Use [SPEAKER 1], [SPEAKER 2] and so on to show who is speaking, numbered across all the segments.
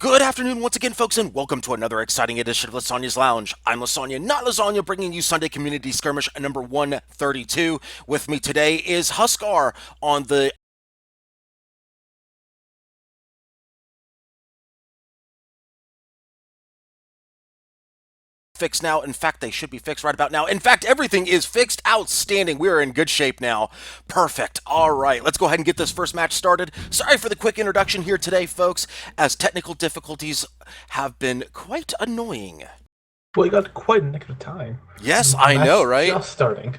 [SPEAKER 1] Good afternoon once again, folks, and welcome to another exciting edition of Lysanya's Lounge. I'm Lysanya, not Lasagna, bringing you Sunday Community Skirmish number 132. With me today is Huskar on the fix now. In fact, they should be fixed right about now. In fact, everything is fixed. Outstanding. We're in good shape now. Perfect. All right, let's go ahead and get this first match started. Sorry for the quick introduction here today, folks, as technical difficulties have been quite annoying.
[SPEAKER 2] Well, you got quite a nick of time.
[SPEAKER 1] Yes, I know, right?
[SPEAKER 2] Just starting.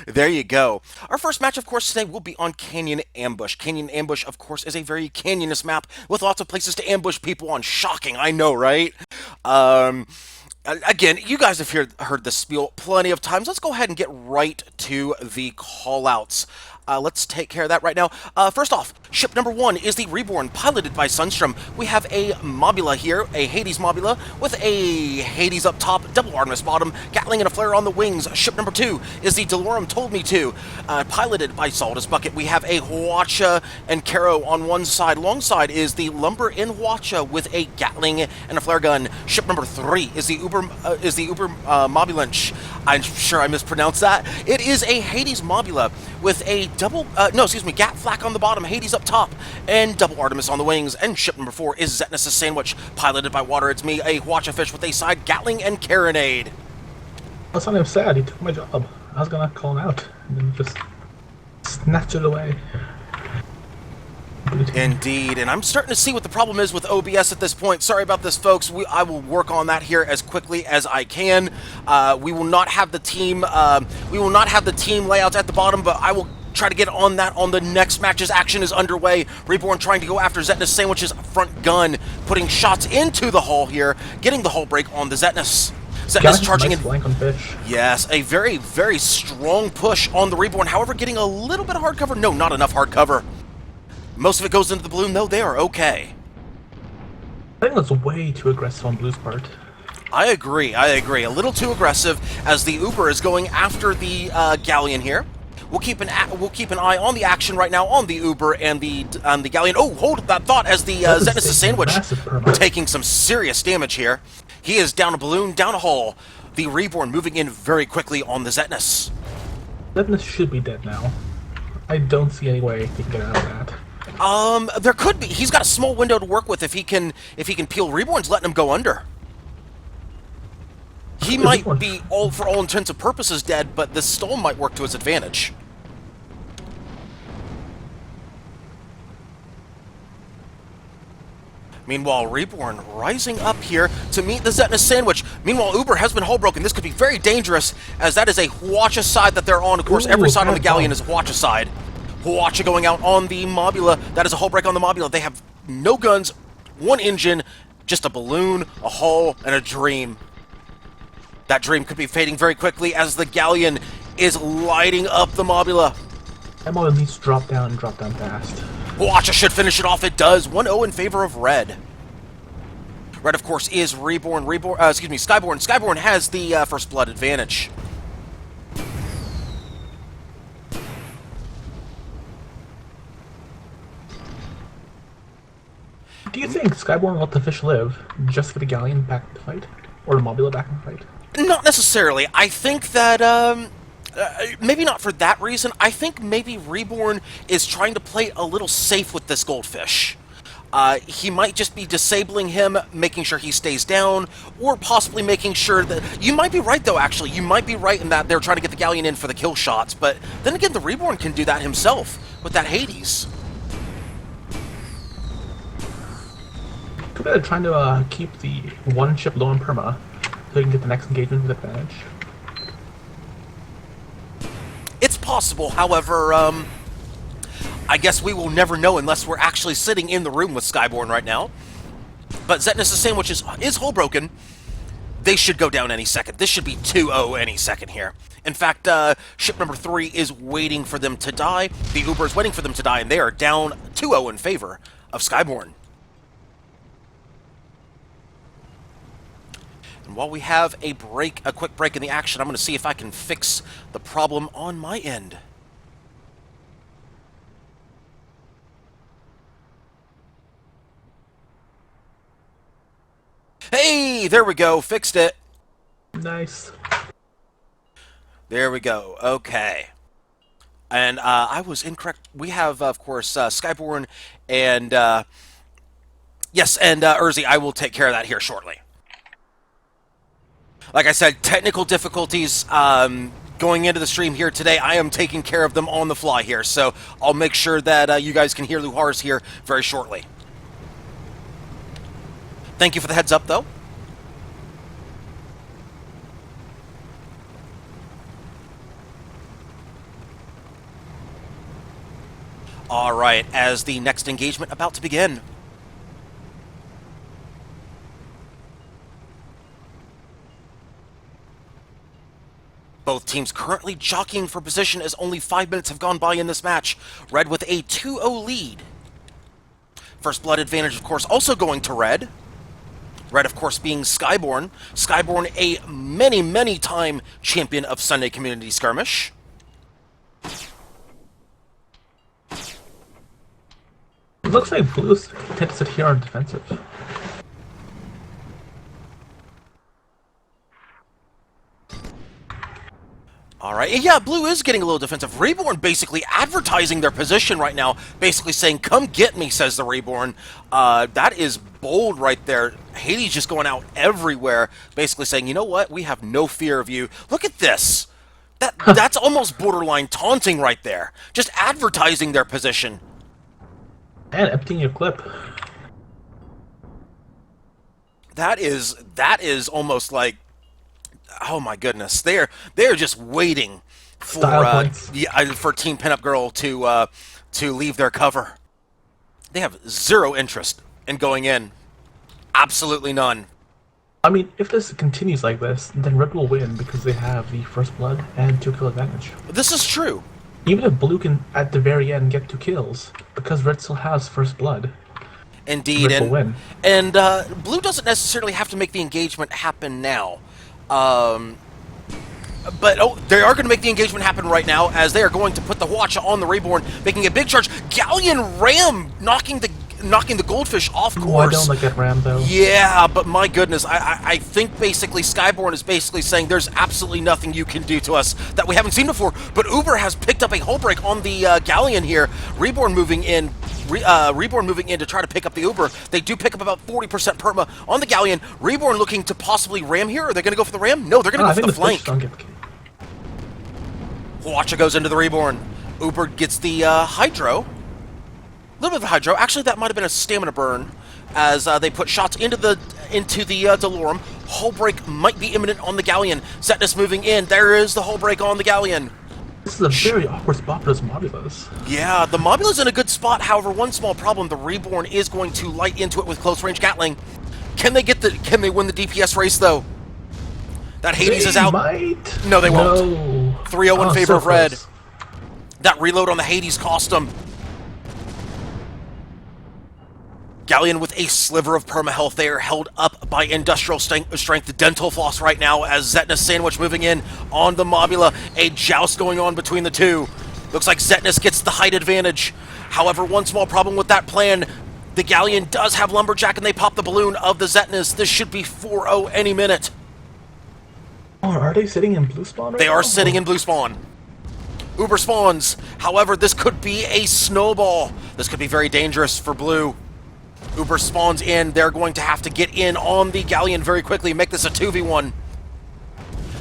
[SPEAKER 1] There you go. Our first match, of course, today will be on Canyon Ambush. Canyon Ambush, of course, is a very canyonous map with lots of places to ambush people on. Shocking, I know, right? Again, you guys have heard this spiel plenty of times. Let's go ahead and get right to the callouts. Let's take care of that right now. First off, ship number 1 is the Reborn, piloted by Sunstrom. We have a Mobula here, a Hades Mobula, with a Hades up top, double Artemis bottom, Gatling and a Flare on the wings. Ship number 2 is the Delorum Told Me To, piloted by Saldus Bucket. We have a Huacha and Caro on one side. Alongside is the Lumber in Huacha with a Gatling and a Flare gun. Ship number 3 is the Uber Mobulanch. I'm sure I mispronounced that. It is a Hades Mobula with a Gat Flak on the bottom, Hades up top, and double Artemis on the wings. And ship number 4 is Zetnus' Sandwich, piloted by Water. It's me, a Huacha Fish with a side Gatling and Carronade.
[SPEAKER 2] That's not him sad. He took my job. I was gonna call him out and then just snatch it away.
[SPEAKER 1] Indeed, and I'm starting to see what the problem is with OBS at this point. Sorry about this, folks. I will work on that here as quickly as I can. We will not have the team. We will not have the team layouts at the bottom, but I will try to get on that on the next match's action is underway. Reborn trying to go after Zetnus Sandwich's front gun, putting shots into the hull here, getting the hull break on the Zetnus. Zetnus charging in.
[SPEAKER 2] Blank on fish.
[SPEAKER 1] Yes, a very, very strong push on the Reborn. However, getting a little bit of hard cover. No, not enough hard cover. Most of it goes into the balloon, though. They are okay.
[SPEAKER 2] I think that's way too aggressive on Blue's part.
[SPEAKER 1] I agree. A little too aggressive as the Uber is going after the Galleon here. We'll keep an eye on the action right now on the Uber and the Galleon. Oh, hold that thought as the Zetnus' Sandwich taking some serious damage here. He is down a balloon, down a hull. The Reborn moving in very quickly on the Zetnus.
[SPEAKER 2] Zetnus should be dead now. I don't see any way he can get out of that.
[SPEAKER 1] There could be. He's got a small window to work with if he can peel. Reborn's letting him go under. He might be for all intents and purposes dead, but this storm might work to his advantage. Meanwhile, Reborn rising up here to meet the Zetnus Sandwich. Meanwhile, Uber has been hull broken. This could be very dangerous, as that is a Huacha side that they're on. Of course, every side on the Galleon is a Huacha side. Huacha going out on the Mobula. That is a hull break on the Mobula. They have no guns, one engine, just a balloon, a hull, and a Dream. That Dream could be fading very quickly as the Galleon is lighting up the Mobula.
[SPEAKER 2] That Mobula needs to drop down fast.
[SPEAKER 1] Huacha should finish it off. It does. 1-0 in favor of Red. Red, of course, is Skyborn. Skyborn has the first blood advantage.
[SPEAKER 2] Do you think Skyborn will let the fish live just for the Galleon back in the fight? Or the Mobula back in the fight?
[SPEAKER 1] Not necessarily. I think that, maybe not for that reason. I think maybe Reborn is trying to play a little safe with this goldfish. He might just be disabling him, making sure he stays down, or possibly making sure that... You might be right, though, actually. You might be right in that they're trying to get the Galleon in for the kill shots, but then again, the Reborn can do that himself with that Hades.
[SPEAKER 2] Too bad they're trying to keep the one ship low on perma, so they can get the next engagement with advantage.
[SPEAKER 1] It's possible, however, I guess we will never know unless we're actually sitting in the room with Skyborn right now. But Zetnus' Sandwich is hull broken. They should go down any second. This should be 2-0 any second here. In fact, ship number 3 is waiting for them to die. The Uber is waiting for them to die, and they are down 2-0 in favor of Skyborn. And while we have a quick break in the action, I'm going to see if I can fix the problem on my end. Hey, there we go. Fixed it.
[SPEAKER 2] Nice.
[SPEAKER 1] There we go. Okay. And I was incorrect. We have, of course, Skyborn and, yes, and Urzi. I will take care of that here shortly. Like I said, technical difficulties going into the stream here today. I am taking care of them on the fly here, so I'll make sure that you guys can hear Luhar's here very shortly. Thank you for the heads up, though. All right, as the next engagement about to begin. Both teams currently jockeying for position as only 5 minutes have gone by in this match. Red with a 2-0 lead. First blood advantage, of course, also going to Red. Red, of course, being Skyborn. Skyborn, a many time champion of Sunday Community Skirmish.
[SPEAKER 2] It looks like Blues tend to sit here on defensive.
[SPEAKER 1] All right, yeah, Blue is getting a little defensive. Reborn basically advertising their position right now, basically saying, come get me, says the Reborn. That is bold right there. Hades just going out everywhere, basically saying, you know what, we have no fear of you. Look at this. That's almost borderline taunting right there. Just advertising their position.
[SPEAKER 2] And emptying your clip.
[SPEAKER 1] That is almost like, oh my goodness, they're just waiting for for Team Pinup Girl to leave their cover. They have zero interest in going in, absolutely none.
[SPEAKER 2] I mean, if this continues like this, then Red will win because they have the first blood and 2-kill advantage.
[SPEAKER 1] This is true.
[SPEAKER 2] Even if Blue can, at the very end, get 2 kills, because Red still has first blood.
[SPEAKER 1] Indeed,
[SPEAKER 2] Red will win.
[SPEAKER 1] And Blue doesn't necessarily have to make the engagement happen now. But they are going to make the engagement happen right now, as they are going to put the watch on the Reborn, making a big charge. Galleon Ram knocking the goldfish off course.
[SPEAKER 2] Oh, I don't like that Ram, though.
[SPEAKER 1] Yeah, but my goodness, I think basically Skyborn is basically saying there's absolutely nothing you can do to us that we haven't seen before. But Uber has picked up a hull break on the Galleon here. Reborn moving in. Reborn moving in to try to pick up the Uber. They do pick up about 40% perma on the Galleon. Reborn looking to possibly ram here. Are they going to go for the ram? No, they're going to go for the flank. Huacha goes into the Reborn. Uber gets the Hydro. A little bit of a Hydro. Actually, that might have been a stamina burn, as they put shots into the Delorum. Hull break might be imminent on the Galleon. Zetnus moving in. There is the hull break on the Galleon.
[SPEAKER 2] This is a very awkward spot for those Mobulas.
[SPEAKER 1] Yeah, the Mobula's in a good spot. However, one small problem: the Reborn is going to light into it with close range Gatling. Can they win the DPS race though? That Hades is out.
[SPEAKER 2] Might.
[SPEAKER 1] No, they won't.
[SPEAKER 2] No.
[SPEAKER 1] 3-0 in favor of Red.
[SPEAKER 2] Close.
[SPEAKER 1] That reload on the Hades cost them. Galleon with a sliver of perma-health there, held up by industrial strength dental floss right now, as Zetnus Sandwich moving in on the Mobula. A joust going on between the two. Looks like Zetnus gets the height advantage. However, one small problem with that plan: the Galleon does have Lumberjack, and they pop the balloon of the Zetnus. This should be 4-0 any minute.
[SPEAKER 2] Oh, are they sitting in blue spawn right now?
[SPEAKER 1] They are sitting in blue spawn. Uber spawns. However, this could be a snowball. This could be very dangerous for Blue. Uber spawns in. They're going to have to get in on the Galleon very quickly, make this a 2v1.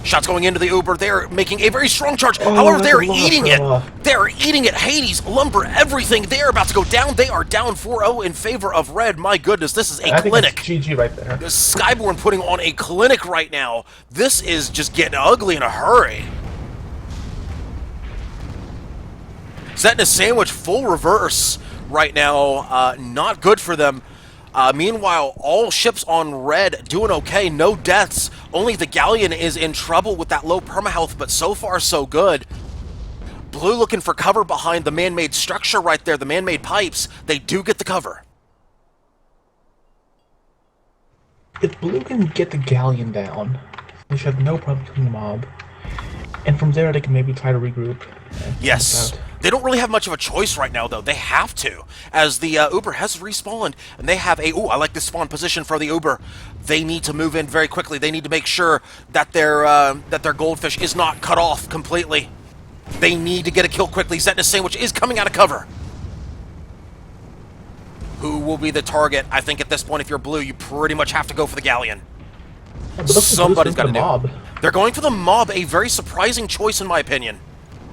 [SPEAKER 1] Shots going into the Uber. They're making a very strong charge.
[SPEAKER 2] Oh,
[SPEAKER 1] however, they're eating it. They're eating it. Hades, Lumber, everything. They're about to go down. They are down 4-0 in favor of Red. My goodness, this is a clinic.
[SPEAKER 2] GG right there.
[SPEAKER 1] Skyborn putting on a clinic right now. This is just getting ugly in a hurry. Zetnus Sandwich full reverse right now. Not good for them. Meanwhile, all ships on Red doing okay. No deaths. Only the Galleon is in trouble with that low perma-health, but so far so good. Blue looking for cover behind the man-made structure right there, the man-made pipes. They do get the cover.
[SPEAKER 2] If Blue can get the Galleon down, they should have no problem killing the mob. And from there, they can maybe try to regroup and finish this
[SPEAKER 1] Yes.
[SPEAKER 2] out.
[SPEAKER 1] They don't really have much of a choice right now, though. They have to, as the Uber has respawned, and they have a. Ooh, I like the spawn position for the Uber. They need to move in very quickly. They need to make sure that their goldfish is not cut off completely. They need to get a kill quickly. Zetna Sandwich is coming out of cover. Who will be the target? I think at this point, if you're blue, you pretty much have to go for the Galleon.
[SPEAKER 2] But looks like
[SPEAKER 1] Somebody's got to do.
[SPEAKER 2] mob.
[SPEAKER 1] They're going for the mob, a very surprising choice in my opinion.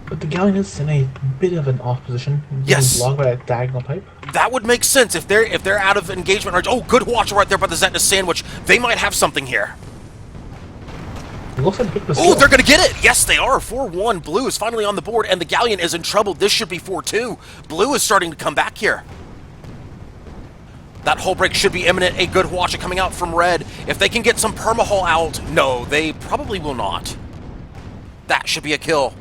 [SPEAKER 2] But the Galleon is in a bit of an off position.
[SPEAKER 1] Yes.
[SPEAKER 2] Blocked by a diagonal pipe.
[SPEAKER 1] That would make sense if they're out of engagement range. Oh, good watch right there by the Zetna Sandwich. They might have something here.
[SPEAKER 2] It looks like the
[SPEAKER 1] Oh, they're gonna get it! Yes, they are. 4-1. Blue is finally on the board, and the Galleon is in trouble. This should be 4-2. Blue is starting to come back here. That hull break should be imminent. A good watch coming out from red. If they can get some permahull out, no, they probably will not. That should be a kill.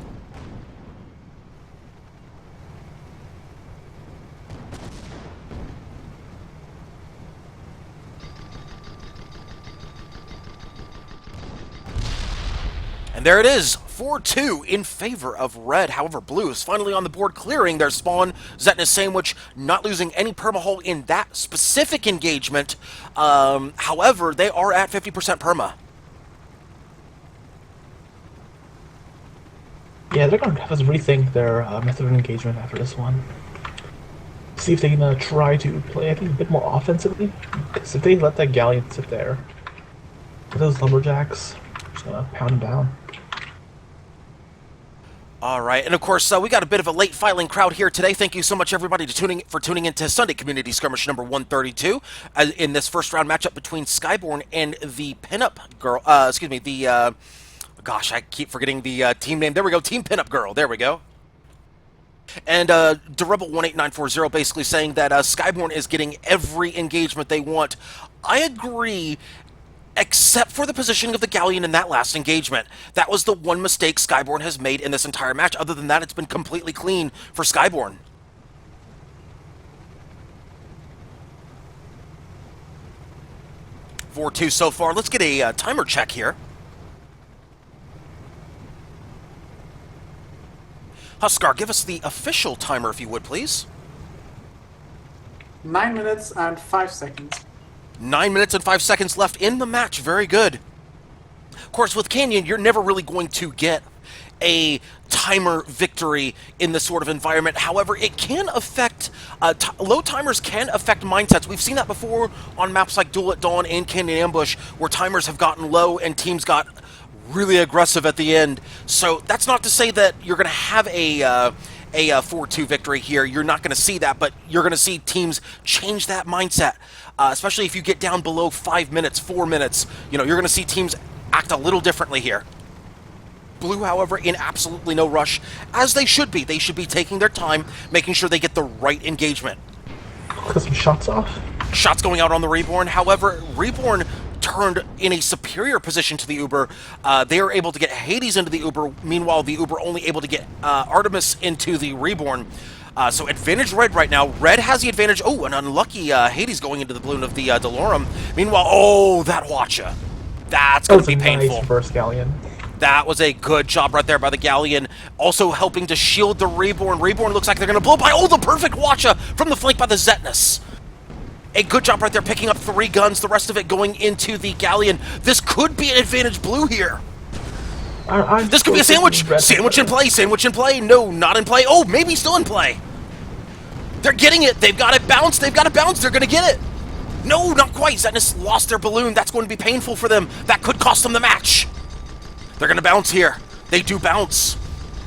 [SPEAKER 1] And there it is, 4-2 in favor of red. However, blue is finally on the board, clearing their spawn. Zetna Sandwich not losing any permahull in that specific engagement. However, they are at 50% perma.
[SPEAKER 2] Yeah, they're going to have to rethink their method of engagement after this one. See if they can try to play, I think, a bit more offensively. Because if they let that Galleon sit there, those lumberjacks are just going to pound them down.
[SPEAKER 1] All right, and of course, we got a bit of a late filing crowd here today. Thank you so much, everybody, for tuning into Sunday Community Skirmish number 132 in this first round matchup between Skyborn and the Pinup Girl. Gosh, I keep forgetting the team name. There we go, Team Pinup Girl. There we go. And DeRebel18940 basically saying that Skyborn is getting every engagement they want. I agree, except for the positioning of the Galleon in that last engagement. That was the one mistake Skyborn has made in this entire match. Other than that, it's been completely clean for Skyborn. 4-2 so far. Let's get a timer check here. Huskar, give us the official timer, if you would, please.
[SPEAKER 3] 9 minutes and 5 seconds.
[SPEAKER 1] 9 minutes and 5 seconds left in the match. Very good. Of course, with Canyon, you're never really going to get a timer victory in this sort of environment. However, it can affect, low timers can affect mindsets. We've seen that before on maps like Duel at Dawn and Canyon Ambush, where timers have gotten low and teams got really aggressive at the end. So that's not to say that you're going to have a 4-2 victory here. You're not going to see that, but you're going to see teams change that mindset, especially if you get down below 5 minutes, 4 minutes. You know, you're going to see teams act a little differently here. Blue, however, in absolutely no rush, as they should be. They should be taking their time, making sure they get the right engagement.
[SPEAKER 2] Got some shots off.
[SPEAKER 1] Shots going out on the Reborn. However, Reborn turned in a superior position to the Uber. They are able to get Hades into the Uber. Meanwhile, the Uber only able to get Artemis into the Reborn. So advantage red right now. Red has the advantage. Oh, an unlucky Hades going into the balloon of the Delorum. Meanwhile, oh, that Watcha. That's going to be painful.
[SPEAKER 2] Nice first Galleon.
[SPEAKER 1] That was a good job right there by the Galleon. Also helping to shield the Reborn. Reborn looks like they're going to blow by. Oh, the perfect Watcha from the flank by the Zetnus. A good job right there, picking up 3 guns, the rest of it going into the Galleon. This could be an advantage blue here. This could be a sandwich. Sandwich in play, sandwich in play. No, not in play. Oh, maybe still in play. They're getting it. They've got it bounced. They've got it bounced. They're going to get it. No, not quite. Zetnus lost their balloon. That's going to be painful for them. That could cost them the match. They're going to bounce here. They do bounce.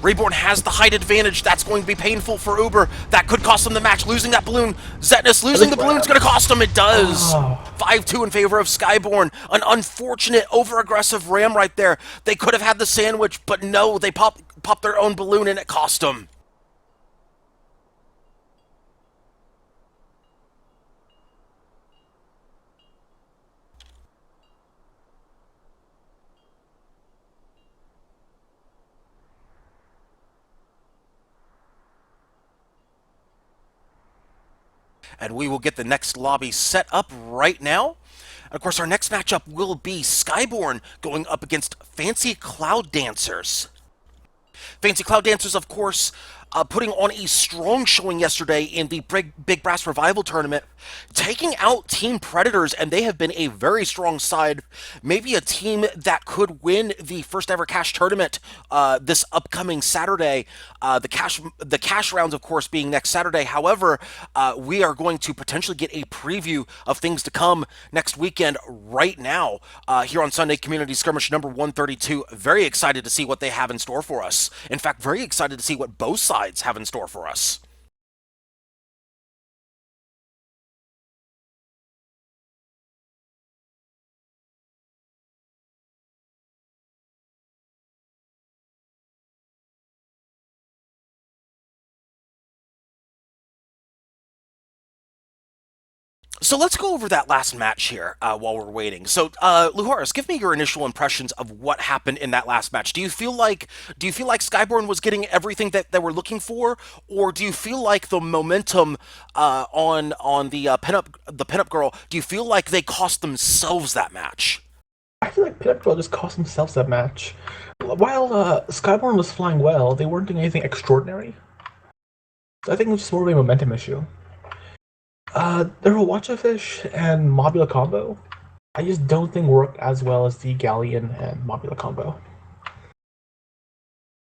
[SPEAKER 1] Reborn has the height advantage. That's going to be painful for Uber. That could cost them the match. Losing that balloon. Zetnus losing the balloon is going to cost them. It does. 5-2 in favor of Skyborn. An unfortunate, over-aggressive ram right there. They could have had the sandwich, but no. They popped their own balloon and it cost them. And we will get the next lobby set up right now. And of course, our next matchup will be Skyborn going up against Fancy Cloud Dancers. Fancy Cloud Dancers, of course, putting on a strong showing yesterday in the Big Brass Revival tournament, taking out Team Predators, and they have been a very strong side. Maybe a team that could win the first ever cash tournament this upcoming Saturday. The cash rounds, of course, being next Saturday. However, we are going to potentially get a preview of things to come next weekend right now here on Sunday Community Skirmish number 132. Very excited to see what they have in store for us. In fact, very excited to see what both sides have in store for us. So let's go over that last match here while we're waiting. So, Luharis, give me your initial impressions of what happened in that last match. Do you feel like Skyborn was getting everything that they were looking for, or do you feel like the momentum on the pinup girl? Do you feel like they cost themselves that match?
[SPEAKER 2] I feel like Pinnacle just cost themselves that match. While Skyborn was flying well, they weren't doing anything extraordinary. So I think it was just more of a momentum issue. Their Watchafish and Mobula combo, I just don't think worked as well as the Galleon and Mobula combo.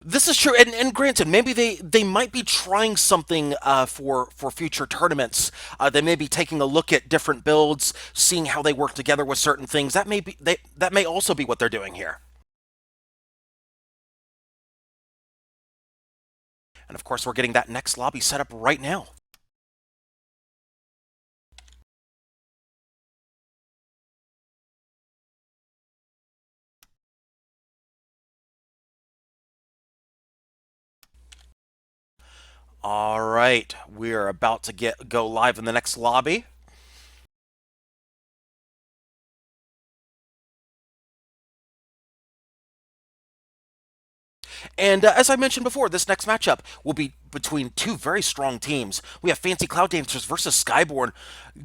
[SPEAKER 1] This is true, and granted, maybe they might be trying something for future tournaments. They may be taking a look at different builds, seeing how they work together with certain things. That may also be what they're doing here. And of course, we're getting that next lobby set up right now. All right, we're about to go live in the next lobby. And as I mentioned before, this next matchup will be between two very strong teams. We have Fancy Cloud Dancers versus Skyborn.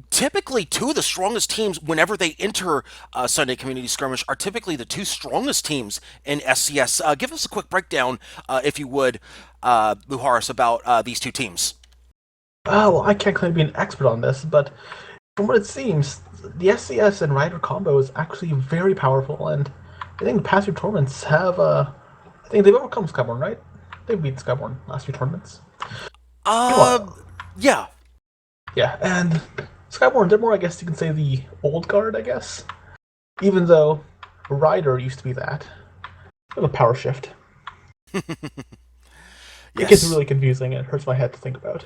[SPEAKER 1] Typically, two of the strongest teams, whenever they enter Sunday Community Skirmish, are typically the two strongest teams in SCS. Give us a quick breakdown, if you would, Luharis, about these two teams.
[SPEAKER 2] Well, I can't claim to be an expert on this, but from what it seems, the SCS and Rider combo is actually very powerful, and I think the past few tournaments have, I think they've overcome Skyborn, right? They beat Skyborn last few tournaments.
[SPEAKER 1] Yeah.
[SPEAKER 2] Yeah, and Skyborn did more, I guess you can say, the old guard, I guess. Even though Rider used to be that. Of a power shift. It gets really confusing and it hurts my head to think about.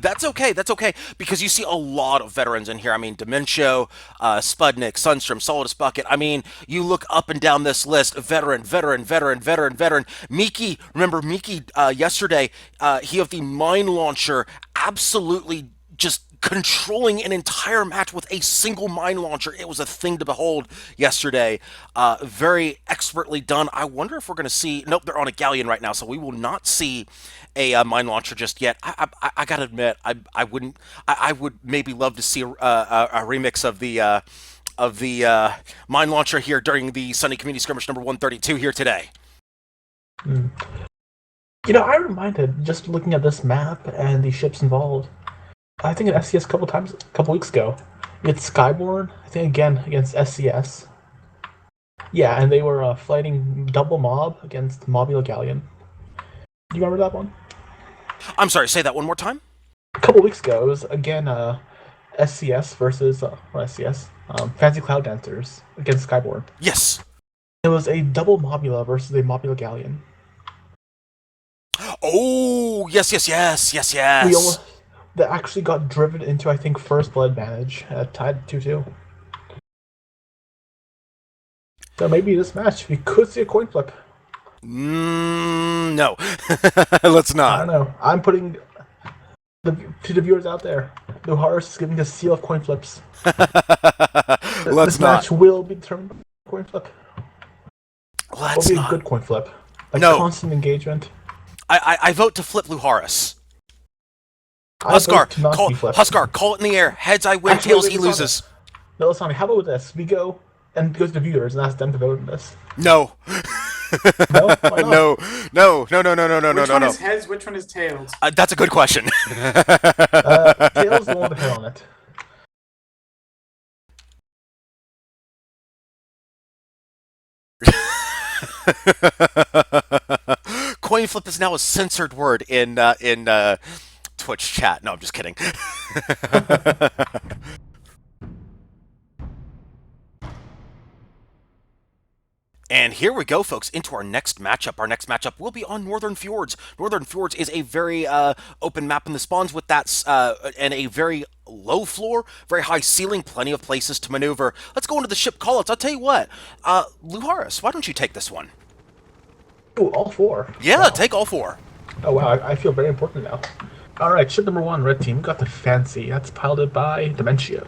[SPEAKER 1] That's okay. That's okay. Because you see a lot of veterans in here. I mean, Dementio, Spudnik, Sunstrom, Solidus Bucket. I mean, you look up and down this list. Veteran. Miki, remember Miki yesterday? He of the mine launcher absolutely just controlling an entire match with a single mine launcher. It was a thing to behold yesterday. Very expertly done. I wonder if we're going to see... Nope, they're on a galleon right now, so we will not see a mine launcher just yet. I gotta admit, I wouldn't... I would maybe love to see a remix of the mine launcher here during the Sunday Community Skirmish number 132 here today.
[SPEAKER 2] Mm. You know, I'm reminded, just looking at this map and the ships involved, I think at SCS a couple weeks ago, we had Skyborn, I think again against SCS. Yeah, and they were fighting double mob against Mobula Galleon. Do you remember that one?
[SPEAKER 1] I'm sorry, say that one more time?
[SPEAKER 2] A couple weeks ago, it was again SCS versus SCS, Fancy Cloud Dancers against Skyborn.
[SPEAKER 1] Yes.
[SPEAKER 2] It was a double Mobula versus a Mobula Galleon.
[SPEAKER 1] Oh, yes.
[SPEAKER 2] That actually got driven into, I think, first blood advantage, tied 2-2. So maybe this match, we could see a coin flip.
[SPEAKER 1] No. Let's not.
[SPEAKER 2] I don't know. I'm putting to the viewers out there, Luharis is giving the seal of coin flips.
[SPEAKER 1] Let's
[SPEAKER 2] this match will be determined by a coin flip.
[SPEAKER 1] Let's
[SPEAKER 2] It'll be
[SPEAKER 1] not.
[SPEAKER 2] a good coin flip. Like
[SPEAKER 1] No.
[SPEAKER 2] constant engagement.
[SPEAKER 1] I vote to flip Luharis.
[SPEAKER 2] I vote to not
[SPEAKER 1] call
[SPEAKER 2] be flipped.
[SPEAKER 1] Huskar, call it in the air. Heads I win,
[SPEAKER 2] Actually,
[SPEAKER 1] tails
[SPEAKER 2] wait,
[SPEAKER 1] he
[SPEAKER 2] Lysanya.
[SPEAKER 1] loses.
[SPEAKER 2] No, Lysanya, how about this? We go and go to the viewers and ask them to vote on this.
[SPEAKER 1] No.
[SPEAKER 2] No, why not?
[SPEAKER 1] No, no, no, no, no, no, no, no,
[SPEAKER 3] Which
[SPEAKER 1] no,
[SPEAKER 3] one
[SPEAKER 1] no.
[SPEAKER 3] is heads? Which one is tails?
[SPEAKER 1] That's a good question.
[SPEAKER 2] Tails the one with the head on it.
[SPEAKER 1] Coin flip is now a censored word in Twitch chat. No, I'm just kidding. And here we go, folks, into our next matchup. Our next matchup will be on Northern Fjords. Northern Fjords is a very open map in the spawns with that and a very low floor, very high ceiling, plenty of places to maneuver. Let's go into the ship callouts. I'll tell you what, Luharis, why don't you take this one?
[SPEAKER 2] Ooh, all 4.
[SPEAKER 1] Yeah,
[SPEAKER 2] Wow.
[SPEAKER 1] take all 4.
[SPEAKER 2] Oh wow, I feel very important now. Alright, ship number 1, red team, got the Fancy. That's piloted by Dementio.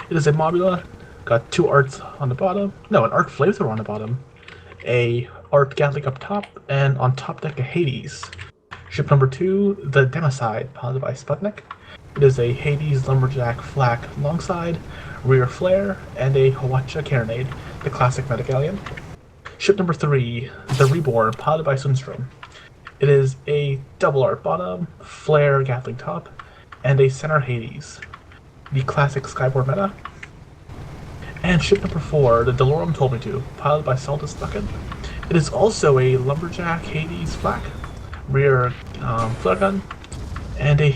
[SPEAKER 2] It is a Mobula, got 2 arts on the bottom. No, an arc flamethrower on the bottom. A arc Gatling up top, and on top deck a Hades. Ship number 2, the Democide, piloted by Sputnik. It is a Hades Lumberjack Flak longside, rear flare, and a Hawacha Carronade, the classic meta galleon. Ship number 3, the Reborn, piloted by Sundstrom. It is a double art bottom, flare Gatling top, and a center Hades, the classic Skyboard meta. And ship number 4, the Delorum Told Me To, piloted by Saldus Ducken. It is also a Lumberjack Hades flak, rear flare gun, and a a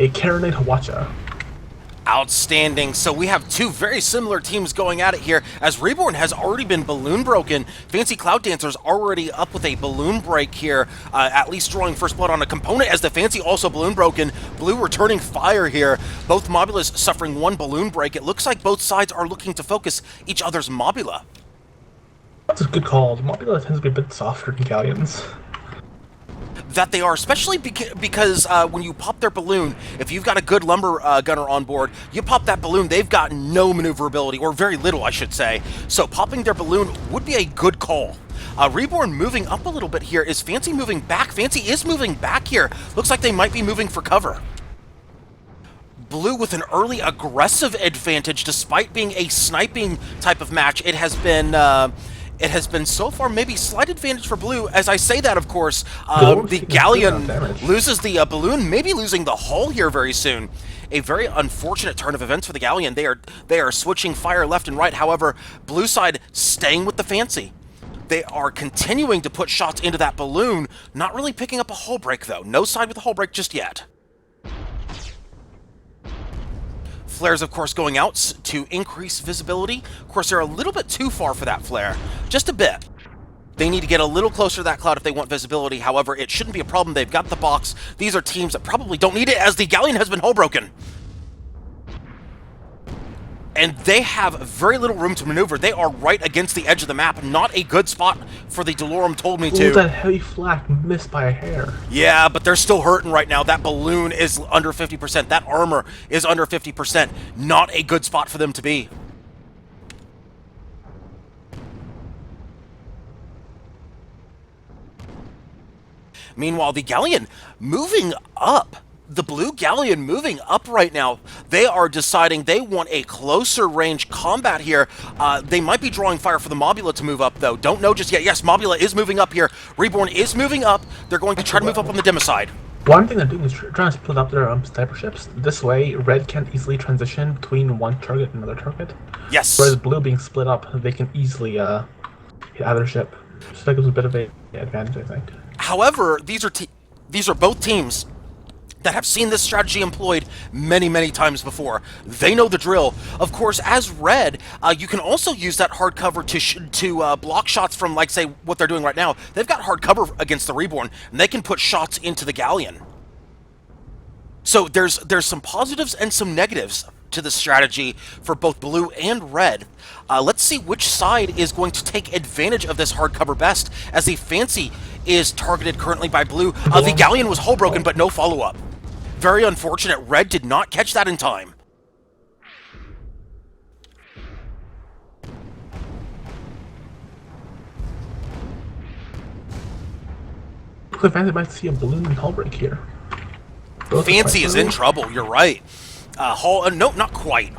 [SPEAKER 2] Carronade Hawacha.
[SPEAKER 1] Outstanding. So we have 2 very similar teams going at it here, as Reborn has already been balloon broken. Fancy Cloud Dancer's already up with a balloon break here, at least drawing first blood on a component, as the Fancy also balloon broken. Blue returning fire here. Both Mobulas suffering 1 balloon break. It looks like both sides are looking to focus each other's Mobula.
[SPEAKER 2] That's a good call. The Mobula tends to be a bit softer than Galleons.
[SPEAKER 1] That they are, especially because when you pop their balloon, if you've got a good lumber gunner on board, you pop that balloon, they've got no maneuverability, or very little, I should say. So popping their balloon would be a good call. Reborn moving up a little bit here. Is Fancy moving back? Fancy is moving back here. Looks like they might be moving for cover. Blue with an early aggressive advantage, despite being a sniping type of match. It has been so far maybe slight advantage for Blue. As I say that, of course, the Galleon loses the balloon, maybe losing the hull here very soon. A very unfortunate turn of events for the Galleon. They are switching fire left and right. However, Blue side staying with the Fancy. They are continuing to put shots into that balloon, not really picking up a hull break though. No side with a hull break just yet. Flares, of course, going out to increase visibility. Of course, they're a little bit too far for that flare. Just a bit. They need to get a little closer to that cloud if they want visibility. However, it shouldn't be a problem. They've got the box. These are teams that probably don't need it, as the Galleon has been hull broken. And they have very little room to maneuver. They are right against the edge of the map. Not a good spot for the Delorum Told Me To.
[SPEAKER 2] Ooh, that heavy flak missed by a hair.
[SPEAKER 1] Yeah, but they're still hurting right now. That balloon is under 50%. That armor is under 50%. Not a good spot for them to be. Meanwhile, the Galleon moving up. The Blue Galleon moving up right now. They are deciding they want a closer range combat here. They might be drawing fire for the Mobula to move up, though. Don't know just yet. Yes, Mobula is moving up here. Reborn is moving up. They're going to try to move up on the Democide.
[SPEAKER 2] One thing they're doing is trying to split up their sniper ships. This way, red can easily transition between one target and another target.
[SPEAKER 1] Yes.
[SPEAKER 2] Whereas blue being split up, they can easily hit either ship. So that gives a bit of an advantage, I think.
[SPEAKER 1] However, these are both teams that have seen this strategy employed many, many times before. They know the drill. Of course, as red, you can also use that hard cover to block shots from, like, say, what they're doing right now. They've got hard cover against the Reborn, and they can put shots into the Galleon. So there's some positives and some negatives to the strategy for both blue and red. Let's see which side is going to take advantage of this hard cover best, as the Fancy is targeted currently by blue. The Galleon was hull broken, but no follow-up. Very unfortunate. Red did not catch that in time.
[SPEAKER 2] The Fancy might see a balloon and hull break here.
[SPEAKER 1] Fancy is in trouble, you're right. No, not quite.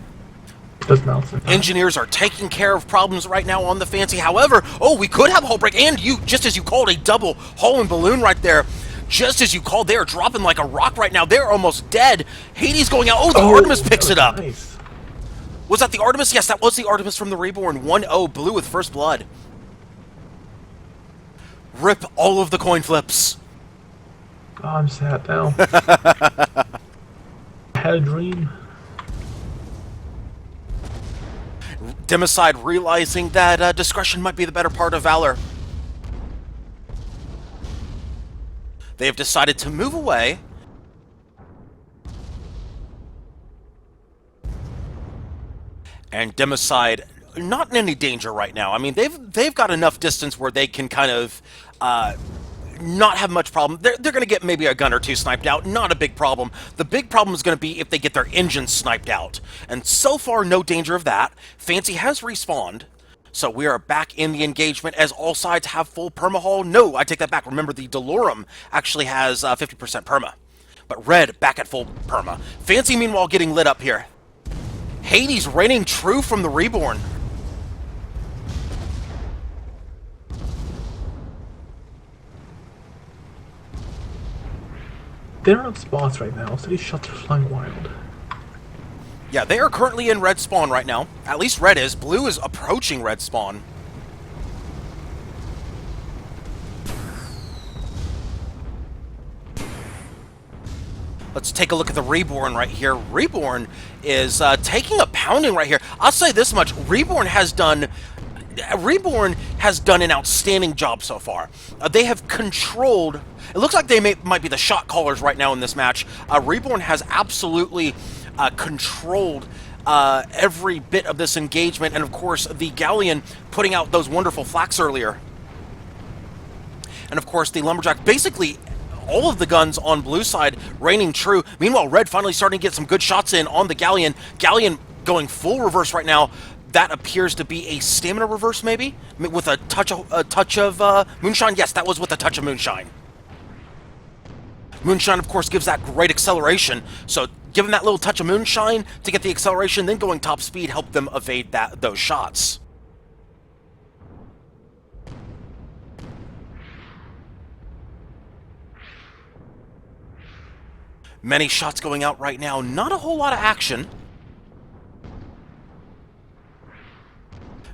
[SPEAKER 2] Does mount sometimes.
[SPEAKER 1] Engineers are taking care of problems right now on the Fancy. However, oh, we could have a hull break, and you, just as you called, a double hull and balloon right there. Just as you called, they're dropping like a rock right now. They're almost dead. Hades going out. Oh, the Artemis picks it up.
[SPEAKER 2] Nice.
[SPEAKER 1] Was that the Artemis? Yes, that was the Artemis from the Reborn. 1-0, blue with first blood. Rip all of the coin flips.
[SPEAKER 2] Oh, I'm sad now. I had a dream.
[SPEAKER 1] Democide realizing that discretion might be the better part of valor. They have decided to move away. And Democide not in any danger right now. I mean, they've got enough distance where they can kind of not have much problem. They're going to get maybe a gun or two sniped out. Not a big problem. The big problem is going to be if they get their engines sniped out. And so far, no danger of that. Fancy has respawned. So we are back in the engagement as all sides have full perma-hull. No, I take that back. Remember, the Delorum actually has 50% perma. But Red back at full perma. Fancy, meanwhile, getting lit up here. Hades reigning true from the Reborn.
[SPEAKER 2] They're on spots right now, so these shots are flying wild.
[SPEAKER 1] Yeah, they are currently in red spawn right now. At least red is. Blue is approaching red spawn. Let's take a look at the Reborn right here. Reborn is taking a pounding right here. I'll say this much. Reborn has done an outstanding job so far. They have controlled... It looks like they might be the shot callers right now in this match. Reborn has absolutely controlled every bit of this engagement. And of course, the Galleon putting out those wonderful flaks earlier. And of course, the Lumberjack basically... all of the guns on blue side reigning true. Meanwhile, red finally starting to get some good shots in on the Galleon. Galleon going full reverse right now. That appears to be a stamina reverse, maybe? With a touch of Moonshine? Yes, that was with a touch of Moonshine. Moonshine, of course, gives that great acceleration. So give them that little touch of Moonshine to get the acceleration, then going top speed help them evade those shots. Many shots going out right now. Not a whole lot of action.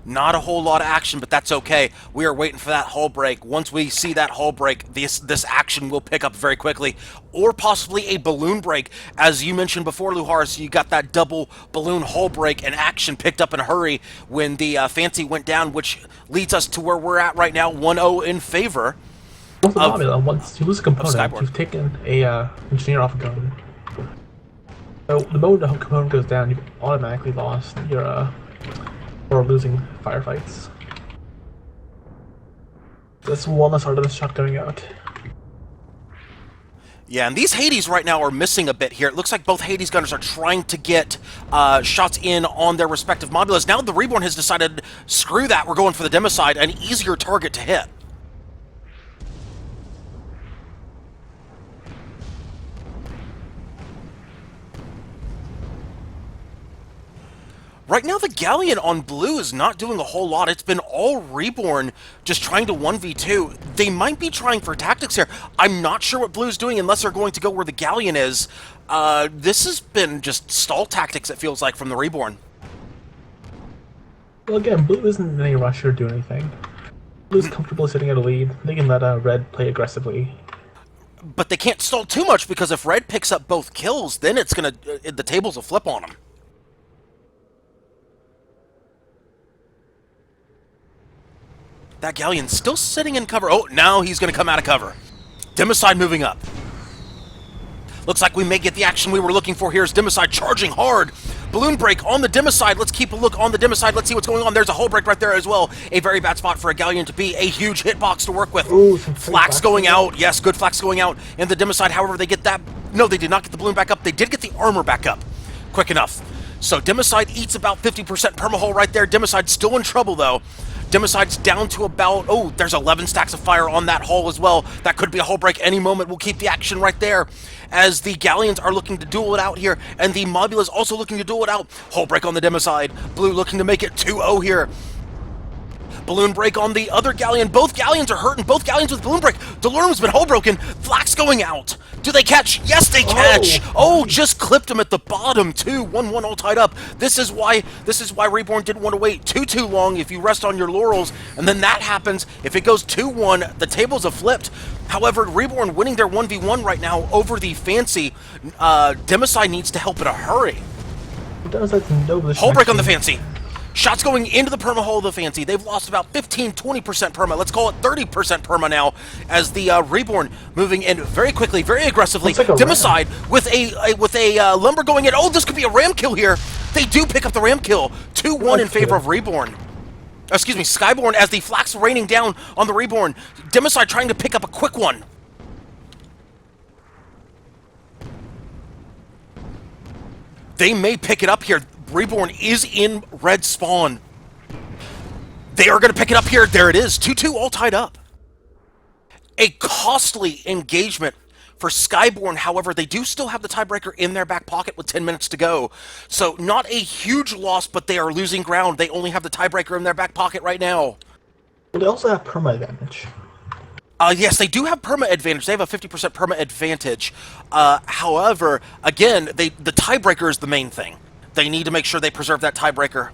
[SPEAKER 1] Not a whole lot of action, but that's okay. We are waiting for that hull break. Once we see that hull break, this action will pick up very quickly. Or possibly a balloon break. As you mentioned before, Luhar, so you got that double balloon hull break and action picked up in a hurry when the Fancy went down, which leads us to where we're at right now, 1-0 in favor.
[SPEAKER 2] Once you lose a component, you've taken a engineer off a gun. So the moment the component goes down, you've automatically lost your or losing firefights. That's one less Artemis shot going out.
[SPEAKER 1] Yeah, and these Hades right now are missing a bit here. It looks like both Hades gunners are trying to get shots in on their respective modulas. Now the Reborn has decided, screw that, we're going for the Democide, an easier target to hit. Right now, the Galleon on blue is not doing a whole lot. It's been all Reborn just trying to 1v2. They might be trying for tactics here. I'm not sure what blue's doing unless they're going to go where the Galleon is. This has been just stall tactics, it feels like, from the Reborn.
[SPEAKER 2] Well, again, blue isn't in any rush or do anything. Blue's comfortable sitting at a lead. They can let red play aggressively.
[SPEAKER 1] But they can't stall too much, because if red picks up both kills, then it's gonna the tables will flip on them. That Galleon's still sitting in cover. Oh, now he's going to come out of cover. Democide moving up. Looks like we may get the action we were looking for here as Democide charging hard. Balloon break on the Democide. Let's keep a look on the Democide. Let's see what's going on. There's a hull break right there as well. A very bad spot for a Galleon to be. A huge hitbox to work with.
[SPEAKER 2] Ooh,
[SPEAKER 1] flax going out. Yes, good flax going out. And the Democide, however, they get that. No, they did not get the balloon back up. They did get the armor back up. Quick enough. So Democide eats about 50% permahull right there. Democide still in trouble, though. Democide's down to about, oh, there's 11 stacks of fire on that hull as well. That could be a hull break any moment. We'll keep the action right there as the Galleons are looking to duel it out here, and the Mobula's also looking to duel it out. Hull break on the Democide. Blue looking to make it 2-0 here. Balloon break on the other Galleon. Both Galleons are hurting. Both Galleons with balloon break. Delorum's been hull broken. Flak's going out. Do they catch? Yes, they catch. Oh, just clipped him at the bottom too. 1-1 all tied up. This is why Reborn didn't want to wait too long. If you rest on your laurels, and then that happens. If it goes 2-1, the tables have flipped. However, Reborn winning their 1v1 right now over the Fancy. Democide needs to help in a hurry. Hull break on the Fancy. Shots going into the perma hull of the Fancy. They've lost about 15-20% perma. Let's call it 30% perma now, as the Reborn moving in very quickly, very aggressively.
[SPEAKER 2] Like
[SPEAKER 1] Democide with a lumber going in. Oh, this could be a ram kill here. They do pick up the ram kill. 2-1 in favor of Reborn. Excuse me, Skyborn, as the flak's raining down on the Reborn. Democide trying to pick up a quick one. They may pick it up here. Reborn is in red spawn. They are going to pick it up here. There it is. 2-2 all tied up. A costly engagement for Skyborn. However, they do still have the tiebreaker in their back pocket with 10 minutes to go. So not a huge loss, but they are losing ground. They only have the tiebreaker in their back pocket right now.
[SPEAKER 2] They also have perma advantage.
[SPEAKER 1] Yes, they do have perma advantage. They have a 50% perma advantage. However, again, the tiebreaker is the main thing. They need to make sure they preserve that tiebreaker.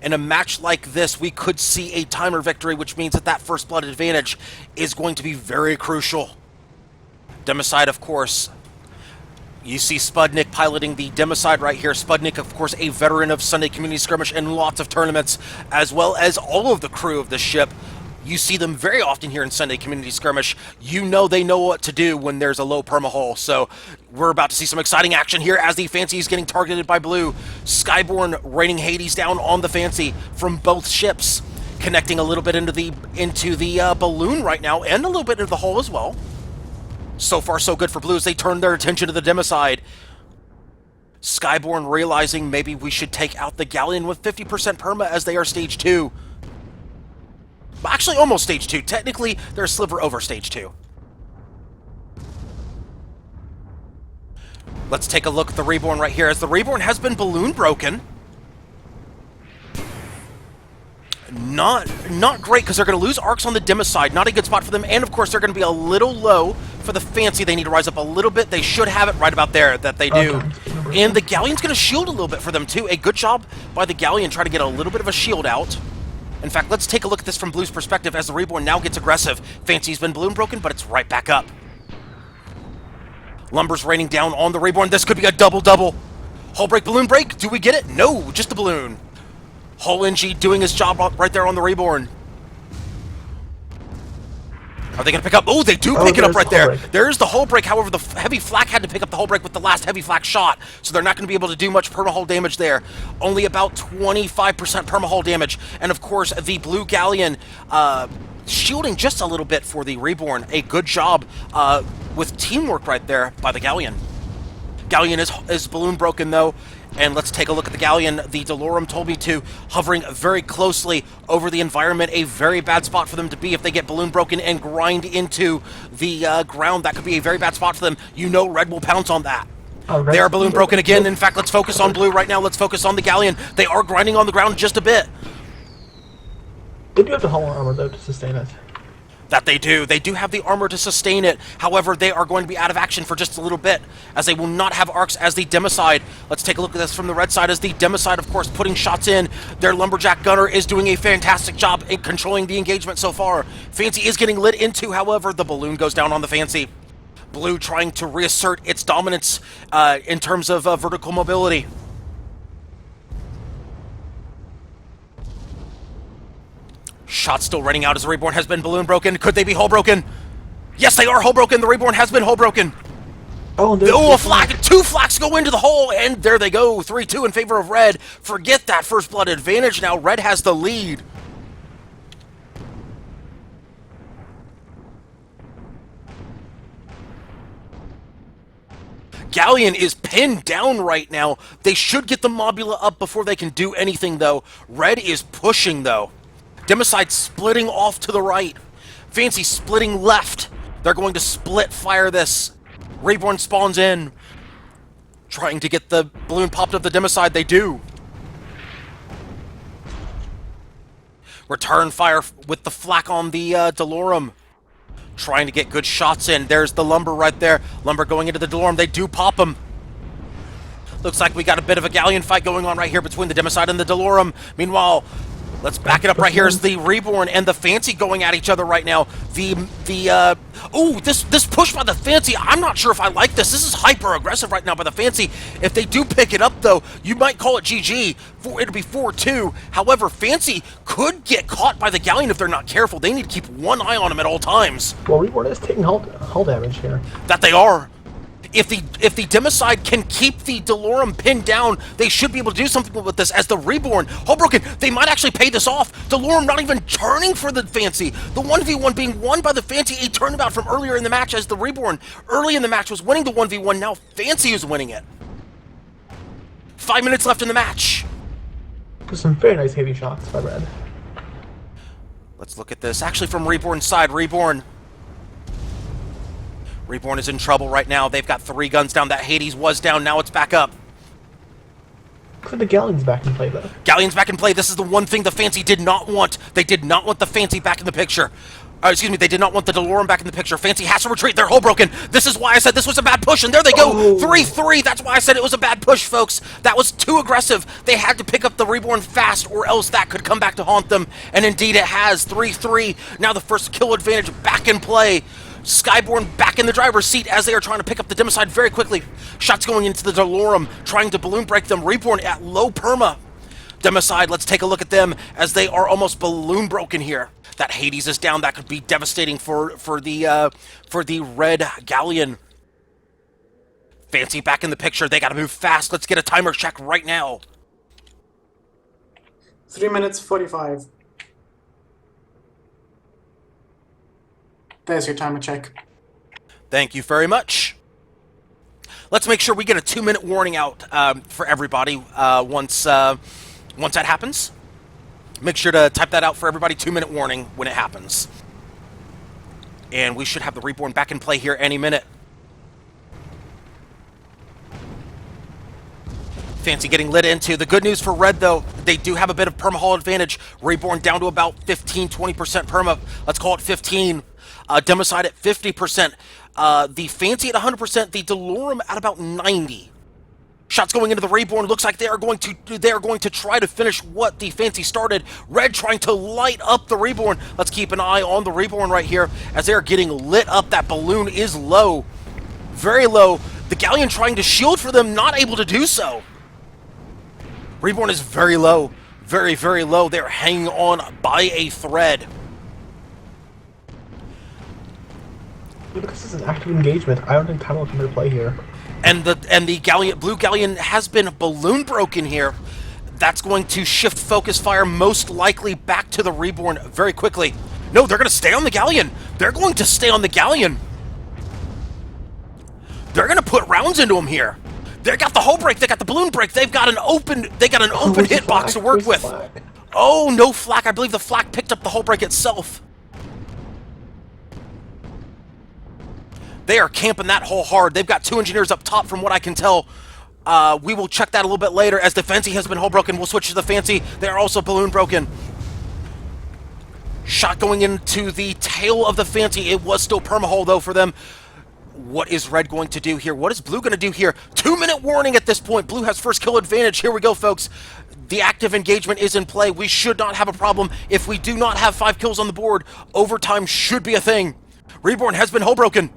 [SPEAKER 1] In a match like this, we could see a timer victory, which means that first blood advantage is going to be very crucial. Democide, of course. You see Spudnik piloting the Democide right here. Spudnik, of course, a veteran of Sunday Community Skirmish and lots of tournaments, as well as all of the crew of the ship. You see them very often here in Sunday Community Skirmish. You know they know what to do when there's a low perma hull. So we're about to see some exciting action here as the Fancy is getting targeted by Blue. Skyborn raining Hades down on the Fancy from both ships, connecting a little bit into the balloon right now, and a little bit into the hull as well. So far, so good for Blue as they turn their attention to the Democide. Skyborn realizing maybe we should take out the Galleon with 50% perma as they are stage 2. Actually, almost stage 2. Technically, they're a sliver over stage 2. Let's take a look at the Reborn right here, as the Reborn has been balloon broken. Not great, because they're going to lose arcs on the Democide. Not a good spot for them, and of course, they're going to be a little low for the Fancy. They need to rise up a little bit. They should have it right about there, that they do. And the Galleon's going to shield a little bit for them, too. A good job by the Galleon, trying to get a little bit of a shield out. In fact, let's take a look at this from Blue's perspective as the Reborn now gets aggressive. Fancy's been balloon broken, but it's right back up. Lumber's raining down on the Reborn. This could be a double-double. Hull break, balloon break. Do we get it? No, just the balloon. Hull NG doing his job right there on the Reborn. Are they going to pick up? Oh, they do pick it up right there. There's the hull break. However, the heavy flak had to pick up the hull break with the last heavy flak shot, so they're not going to be able to do much perma-hull damage there. Only about 25% perma-hull damage. And, of course, the Blue Galleon shielding just a little bit for the Reborn. A good job with teamwork right there by the Galleon. Galleon is balloon broken, though. And let's take a look at the Galleon. The Delorum told me to, hovering very closely over the environment. A very bad spot for them to be if they get balloon broken and grind into the ground. That could be a very bad spot for them. You know Red will pounce on that. They are balloon broken again. In fact, let's focus on Blue right now. Let's focus on the Galleon. They are grinding on the ground just a bit.
[SPEAKER 2] They do have the hull armor, though, to sustain it.
[SPEAKER 1] That they do. They do have the armor to sustain it. However, they are going to be out of action for just a little bit, as they will not have arcs as the Democide. Let's take a look at this from the red side, as the Democide, of course, putting shots in. Their Lumberjack Gunner is doing a fantastic job in controlling the engagement so far. Fancy is getting lit into, however, the balloon goes down on the Fancy. Blue trying to reassert its dominance in terms of vertical mobility. Shots still running out as the Reborn has been balloon broken. Could they be hull broken? Yes, they are hull broken. The Reborn has been hull broken. Oh, a flak. 2 flaks go into the hole, and there they go. 3-2 in favor of Red. Forget that first blood advantage. Now Red has the lead. Galleon is pinned down right now. They should get the Mobula up before they can do anything, though. Red is pushing, though. Democide splitting off to the right. Fancy splitting left. They're going to split fire this. Reborn spawns in. Trying to get the balloon popped up the Democide. They do. Return fire with the flak on the Delorum. Trying to get good shots in. There's the Lumber right there. Lumber going into the Delorum. They do pop him. Looks like we got a bit of a Galleon fight going on right here between the Democide and the Delorum. Meanwhile, let's back it up right here as the Reborn and the Fancy going at each other right now. This push by the Fancy, I'm not sure if I like this. This is hyper aggressive right now by the Fancy. If they do pick it up though, you might call it GG. It'll be 4-2. However, Fancy could get caught by the Galleon if they're not careful. They need to keep one eye on him at all times.
[SPEAKER 2] Well, Reborn is taking hull damage here.
[SPEAKER 1] That they are. If the Democide can keep the Delorum pinned down, they should be able to do something with this. As the Reborn, Hullbroken, they might actually pay this off. Delorum not even turning for the Fancy. The 1v1 being won by the Fancy, a turnabout from earlier in the match, as the Reborn early in the match was winning the 1v1. Now Fancy is winning it. 5 minutes left in the match.
[SPEAKER 2] There's some very nice heavy shots by Red.
[SPEAKER 1] Let's look at this. Actually, from Reborn's side, Reborn is in trouble right now. They've got 3 guns down. That Hades was down. Now it's back up.
[SPEAKER 2] Looks like the Galleon's back in play, though.
[SPEAKER 1] Galleon's back in play. This is the one thing the Fancy did not want. They did not want the Fancy back in the picture. Excuse me, they did not want the Delorum back in the picture. Fancy has to retreat. They're hull broken. This is why I said this was a bad push, and there they go. 3-3. That's why I said it was a bad push, folks. That was too aggressive. They had to pick up the Reborn fast, or else that could come back to haunt them. And indeed it has. 3-3. Now the first kill advantage back in play. Skyborn back in the driver's seat as they are trying to pick up the Democide very quickly. Shots going into the Delorum, trying to balloon break them. Reborn at low perma. Democide, let's take a look at them as they are almost balloon broken here. That Hades is down. That could be devastating for the Red Galleon. Fancy back in the picture. They got to move fast. Let's get a timer check right now.
[SPEAKER 3] 3 minutes 45. There's your timer check.
[SPEAKER 1] Thank you very much. Let's make sure we get a 2-minute warning out for everybody once that happens. Make sure to type that out for everybody. 2-minute warning when it happens. And we should have the Reborn back in play here any minute. Fancy getting lit into. The good news for Red, though, they do have a bit of perma-haul advantage. Reborn down to about 15-20% perma. Let's call it 15. Democide at 50%. The Fancy at 100%. The Delorum at about 90%. Shots going into the Reborn. Looks like they are going to try to finish what the Fancy started. Red trying to light up the Reborn. Let's keep an eye on the Reborn right here as they are getting lit up. That balloon is low. Very low. The Galleon trying to shield for them, not able to do so. Reborn is very low. Very, very low. They're hanging on by a thread.
[SPEAKER 2] Because this is an active engagement, I don't think time will come into play here.
[SPEAKER 1] And the Galleon, Blue Galleon has been balloon broken here. That's going to shift focus fire most likely back to the Reborn very quickly. No, they're going to stay on the Galleon. They're going to stay on the Galleon. They're going to put rounds into him here. They got the hull break. They got the balloon break. They've got an open. They got an open hitbox to work with. Oh, no flak. I believe the flak picked up the hull break itself. They are camping that hole hard. They've got 2 engineers up top from what I can tell. We will check that a little bit later as the Fancy has been hull broken. We'll switch to the Fancy. They are also balloon broken. Shot going into the tail of the Fancy. It was still perma-hull though for them. What is Red going to do here? What is Blue going to do here? 2-minute warning at this point. Blue has first kill advantage. Here we go, folks. The active engagement is in play. We should not have a problem. If we do not have 5 kills on the board, overtime should be a thing. Reborn has been hull broken.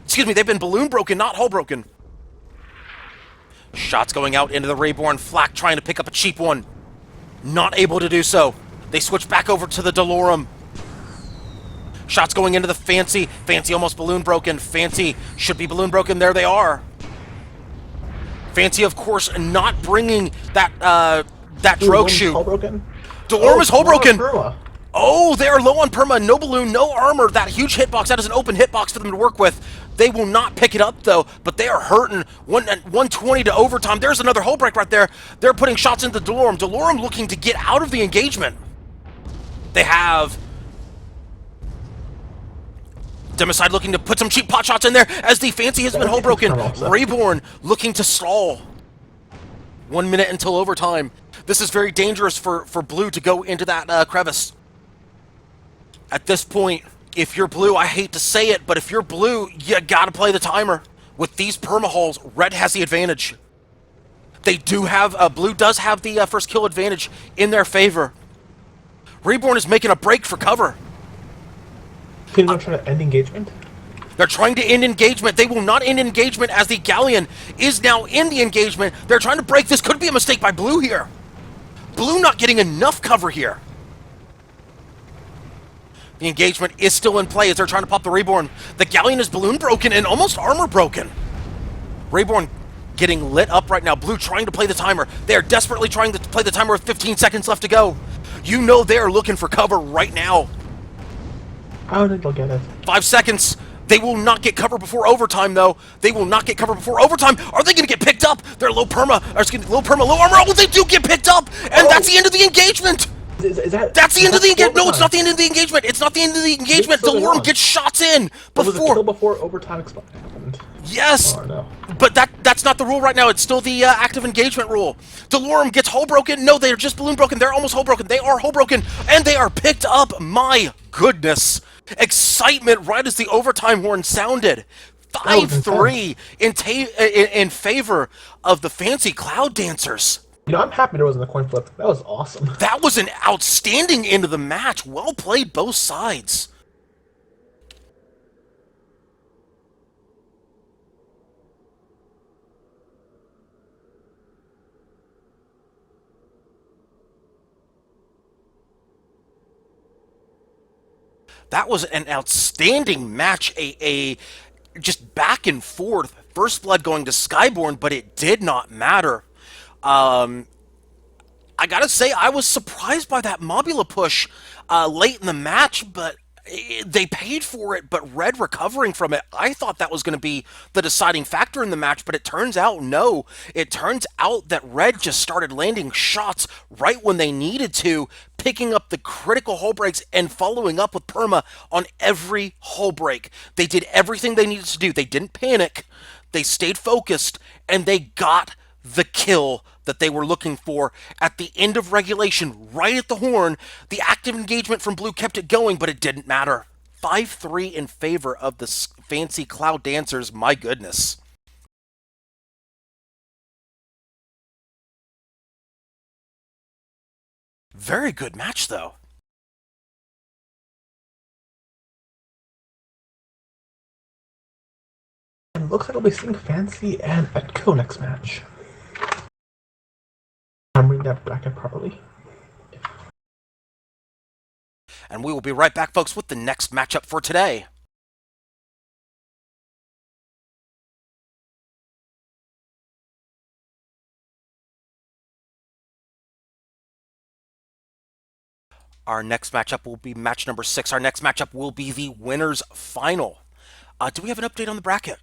[SPEAKER 1] Excuse me, they've been balloon broken, not hull broken. Shots going out into the Reborn. Flak trying to pick up a cheap one. Not able to do so. They switch back over to the Delorum. Shots going into the Fancy. Fancy almost balloon broken. Fancy should be balloon broken. There they are. Fancy, of course, not bringing that drogue shoe. Delorum is hull broken. Oh, they are low on perma. No balloon, no armor. That huge hitbox. That is an open hitbox for them to work with. They will not pick it up, though, but they are hurting. 120 to overtime. There's another hull break right there. They're putting shots into Delorum. Delorum looking to get out of the engagement. They have Democide looking to put some cheap pot shots in there as the Fancy has been hull broken. Reborn looking to stall. 1 minute until overtime. This is very dangerous for Blue to go into that crevice. At this point, if you're Blue, I hate to say it, but if you're Blue, you gotta play the timer. With these perma-hulls, Red has the advantage. They do have, Blue does have the first kill advantage in their favor. Reborn is making a break for cover.
[SPEAKER 2] Can you try to end engagement?
[SPEAKER 1] They're trying to end engagement. They will not end engagement as the Galleon is now in the engagement. They're trying to break. This could be a mistake by Blue here. Blue not getting enough cover here. The engagement is still in play as they're trying to pop the Reborn. The Galleon is balloon broken and almost armor broken. Reborn getting lit up right now. Blue trying to play the timer. They are desperately trying to play the timer with 15 seconds left to go. You know they're looking for cover right now.
[SPEAKER 2] I don't think they'll get it.
[SPEAKER 1] 5 seconds. They will not get cover before overtime, though. They will not get cover before overtime. Are they going to get picked up? They're low perma, or excuse me, low perma, low armor. Oh, they do get picked up, and that's the end of the engagement. That's the end of the engagement. No, it's not the end of the engagement. It's not the end of the engagement. Delorum gets shots in
[SPEAKER 2] before. Was it kill before overtime happened?
[SPEAKER 1] Yes,
[SPEAKER 2] oh, no.
[SPEAKER 1] But that's not the rule right now. It's still the active engagement rule. Delorum gets hull broken. No, they're just balloon broken. They're almost hull broken. They are hull broken, and they are picked up. My goodness. Excitement right as the overtime horn sounded. 5-3 in favor of the Fancy Cloud Dancers.
[SPEAKER 2] You know, I'm happy there wasn't a coin flip. That was awesome.
[SPEAKER 1] That was an outstanding end of the match. Well played, both sides. That was an outstanding match, a just back and forth. First blood going to Skyborn, but it did not matter. I gotta say, I was surprised by that Mobula push late in the match, but they paid for it, but Red recovering from it, I thought that was going to be the deciding factor in the match, but it turns out no. It turns out that Red just started landing shots right when they needed to, picking up the critical hull breaks and following up with perma on every hull break. They did everything they needed to do. They didn't panic. They stayed focused, and they got the kill that they were looking for at the end of regulation, right at the horn. The active engagement from Blue kept it going, but it didn't matter. 5-3 in favor of the Fancy Cloud Dancers. My goodness. Very good match, though.
[SPEAKER 2] And looks like I'll be seeing Fancy and Echo next match. I'm reading that bracket properly.
[SPEAKER 1] And we will be right back, folks, with the next matchup for today. Our next matchup will be match number 6. Our next matchup will be the winner's final. Do we have an update on the bracket?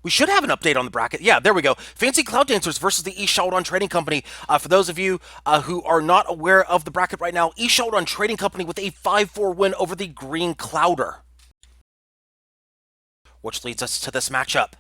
[SPEAKER 1] We should have an update on the bracket. Yeah, there we go. Fancy Cloud Dancers versus the East Sheldon Trading Company. For those of you who are not aware of the bracket right now, East Sheldon Trading Company with a 5-4 win over the Green Clouder. Which leads us to this matchup.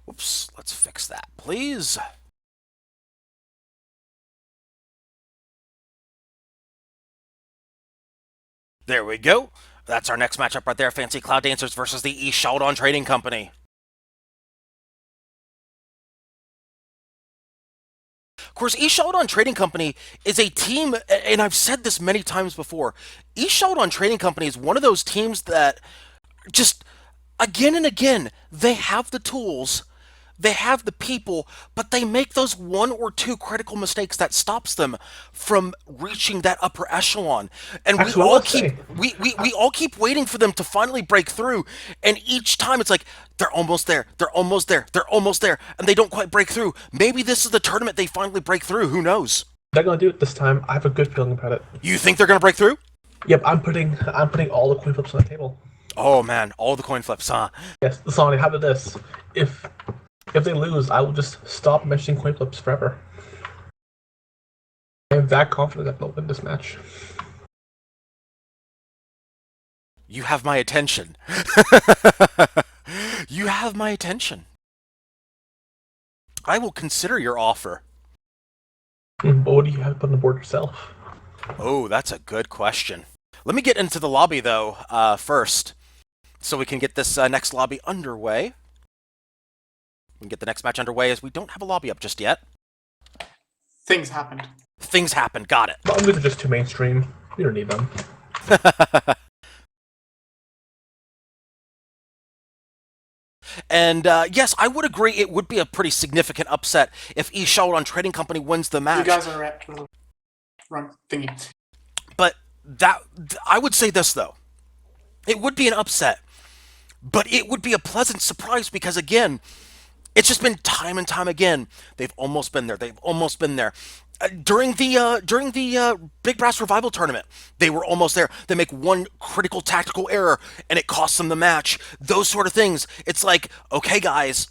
[SPEAKER 1] Oops, let's fix that, please. There we go. That's our next matchup right there. Fancy Cloud Dancers versus the East Sheldon Trading Company. course, East Sheldon Trading Company is a team, and I've said this many times before. East Sheldon Trading Company is one of those teams that just again and again they have the tools, they have the people, but they make those one or two critical mistakes that stops them from reaching that upper echelon. And we
[SPEAKER 2] Actually,
[SPEAKER 1] all
[SPEAKER 2] let's
[SPEAKER 1] keep
[SPEAKER 2] say,
[SPEAKER 1] we all keep waiting for them to finally break through, and each time it's like they're almost there, they're almost there, they're almost there, and they don't quite break through. Maybe this is the tournament they finally break through, who knows.
[SPEAKER 2] they're gonna do it this time. I have a good feeling about it.
[SPEAKER 1] You think they're going to break through?
[SPEAKER 2] Yep, I'm putting all the coin flips on the table.
[SPEAKER 1] Oh man, all the coin flips, huh?
[SPEAKER 2] Yes, Lysanya, how about this? If they lose, I will just stop mentioning coin flips forever. I am that confident that they'll win this match.
[SPEAKER 1] You have my attention. You have my attention. I will consider your offer.
[SPEAKER 2] But what do you have to put on the board yourself?
[SPEAKER 1] Oh, that's a good question. Let me get into the lobby, though, first, so we can get this next lobby underway. We can get the next match underway, as we don't have a lobby up just yet.
[SPEAKER 3] Things happened.
[SPEAKER 1] Things happened, got it.
[SPEAKER 2] Lobbies are just too mainstream. We don't need them.
[SPEAKER 1] And yes, I would agree it would be a pretty significant upset if East Sheldon Trading Company wins the match.
[SPEAKER 3] You guys are at the wrong thingy.
[SPEAKER 1] But I would say this, though. It would be an upset, but it would be a pleasant surprise because, again, it's just been time and time again. They've almost been there. They've almost been there. During the Big Brass Revival tournament, they were almost there. They make one critical tactical error, and it costs them the match. Those sort of things. It's like, okay, guys,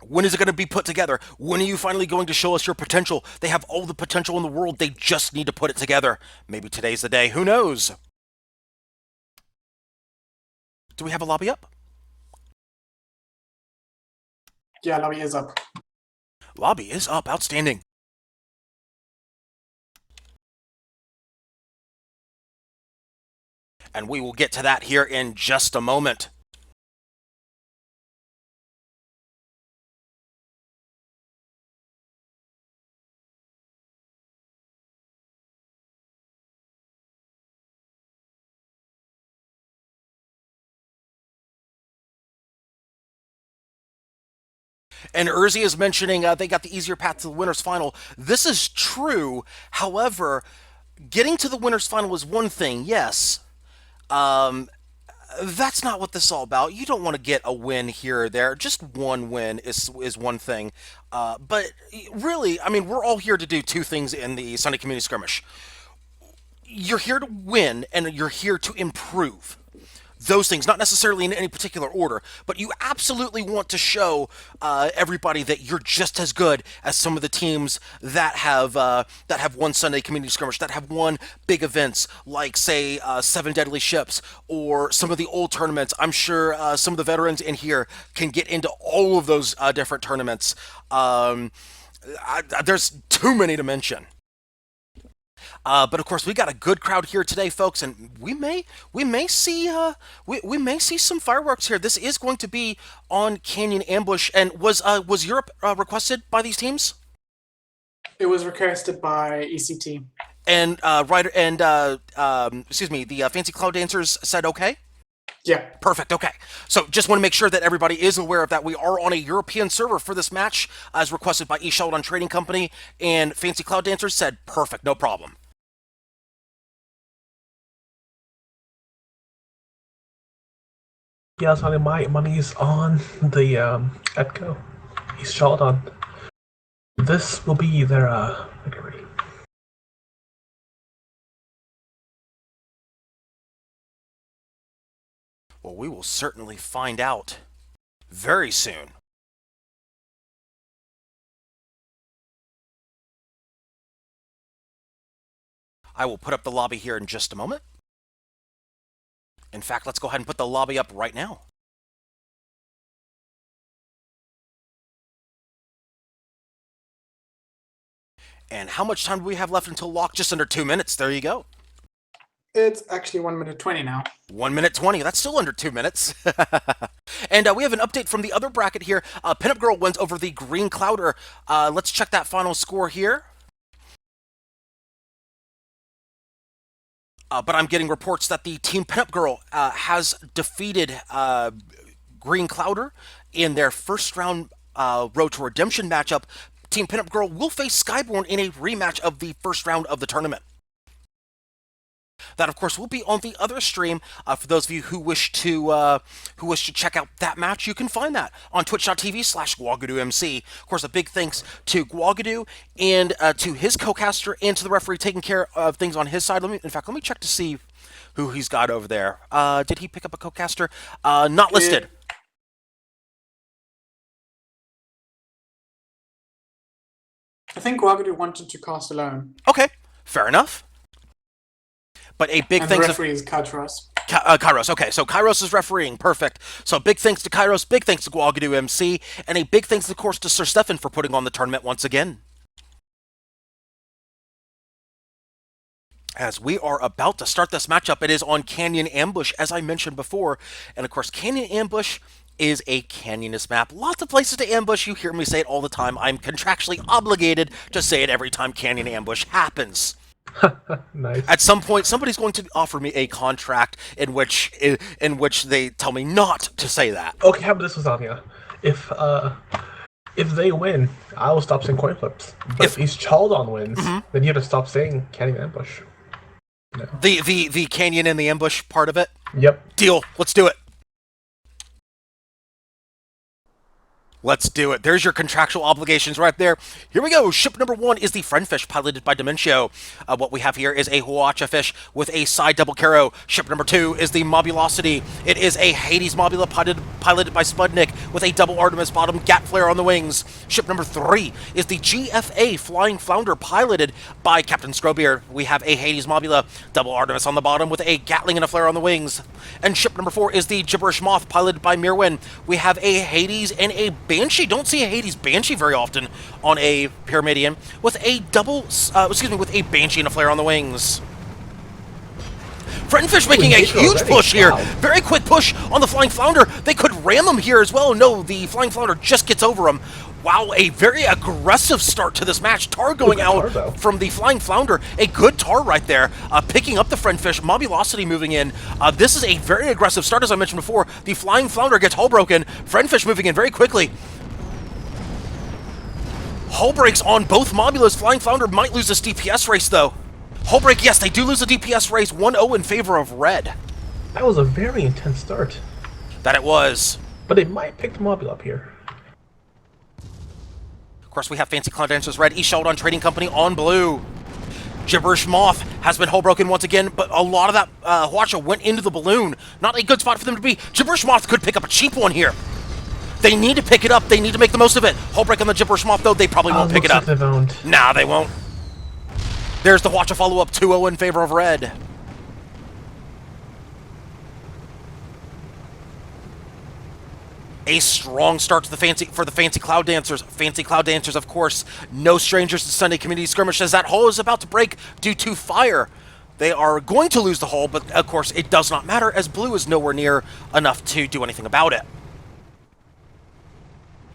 [SPEAKER 1] when is it going to be put together? When are you finally going to show us your potential? They have all the potential in the world. They just need to put it together. Maybe today's the day. Who knows? Do we have a lobby up?
[SPEAKER 3] Yeah, lobby is up.
[SPEAKER 1] Lobby is up. Outstanding. And we will get to that here in just a moment. And Urzi is mentioning they got the easier path to the winner's final. This is true. However, getting to the winner's final is one thing, yes. That's not what this is all about. You don't want to get a win here or there. Just one win is one thing. But really, I mean, we're all here to do two things in the Sunday Community Skirmish. You're here to win, and you're here to improve. Those things, not necessarily in any particular order, but you absolutely want to show everybody that you're just as good as some of the teams that have won Sunday Community Skirmish, that have won big events like, say, Seven Deadly Ships, or some of the old tournaments. I'm sure some of the veterans in here can get into all of those different tournaments. There's too many to mention. But of course, we got a good crowd here today, folks, and we may see we may see some fireworks here. This is going to be on Canyon Ambush, and was Europe requested by these teams?
[SPEAKER 3] It was requested by ECT.
[SPEAKER 1] And excuse me, the Fancy Cloud Dancers said okay.
[SPEAKER 3] Yeah.
[SPEAKER 1] Perfect. Okay. So just want to make sure that everybody is aware of that. We are on a European server for this match, as requested by East Sheldon Trading Company, and Fancy Cloud Dancers said perfect, no problem.
[SPEAKER 2] Yeah, Lysanya, my money's on the Etco. He's shot on. This will be their victory.
[SPEAKER 1] Well, we will certainly find out very soon. I will put up the lobby here in just a moment. In fact, let's go ahead and put the lobby up right now. And how much time do we have left until lock? Just under 2 minutes. There you go.
[SPEAKER 3] It's actually 1 minute 20 now.
[SPEAKER 1] 1 minute 20. That's still under 2 minutes. And we have an update from the other bracket here. Pinup Girl wins over the Green Clouder. Let's check that final score here. But I'm getting reports that the Team Pinup Girl has defeated Green Clouder in their first round Road to Redemption matchup. Team Pinup Girl will face Skyborn in a rematch of the first round of the tournament. That, of course, will be on the other stream. For those of you who wish to check out that match, you can find that on twitch.tv/GuagadooMC. Of course, a big thanks to Guagadoo and to his co-caster and to the referee taking care of things on his side. In fact, let me check to see who he's got over there. Did he pick up a co-caster? Not listed.
[SPEAKER 3] I think Wagadu wanted to cast alone.
[SPEAKER 1] Okay, fair enough. But a big
[SPEAKER 3] And
[SPEAKER 1] thanks
[SPEAKER 3] the referee is Katros.
[SPEAKER 1] Kairos. Okay, so Kairos is refereeing. Perfect. So big thanks to Kairos, big thanks to Guagadoo MC, and a big thanks, of course, to Sir Stefan for putting on the tournament once again. As we are about to start this matchup, it is on Canyon Ambush, as I mentioned before. And of course, Canyon Ambush is a canyonist map. Lots of places to ambush. You hear me say it all the time. I'm contractually obligated to say it every time Canyon Ambush happens.
[SPEAKER 2] Nice.
[SPEAKER 1] At some point, somebody's going to offer me a contract in which they tell me not to say that.
[SPEAKER 2] Okay, how about this, Lysanya? If they win, I will stop saying coin flips. But if East Chaldon wins, then you have to stop saying Canyon Ambush. No.
[SPEAKER 1] The canyon and the ambush part of it?
[SPEAKER 2] Yep.
[SPEAKER 1] Deal. Let's do it. Let's do it. There's your contractual obligations right there. Here we go. Ship number 1 is the Friendfish, piloted by Dementio. What we have here is a Huacha fish with a side double caro. Ship number 2 is the Mobulosity. It is a Hades Mobula piloted by Spudnik with a double Artemis bottom, gap flare on the wings. Ship number 3 is the GFA Flying Flounder, piloted by Captain Scrobeard. We have a Hades Mobula, double Artemis on the bottom with a Gatling and a flare on the wings. And ship number 4 is the Gibberish Moth, piloted by Mirwin. We have a Hades and a Banshee. Don't see a Hades Banshee very often on a Pyramidian, with a with a Banshee and a flare on the wings. Friendfish making a huge push here. Very quick push on the Flying Flounder. They could ram him here as well. No, the Flying Flounder just gets over him. Wow, a very aggressive start to this match. Tar going out from the Flying Flounder. A good Tar right there, picking up the Friendfish. Mobulosity moving in. This is a very aggressive start, as I mentioned before. The Flying Flounder gets hull broken. Friendfish moving in very quickly. Hull breaks on both Mobulas. Flying Flounder might lose this DPS race, though. Hull break, yes, they do lose a DPS race. 1-0 in favor of red.
[SPEAKER 2] That was a very intense start.
[SPEAKER 1] That it was.
[SPEAKER 2] But they might pick the Mobula up here.
[SPEAKER 1] Of course, we have Fancy Cloud Dancers red, East Sheldon Trading Company on blue. Gibberish Moth has been hull broken once again, but a lot of that Huacha went into the balloon. Not a good spot for them to be. Gibberish Moth could pick up a cheap one here. They need to pick it up. They need to make the most of it. Hull break on the Gibberish Moth, though. They probably won't pick it up.
[SPEAKER 2] Like they won't.
[SPEAKER 1] Nah, they won't. There's the Huacha follow-up, 2-0 in favor of red. A strong start to the Fancy Cloud Dancers. Fancy Cloud Dancers, of course, no strangers to Sunday Community Skirmish, as that hull is about to break due to fire. They are going to lose the hull, but of course it does not matter, as blue is nowhere near enough to do anything about it.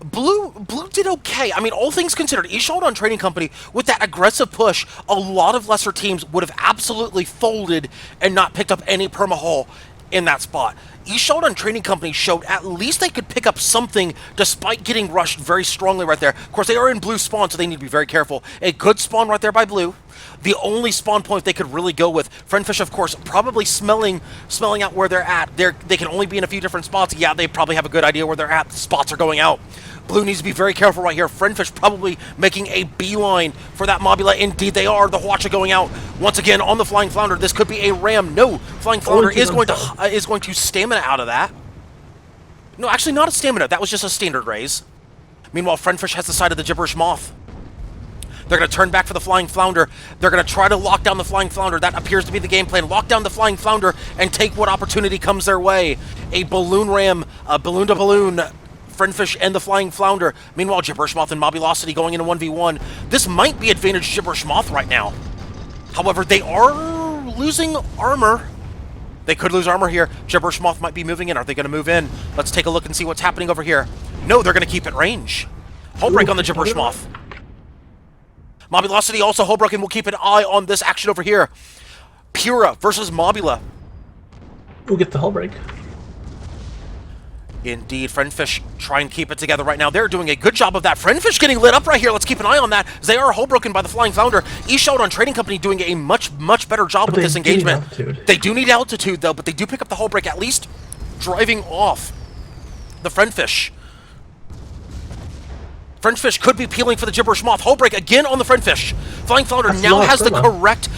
[SPEAKER 1] Blue did okay. I mean, all things considered, East Sheldon Trading Company, with that aggressive push, a lot of lesser teams would have absolutely folded and not picked up any perma-hull in that spot. East Sheldon Trading Company showed at least they could pick up something despite getting rushed very strongly right there. Of course, they are in blue spawn, so they need to be very careful. A good spawn right there by blue. The only spawn point they could really go with. Friendfish, of course, probably smelling out where they're at. They can only be in a few different spots. Yeah, they probably have a good idea where they're at. The spots are going out. Blue needs to be very careful right here. Friendfish probably making a beeline for that Mobula. Indeed, they are. The Huacha going out once again on the Flying Flounder. This could be a ram. No, Flying Flounder is going to stamina out of that. No, actually not a stamina. That was just a standard raise. Meanwhile, Friendfish has the side of the Gibberish Moth. They're going to turn back for the Flying Flounder. They're going to try to lock down the Flying Flounder. That appears to be the game plan. Lock down the Flying Flounder and take what opportunity comes their way. A balloon ram, balloon to balloon. Friendfish and the Flying Flounder. Meanwhile, Gibberish Moth and Mobulosity going into 1v1. This might be advantage Gibberish Moth right now. However, they are losing armor. They could lose armor here. Gibberish Moth might be moving in. Are they going to move in? Let's take a look and see what's happening over here. No, they're going to keep at range. Hull break on the Gibberish Moth. Mobulosity also hull broken. We'll keep an eye on this action over here. Pura versus Mobula.
[SPEAKER 2] We'll get the hull break.
[SPEAKER 1] Indeed, Friendfish try and keep it together right now. They're doing a good job of that. Friendfish getting lit up right here. Let's keep an eye on that. They are hull broken by the Flying Flounder. Eastshot Trading Company doing a much better job with this engagement. They do need altitude though, but they do pick up the hull break, at least driving off the Friendfish. Friendfish could be peeling for the Gibberish Moth. Hull break again on the Friendfish. Flying Flounder now has the correct...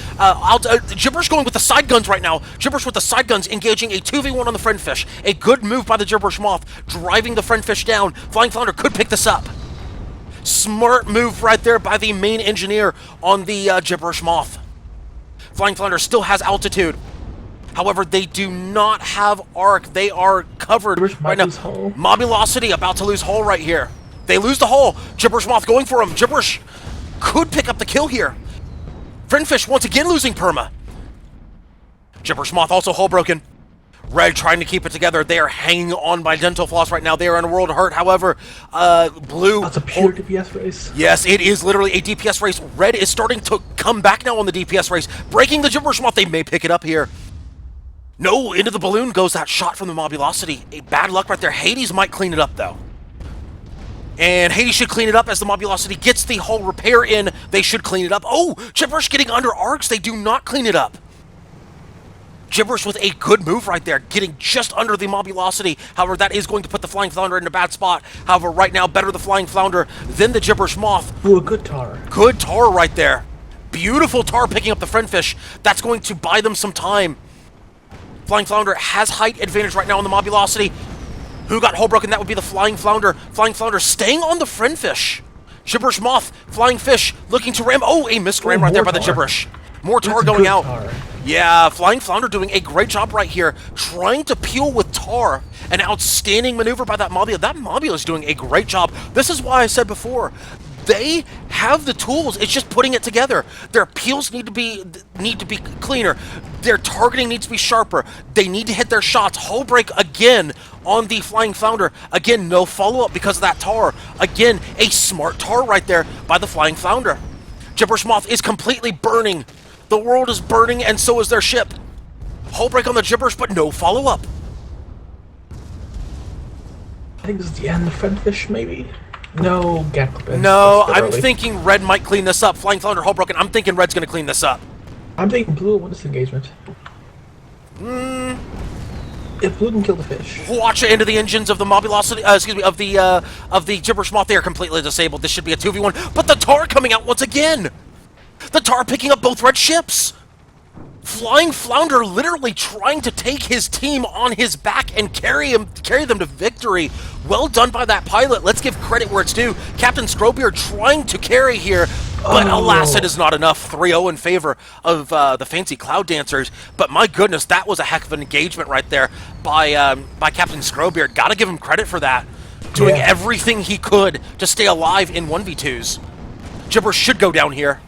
[SPEAKER 1] Gibberish going with the side guns right now. Gibberish with the side guns engaging a 2v1 on the Friendfish. A good move by the Gibberish Moth, driving the Friendfish down. Flying Flounder could pick this up. Smart move right there by the main engineer on the Gibberish Moth. Flying Flounder still has altitude. However, they do not have arc. They are covered right now. Mobulosity about to lose hull right here. They lose the hull. Gibberish Moth going for him. Gibberish could pick up the kill here. Friendfish once again losing perma. Gibberish Moth also hull broken. Red trying to keep it together. They are hanging on by dental floss right now. They are in a world of hurt. However, Blue...
[SPEAKER 2] That's a pure DPS race.
[SPEAKER 1] Yes, it is literally a DPS race. Red is starting to come back now on the DPS race. Breaking the Gibberish Moth. They may pick it up here. No, into the balloon goes that shot from the Mobulosity. A bad luck right there. Hades might clean it up, though. And Hades should clean it up as the Mobulosity gets the hull repair in. They should clean it up. Oh, Gibberish getting under arcs. They do not clean it up. Gibberish with a good move right there, getting just under the Mobulosity. However, that is going to put the Flying Flounder in a bad spot. However, right now, better the Flying Flounder than the Gibberish Moth.
[SPEAKER 2] Ooh, a good tar.
[SPEAKER 1] Good tar right there. Beautiful tar picking up the Friendfish. That's going to buy them some time. Flying Flounder has height advantage right now on the Mobulosity. Who got hull broken? That would be the Flying Flounder. Flying Flounder staying on the Friendfish. Gibberish Moth, Flying Fish, looking to ram. Oh, a missed ram right there by the Gibberish. More tar going out. Yeah, Flying Flounder doing a great job right here, trying to peel with tar. An outstanding maneuver by that Mobula. That Mobula is doing a great job. This is why I said before, they have the tools. It's just putting it together. Their peels need to be cleaner. Their targeting needs to be sharper. They need to hit their shots. Hull break again on the Flying Flounder. Again, no follow-up because of that tar. Again, a smart tar right there by the Flying Flounder. Gibberish Moth is completely burning. The world is burning, and so is their ship. Hull break on the Gibberish, but no follow-up.
[SPEAKER 2] I think this is the end of Friendfish, maybe? No, Gecko.
[SPEAKER 1] No, I'm thinking Red might clean this up. Flying Flounder hull broken. I'm thinking Red's going to clean this up.
[SPEAKER 2] I'm thinking Blue will win this engagement. If Blue can kill the fish.
[SPEAKER 1] Watch it into the engines of the Mobulosity, of the Gibberish Moth. They are completely disabled. This should be a 2v1, but the tar coming out once again. The tar picking up both red ships. Flying Flounder literally trying to take his team on his back and carry them to victory. Well done by that pilot. Let's give credit where it's due. Captain Scrobeard trying to carry here, but alas, it is not enough. 3-0 in favor of the Fancy Cloud Dancers. But my giddess, that was a heck of an engagement right there by Captain Scrobeard. Gotta give him credit for that. Doing everything he could to stay alive in 1v2s. Gibberish should go down here.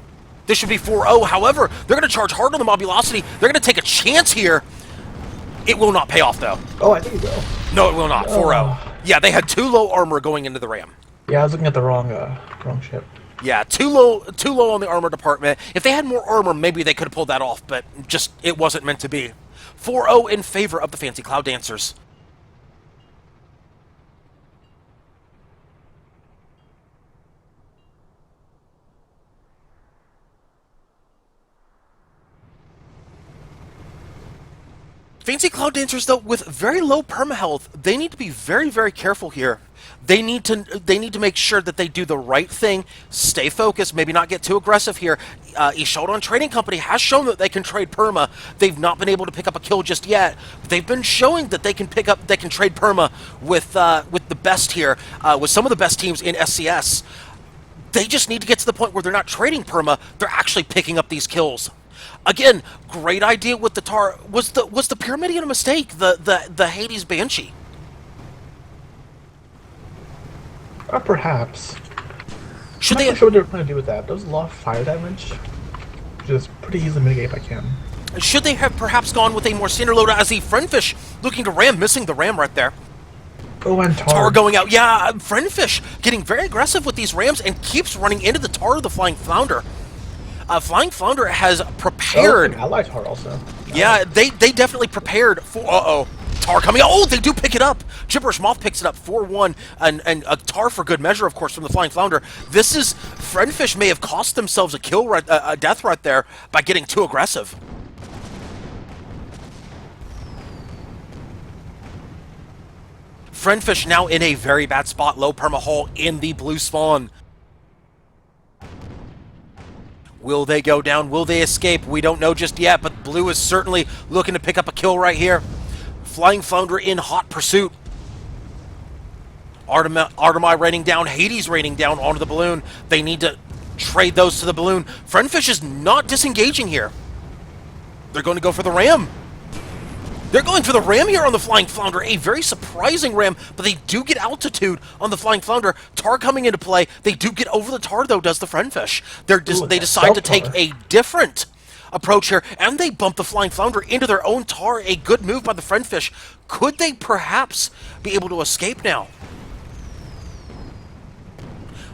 [SPEAKER 1] This should be 4-0. However, they're going to charge hard on the Mobulosity. They're going to take a chance here. It will not pay off, though.
[SPEAKER 2] Oh, I think it will.
[SPEAKER 1] No, it will not. 4-0. Yeah, they had too low armor going into the ram.
[SPEAKER 2] Yeah, I was looking at the wrong ship.
[SPEAKER 1] Yeah, too low on the armor department. If they had more armor, maybe they could have pulled that off, but just it wasn't meant to be. 4-0 in favor of the Fancy Cloud Dancers. Fancy Cloud Dancers, though, with very low permahealth, they need to be very, very careful here. They need to make sure that they do the right thing, stay focused, maybe not get too aggressive here. Eastshot Trading Company has shown that they can trade perma. They've not been able to pick up a kill just yet. But they've been showing that they can trade perma with the best here, with some of the best teams in SCS. They just need to get to the point where they're not trading perma, they're actually picking up these kills. Again, great idea with the tar. Was the Pyramidion a mistake? The Hades Banshee.
[SPEAKER 2] Perhaps.
[SPEAKER 1] Should
[SPEAKER 2] I'm not sure what they were trying to do with that. There was a lot of fire damage, which is pretty easily mitigated by Cam.
[SPEAKER 1] Should they have perhaps gone with a more standard load as the Friendfish looking to ram, missing the ram right there?
[SPEAKER 2] Oh, and
[SPEAKER 1] Tar going out. Yeah, Friendfish getting very aggressive with these rams and keeps running into the Tar of the Flying Flounder. Flying Flounder has prepared.
[SPEAKER 2] Ally Tar also.
[SPEAKER 1] Yeah, they definitely prepared for. Tar coming out. Oh, they do pick it up. Gibberish Moth picks it up 4-1, and a Tar for good measure, of course, from the Flying Flounder. This is Friendfish may have cost themselves a kill, a death right there by getting too aggressive. Friendfish now in a very bad spot. Low perma hull in the blue spawn. Will they go down? Will they escape? We don't know just yet, but blue is certainly looking to pick up a kill right here. Flying Flounder in hot pursuit. Artemai raining down, Hades raining down onto the balloon. They need to trade those to the balloon. Friendfish is not disengaging here. They're going to go for the ram. They're going for the ram here on the Flying Flounder. A very surprising ram, but they do get altitude on the Flying Flounder. Tar coming into play. They do get over the Tar, though, does the Friendfish. They decide to take a different approach here, and they bump the Flying Flounder into their own Tar. A good move by the Friendfish. Could they perhaps be able to escape now?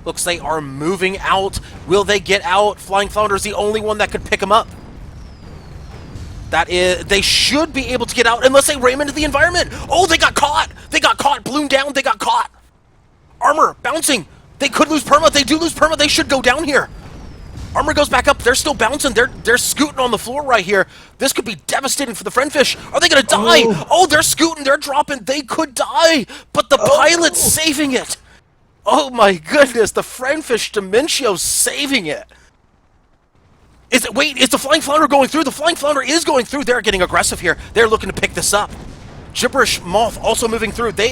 [SPEAKER 1] Looks they are moving out. Will they get out? Flying Flounder is the only one that could pick them up. That is, they should be able to get out unless they ram into the environment. Oh, they got caught. They got caught. Balloon down. They got caught. Armor bouncing. They could lose perma. They do lose perma. They should go down here. Armor goes back up. They're still bouncing. They're scooting on the floor right here. This could be devastating for the Friendfish. Are they going to die? Oh, they're scooting. They're dropping. They could die. But the pilot's saving it. Oh my goodness. The Friendfish Dementio saving it. Wait, is the Flying Flounder going through? The Flying Flounder is going through. They're getting aggressive here. They're looking to pick this up. Gibberish Moth also moving through. They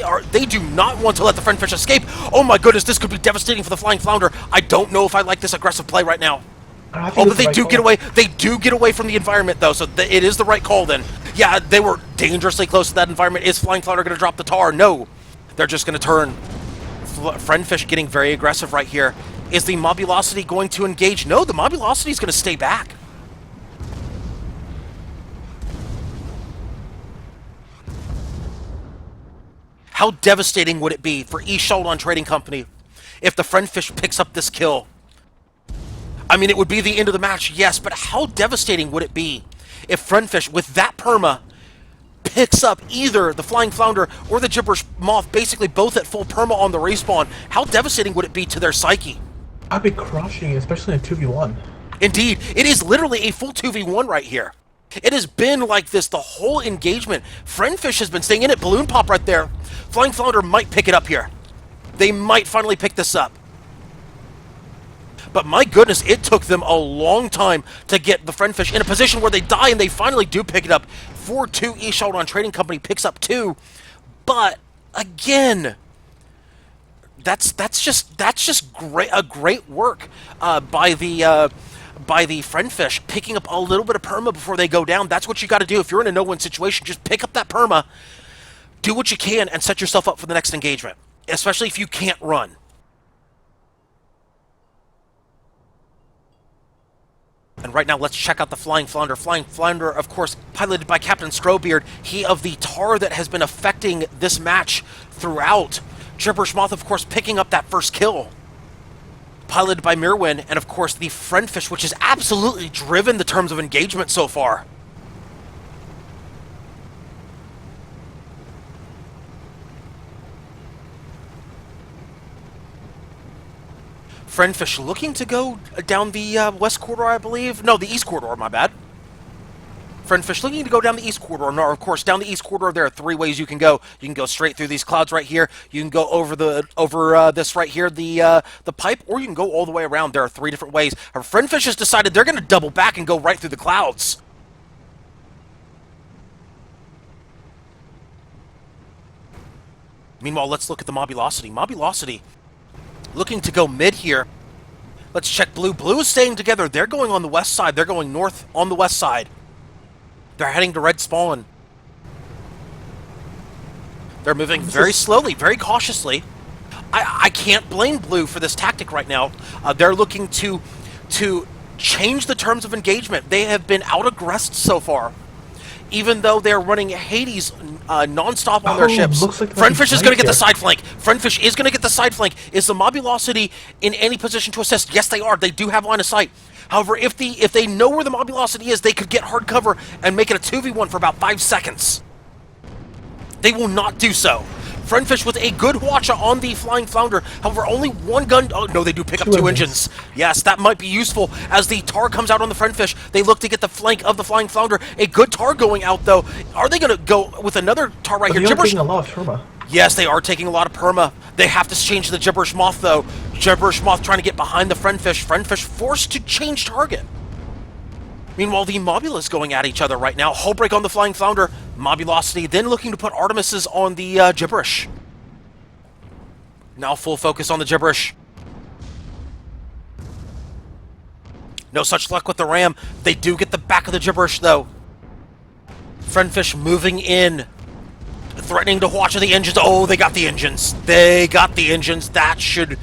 [SPEAKER 1] do not want to let the Friendfish escape. Oh my goodness, this could be devastating for the Flying Flounder. I don't know if I like this aggressive play right now. Oh, but they do get away. They do get away from the environment, though, so it is the right call then. Yeah, they were dangerously close to that environment. Is Flying Flounder going to drop the Tar? No. They're just going to turn. Friendfish getting very aggressive right here. Is the Mobulosity going to engage? No, the Mobulosity is going to stay back. How devastating would it be for East Sheldon Trading Company if the Friendfish picks up this kill? I mean, it would be the end of the match, yes, but how devastating would it be if Friendfish, with that perma, picks up either the Flying Flounder or the Gibberish Moth, basically both at full perma on the respawn? How devastating would it be to their psyche?
[SPEAKER 2] I'd be crushing, especially in a 2v1.
[SPEAKER 1] Indeed, it is literally a full 2v1 right here. It has been like this the whole engagement. Friendfish has been staying in it. Balloon pop right there. Flying Flounder might pick it up here. They might finally pick this up. But my goodness, it took them a long time to get the Friendfish in a position where they die, and they finally do pick it up. 4-2, East Sheldon Trading Company picks up 2. But again, that's just great work by the Friendfish, picking up a little bit of perma before they go down. That's what you got to do if you're in a no-win situation. Just pick up that perma, do what you can, and set yourself up for the next engagement, especially if you can't run. And right now, let's check out the Flying Flounder. Flying Flounder, of course, piloted by Captain Scrowbeard. He of the Tar that has been affecting this match throughout. Gibberish Moth, of course, picking up that first kill. Piloted by Mirwin, and of course, the Friendfish, which has absolutely driven the terms of engagement so far. Friendfish looking to go down the west corridor, I believe. No, the east corridor, my bad. Friendfish looking to go down the east corridor. No, of course, down the east corridor, there are 3 ways you can go. You can go straight through these clouds right here. You can go over this right here, the pipe, or you can go all the way around. There are 3 different ways. Our Friendfish has decided they're going to double back and go right through the clouds. Meanwhile, let's look at the Mobulosity. Mobulosity looking to go mid here. Let's check blue. Blue is staying together. They're going on the west side. They're going north on the west side. They're heading to red spawn. They're moving very slowly, very cautiously. I can't blame blue for this tactic right now. They're looking to change the terms of engagement. They have been out-aggressed so far. Even though they're running Hades non-stop on their ships.
[SPEAKER 2] Looks like
[SPEAKER 1] Friendfish is going to get the
[SPEAKER 2] here.
[SPEAKER 1] side flank. Friendfish is going to get the side flank. Is the Mobulosity in any position to assist? Yes, they are. They do have line of sight. However, if they know where the Mobulosity is, they could get hard cover and make it a 2v1 for about 5 seconds. They will not do so. Friendfish with a good watcha on the Flying Flounder. However, only one gun... Oh, no, they do pick up two engines. Yes, that might be useful. As the tar comes out on the Friendfish, they look to get the flank of the Flying Flounder. A good tar going out, though. Are they going to go with another tar right here?
[SPEAKER 2] They're taking a lot of perma.
[SPEAKER 1] Yes, they are taking a lot of perma. They have to change the Gibberish Moth, though. Gibberish Moth trying to get behind the Friendfish. Friendfish forced to change target. Meanwhile, the Mobulas going at each other right now. Hull break on the Flying Flounder. Mobulosity then looking to put Artemises on the Gibberish. Now full focus on the Gibberish. No such luck with the Ram. They do get the back of the Gibberish, though. Friendfish moving in. Threatening to watch the engines. Oh, they got the engines. They got the engines. That should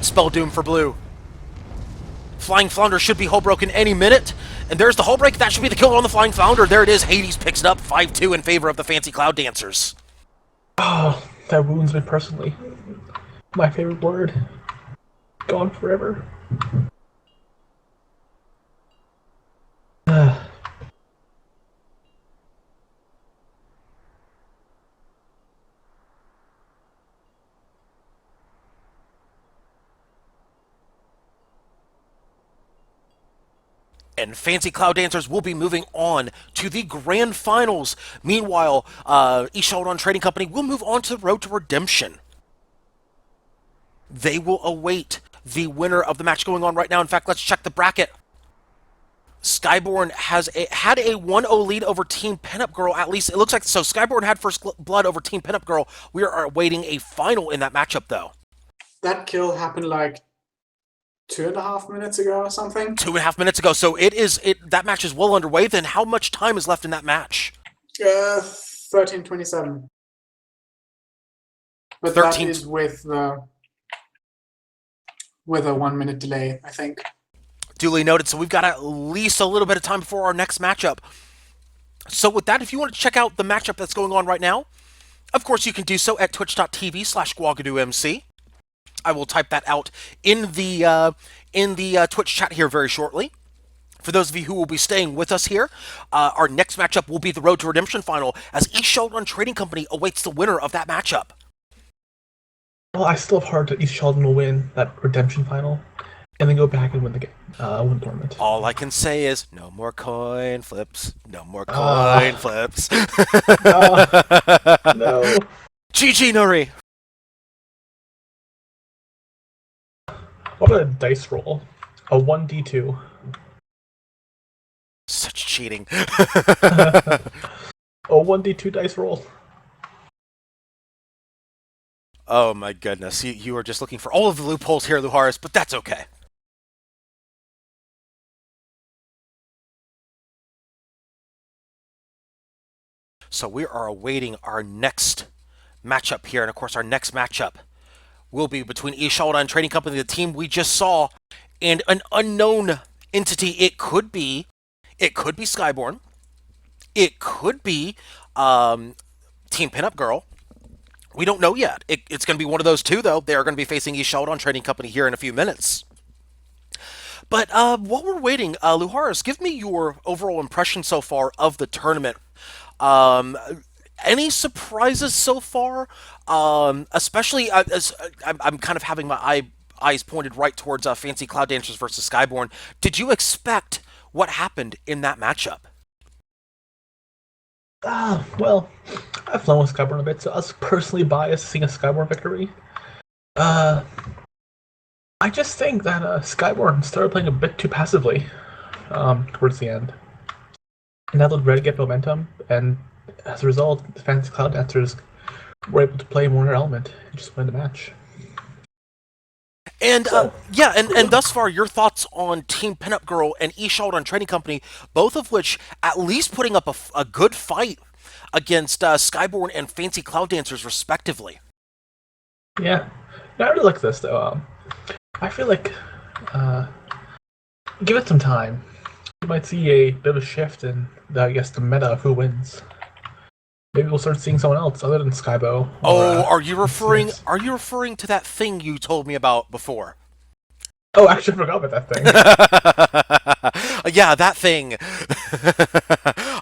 [SPEAKER 1] spell doom for Blue. Flying Flounder should be hull broken any minute. And there's the hull break. That should be the kill on the Flying Flounder. There it is. Hades picks it up 5-2 in favor of the Fancy Cloud Dancers.
[SPEAKER 2] Oh, that wounds me personally. My favorite word. Gone forever.
[SPEAKER 1] And Fancy Cloud Dancers will be moving on to the Grand Finals. Meanwhile, Ishaudon Trading Company will move on to the Road to Redemption. They will await the winner of the match going on right now. In fact, let's check the bracket. Skyborn had a 1-0 lead over Team Pinup Girl, at least it looks like. So Skyborn had first blood over Team Pinup Girl. We are awaiting a final in that matchup, though.
[SPEAKER 3] That kill happened like 2.5 minutes ago or something.
[SPEAKER 1] 2.5 minutes ago. So that match is well underway. Then how much time is left in that match?
[SPEAKER 3] 13:27. But
[SPEAKER 1] 13.
[SPEAKER 3] that is with a 1 minute delay, I think.
[SPEAKER 1] Duly noted. So we've got at least a little bit of time before our next matchup. So with that, if you want to check out the matchup that's going on right now, of course you can do so at twitch.tv/GuagadoomC. I will type that out in the Twitch chat here very shortly. For those of you who will be staying with us here, our next matchup will be the Road to Redemption final as Ishaudon Trading Company awaits the winner of that matchup.
[SPEAKER 2] Well, I still have heart that East Sheldon will win that Redemption final, and then go back and win the game, win the tournament.
[SPEAKER 1] All I can say is no more coin flips. No more coin flips.
[SPEAKER 2] No.
[SPEAKER 1] GG, Nori.
[SPEAKER 2] What about a dice roll? A 1d2.
[SPEAKER 1] Such cheating.
[SPEAKER 2] A 1d2 dice roll.
[SPEAKER 1] Oh my goodness. You are just looking for all of the loopholes here, Luharis, but that's okay. So we are awaiting our next matchup here, and of course our next matchup will be between Ishaudon Trading Company, the team we just saw, and an unknown entity. It could be Skyborn. It could be Team Pinup Girl. We don't know yet. It's going to be one of those two, though. They are going to be facing Ishaudon Trading Company here in a few minutes. But while we're waiting, Luharis, give me your overall impression so far of the tournament. Any surprises so far? Especially as I'm kind of having my eyes pointed right towards Fancy Cloud Dancers versus Skyborn. Did you expect what happened in that matchup?
[SPEAKER 2] Well, I've flown with Skyborn a bit, so I was personally biased seeing a Skyborn victory. I just think that Skyborn started playing a bit too passively towards the end. And that let Red get momentum, and as a result, the Fantasy Cloud Dancers were able to play more in their element and just win the match.
[SPEAKER 1] And and thus far, your thoughts on Team Pinup Girl and Ishaudon Trading Company, both of which at least putting up a good fight against Skyborn and Fancy Cloud Dancers, respectively.
[SPEAKER 2] Yeah, I really like this though. I feel like Give it some time. You might see a bit of a shift in, the meta of who wins. Maybe we'll start seeing someone else other than Skybo. Or,
[SPEAKER 1] Oh, are you referring?
[SPEAKER 2] CS.
[SPEAKER 1] Are you referring to that thing you told me about before?
[SPEAKER 2] Oh, actually, I forgot about that thing.
[SPEAKER 1] Yeah, that thing.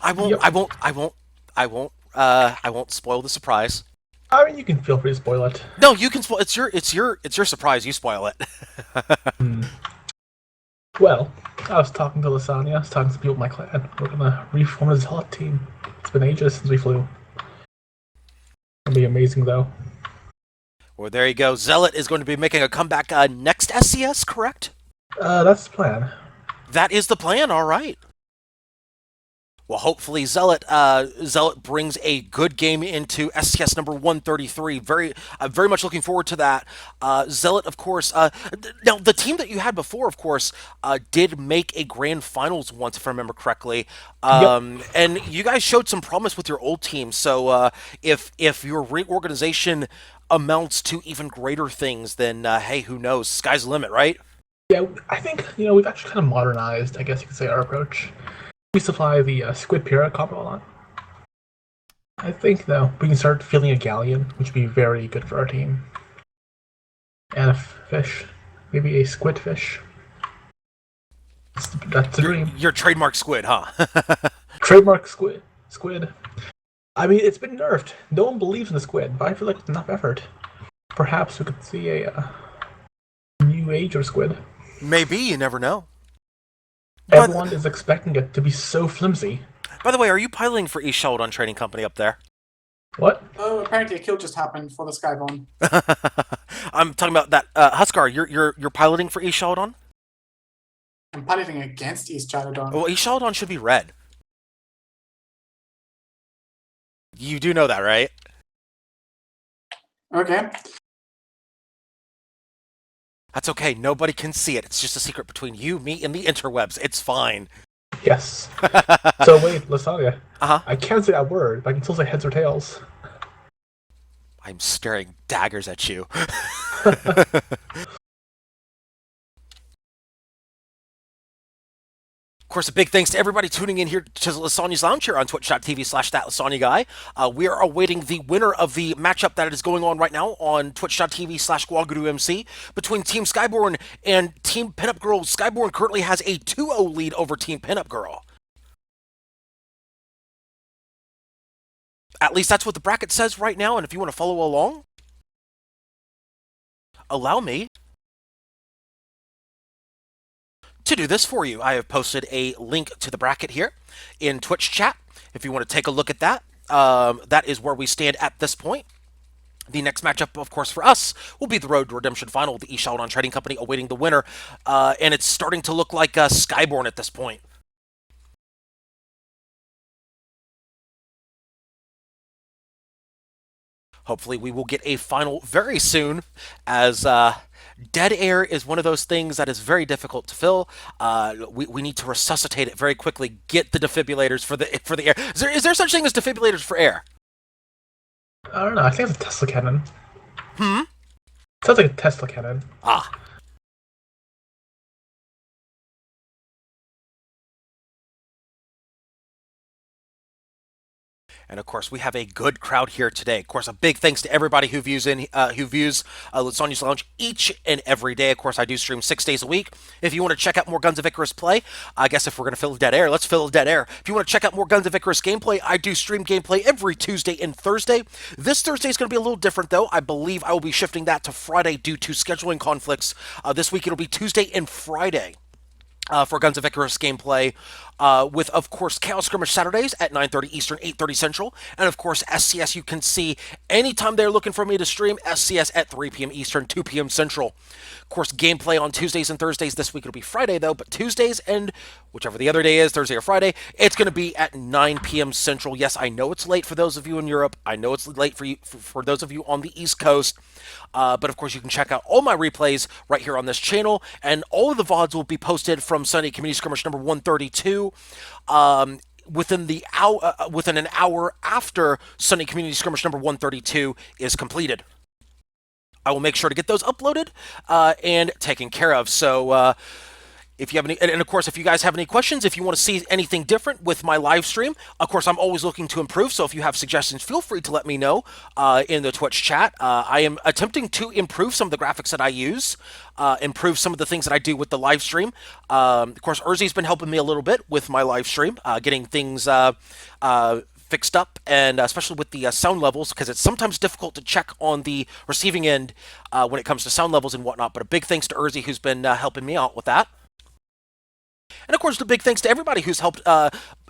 [SPEAKER 1] I won't.
[SPEAKER 2] Yep.
[SPEAKER 1] I won't. I won't. I won't. I won't spoil the surprise.
[SPEAKER 2] I mean, you can feel free to spoil it.
[SPEAKER 1] No, you can spoil. It's your surprise. You spoil it.
[SPEAKER 2] Well, I was talking to Lysanya, I was talking to some people in my clan. We're gonna reform a Zealot team. It's been ages since we flew. It'll be amazing, though.
[SPEAKER 1] Well, there you go. Zealot is going to be making a comeback next SCS, correct?
[SPEAKER 2] That's the plan.
[SPEAKER 1] That is the plan. All right. Well, hopefully Zealot brings a good game into SCS number 133. Very much looking forward to that. Zealot, of course. Now, the team that you had before, of course, did make a grand finals once, if I remember correctly.
[SPEAKER 2] Yep.
[SPEAKER 1] And you guys showed some promise with your old team. So if your reorganization amounts to even greater things, then hey, who knows? Sky's the limit, right?
[SPEAKER 2] Yeah, I think, we've actually kind of modernized, I guess you could say, our approach. We supply the Squid Pirate combo a lot. I think, though, we can start fielding a galleon, which would be very good for our team. And a fish. Maybe a squid fish. That's the dream.
[SPEAKER 1] Your trademark squid, huh?
[SPEAKER 2] Trademark squid. Squid. I mean, it's been nerfed. No one believes in the squid, but I feel like with enough effort, perhaps we could see a new age of squid.
[SPEAKER 1] Maybe, you never know.
[SPEAKER 2] Everyone is expecting it to be so flimsy.
[SPEAKER 1] By the way, are you piloting for East Sheldon Trading Company up there?
[SPEAKER 2] What?
[SPEAKER 3] Oh, apparently a kill just happened for the Skyborn.
[SPEAKER 1] I'm talking about that Huskar. You're piloting for East Sheldon?
[SPEAKER 3] I'm piloting against East Chalodon.
[SPEAKER 1] Well, East Sheldon should be red. You do know that, right?
[SPEAKER 3] Okay.
[SPEAKER 1] That's okay. Nobody can see it. It's just a secret between you, me, and the interwebs. It's fine.
[SPEAKER 2] Yes. So wait, Lysanya.
[SPEAKER 1] Uh-huh.
[SPEAKER 2] I can't say that word, but I can still say heads or tails.
[SPEAKER 1] I'm staring daggers at you. Of course, a big thanks to everybody tuning in here to Lysanya's Lounge here on twitch.tv/thatLysanya we are awaiting the winner of the matchup that is going on right now on twitch.tv/GuaguduMC between Team Skyborn and Team Pinup Girl. Skyborn currently has a 2-0 lead over Team Pinup Girl. At least that's what the bracket says right now, and if you want to follow along, allow me to do this for you. I have posted a link to the bracket here in Twitch chat. If you want to take a look at that, that is where we stand at this point. The next matchup, of course, for us will be the Road to Redemption Final with the East Sheldon Trading Company awaiting the winner. And it's starting to look like Skyborn at this point. Hopefully we will get a final very soon, as dead air is one of those things that is very difficult to fill. We need to resuscitate it very quickly. Get the defibrillators for the air. Is there such thing as defibrillators for air?
[SPEAKER 2] I don't know. I think it's a Tesla cannon.
[SPEAKER 1] Hmm?
[SPEAKER 2] Sounds like a Tesla cannon.
[SPEAKER 1] Ah. And of course, we have a good crowd here today. Of course, a big thanks to everybody who views Lysanya's Lounge each and every day. Of course, I do stream 6 days a week. If you want to check out more Guns of Icarus play, I guess if we're going to fill dead air, let's fill dead air. If you want to check out more Guns of Icarus gameplay, I do stream gameplay every Tuesday and Thursday. This Thursday is going to be a little different, though. I believe I will be shifting that to Friday due to scheduling conflicts. This week it'll be Tuesday and Friday. For Guns of Icarus gameplay, with, of course, Chaos Skirmish Saturdays at 9:30 Eastern, 8:30 Central, and, of course, SCS you can see anytime they're looking for me to stream, SCS at 3 p.m. Eastern, 2 p.m. Central. Of course, gameplay on Tuesdays and Thursdays. This week it'll be Friday, though, but Tuesdays and whichever the other day is, Thursday or Friday, it's going to be at 9 p.m. Central. Yes, I know it's late for those of you in Europe. I know it's late for you, for those of you on the East Coast. But of course, you can check out all my replays right here on this channel, and all of the VODs will be posted from Sunday Community Skirmish number 132 within an hour after Sunday Community Skirmish number 132 is completed. I will make sure to get those uploaded and taken care of. So If you have any, and of course, if you guys have any questions, if you want to see anything different with my live stream, of course, I'm always looking to improve. So if you have suggestions, feel free to let me know in the Twitch chat. I am attempting to improve some of the graphics that I use, improve some of the things that I do with the live stream. Of course, Urzi's been helping me a little bit with my live stream, getting things fixed up, and especially with the sound levels, because it's sometimes difficult to check on the receiving end when it comes to sound levels and whatnot. But a big thanks to Urzi, who's been helping me out with that. And of course, a big thanks to everybody who's helped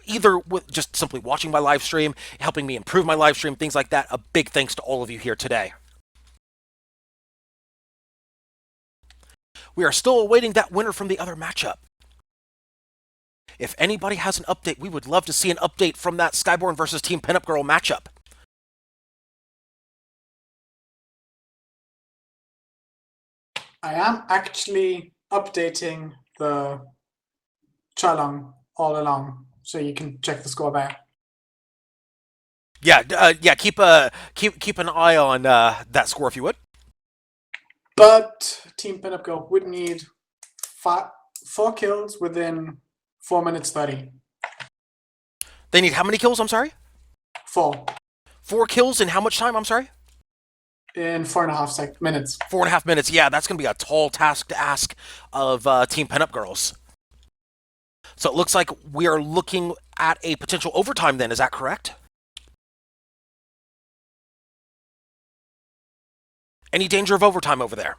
[SPEAKER 1] either with just simply watching my live stream, helping me improve my live stream, things like that. A big thanks to all of you here today. We are still awaiting that winner from the other matchup. If anybody has an update, we would love to see an update from that Skyborn versus Team Pinup Girl matchup.
[SPEAKER 3] I am actually updating the Chalong all along, so you can check the score there.
[SPEAKER 1] Yeah, keep an eye on that score if you would.
[SPEAKER 3] But Team Pinup Girl would need 4 kills within 4 minutes 30.
[SPEAKER 1] They need how many kills? I'm sorry.
[SPEAKER 3] 4
[SPEAKER 1] 4 kills in how much time? I'm sorry.
[SPEAKER 3] in 4.5 minutes.
[SPEAKER 1] 4.5 minutes. Yeah, that's gonna be a tall task to ask of Team Pinup Girls. So it looks like we are looking at a potential overtime then, is that correct? Any danger of overtime over there?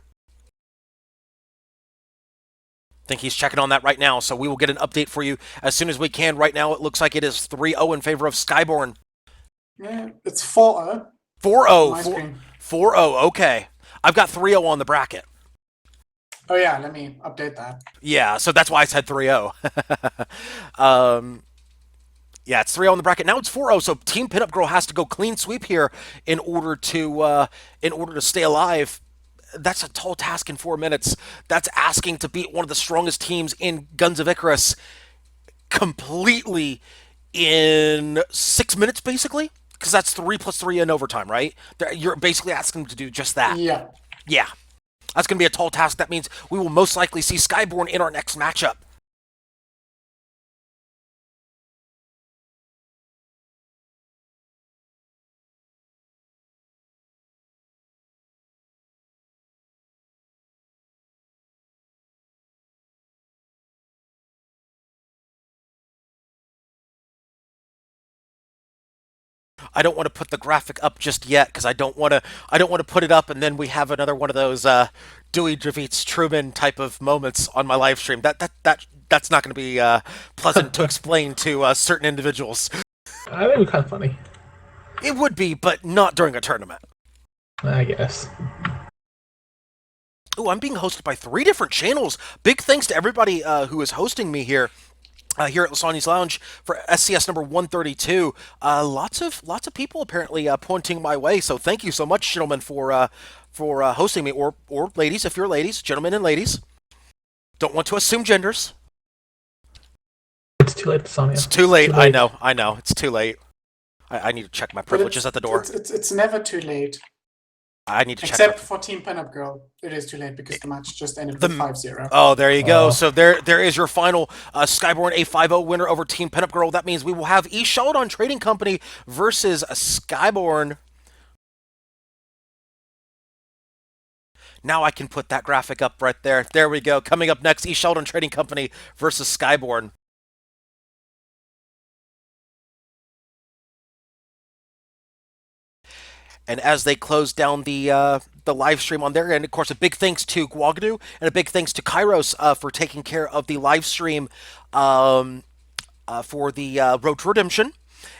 [SPEAKER 1] I think he's checking on that right now, so we will get an update for you as soon as we can. Right now, it looks like it is 3-0 in favor of Skyborn.
[SPEAKER 3] Yeah, it's 4-0.
[SPEAKER 1] 4-0. 4-0, okay. I've got 3-0 on the bracket.
[SPEAKER 3] Oh yeah, let me update that.
[SPEAKER 1] Yeah, so that's why I said 3-0. Yeah, it's 3-0 on the bracket. Now it's 4-0, so Team Pinup Girl has to go clean sweep here in order to stay alive. That's a tall task in 4 minutes. That's asking to beat one of the strongest teams in Guns of Icarus completely in 6 minutes, basically. Because that's 3 plus 3 in overtime, right? You're basically asking them to do just that.
[SPEAKER 3] Yeah.
[SPEAKER 1] Yeah. That's going to be a tall task. That means we will most likely see Skyborn in our next matchup. I don't want to put the graphic up just yet because I don't want to put it up and then we have another one of those Dewey defeats Truman type of moments on my live stream. That's not going to be pleasant to explain to certain individuals.
[SPEAKER 2] I think it was kind of funny.
[SPEAKER 1] It would be, but not during a tournament.
[SPEAKER 2] I guess.
[SPEAKER 1] Oh, I'm being hosted by 3 different channels. Big thanks to everybody who is hosting me here. Here at Lysanya's Lounge for SCS number 132. Lots of people apparently pointing my way. So thank you so much, gentlemen, for hosting me, or ladies, if you're ladies, gentlemen and ladies. Don't want to assume genders.
[SPEAKER 2] It's too late, Sonya.
[SPEAKER 1] It's too late. I know. It's too late. I need to check my privileges at the door.
[SPEAKER 3] It's never too late.
[SPEAKER 1] I need to check.
[SPEAKER 3] Except for Team Pinup Girl, it is too late because the match just ended with 5-0.
[SPEAKER 1] Oh, there you go. So there is your final Skyborn a 5-0 winner over Team Pinup Girl. That means we will have Eshaladon Trading Company versus Skyborn. Now I can put that graphic up right there. There we go. Coming up next, Eshaladon Trading Company versus Skyborn. And as they close down the live stream on their end, of course, a big thanks to Guagadu and a big thanks to Kairos for taking care of the live stream for the Road to Redemption.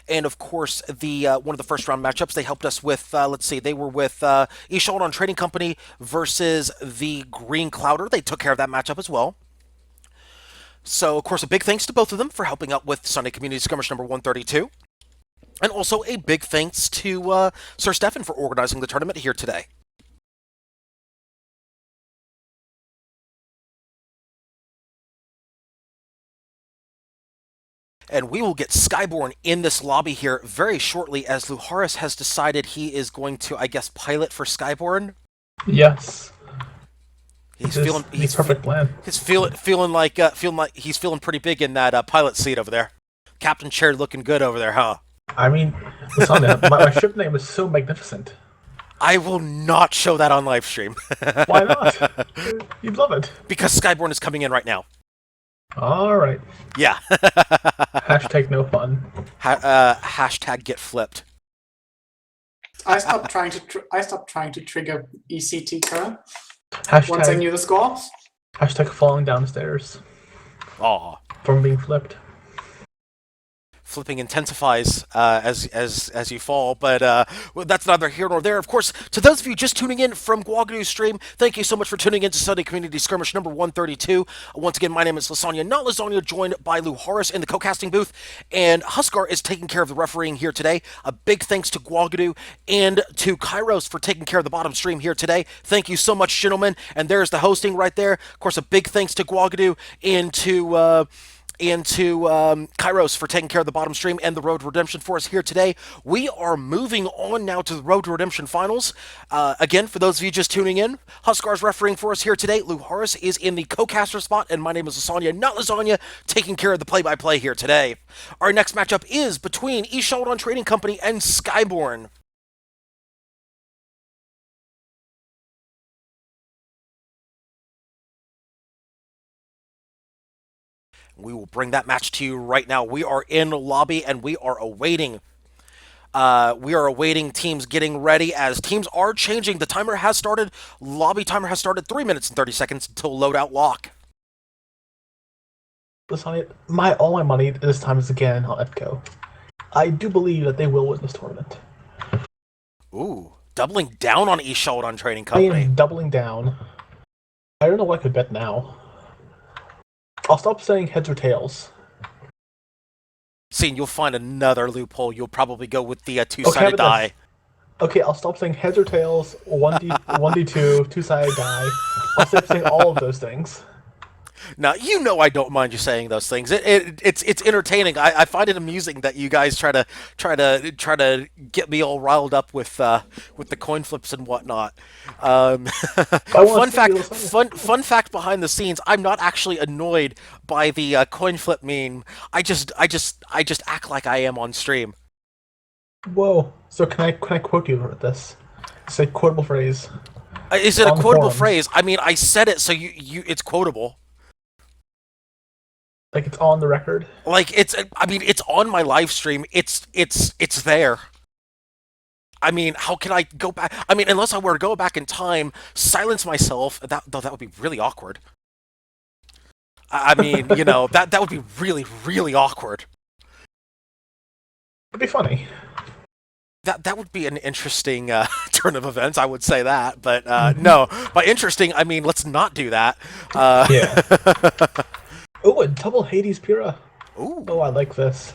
[SPEAKER 1] And of course, the one of the first round matchups they helped us with. Let's see, they were with Eshaladon Trading Company versus the Green Clouder. They took care of that matchup as well. So, of course, a big thanks to both of them for helping out with Sunday Community Skirmish number 132. And also a big thanks to Sir Stefan for organizing the tournament here today. And we will get Skyborn in this lobby here very shortly as Luharis has decided he is going to, I guess, pilot for Skyborn.
[SPEAKER 2] Yes.
[SPEAKER 1] He's
[SPEAKER 2] This
[SPEAKER 1] feeling
[SPEAKER 2] is the perfect plan.
[SPEAKER 1] he's feeling like he's feeling pretty big in that pilot seat over there. Captain chair looking good over there, huh?
[SPEAKER 2] I mean, Lysanya, my ship name is so magnificent.
[SPEAKER 1] I will not show that on live stream.
[SPEAKER 2] Why not? You'd love it.
[SPEAKER 1] Because Skyborn is coming in right now.
[SPEAKER 2] All right.
[SPEAKER 1] Yeah.
[SPEAKER 2] Hashtag no fun.
[SPEAKER 1] Hashtag get flipped.
[SPEAKER 3] I stopped trying to trigger ECT curl once I
[SPEAKER 2] Hashtag,
[SPEAKER 3] knew the score.
[SPEAKER 2] hashtag falling downstairs
[SPEAKER 1] Aw.
[SPEAKER 2] from being flipped.
[SPEAKER 1] Flipping intensifies as you fall, but well, that's neither here nor there. Of course, to those of you just tuning in from Guagadu's stream, thank you so much for tuning in to Sunday Community Skirmish number 132. Once again, my name is Lysanya, not Lysanya, joined by Lou Horace in the co-casting booth, and Huskar is taking care of the refereeing here today. A big thanks to Guagadu and to Kairos for taking care of the bottom stream here today. Thank you so much, gentlemen, and there's the hosting right there. Of course, a big thanks to Guagadu and to Kairos for taking care of the bottom stream and the Road to Redemption for us here today. We are moving on now to the Road to Redemption finals. Again, for those of you just tuning in, Huskar's refereeing for us here today. Lou Horace is in the co-caster spot, and my name is Lysanya, not Lysanya, taking care of the play-by-play here today. Our next matchup is between East Sheldon Trading Company and Skyborn. We will bring that match to you right now. We are in lobby and we are awaiting. Teams getting ready as teams are changing. The timer has started. Lobby timer has started. 3 minutes and 30 seconds until loadout lock.
[SPEAKER 2] Listen, all my money this time is again on Etco. I do believe that they will win this tournament.
[SPEAKER 1] Ooh, doubling down on East Sheldon Trading
[SPEAKER 2] I
[SPEAKER 1] Company.
[SPEAKER 2] am doubling down. I don't know what I could bet now. I'll stop saying heads or tails.
[SPEAKER 1] Seeing you'll find another loophole. You'll probably go with the two-sided die.
[SPEAKER 2] Okay, I'll stop saying heads or tails, 1d2, two-sided die. I'll stop saying all of those things.
[SPEAKER 1] Now, you know I don't mind you saying those things. It's entertaining. I find it amusing that you guys try to get me all riled up with the coin flips and whatnot. Fun fact behind the scenes: I'm not actually annoyed by the coin flip meme. I just act like I am on stream.
[SPEAKER 2] Whoa! So can I quote you with this? Say quotable phrase.
[SPEAKER 1] Is it a quotable phrase? I mean, I said it, so you it's quotable.
[SPEAKER 2] Like it's on the record.
[SPEAKER 1] Like it's on my live stream. It's there. I mean, how can I go back? I mean, unless I were to go back in time, silence myself. That would be really awkward. I mean, you know, that would be really, really awkward.
[SPEAKER 2] It'd be funny.
[SPEAKER 1] That would be an interesting turn of events. I would say that, but no. By interesting, I mean let's not do that.
[SPEAKER 2] Yeah. Oh, a double Hades Pyrrha.
[SPEAKER 1] Ooh.
[SPEAKER 2] Oh, I like this.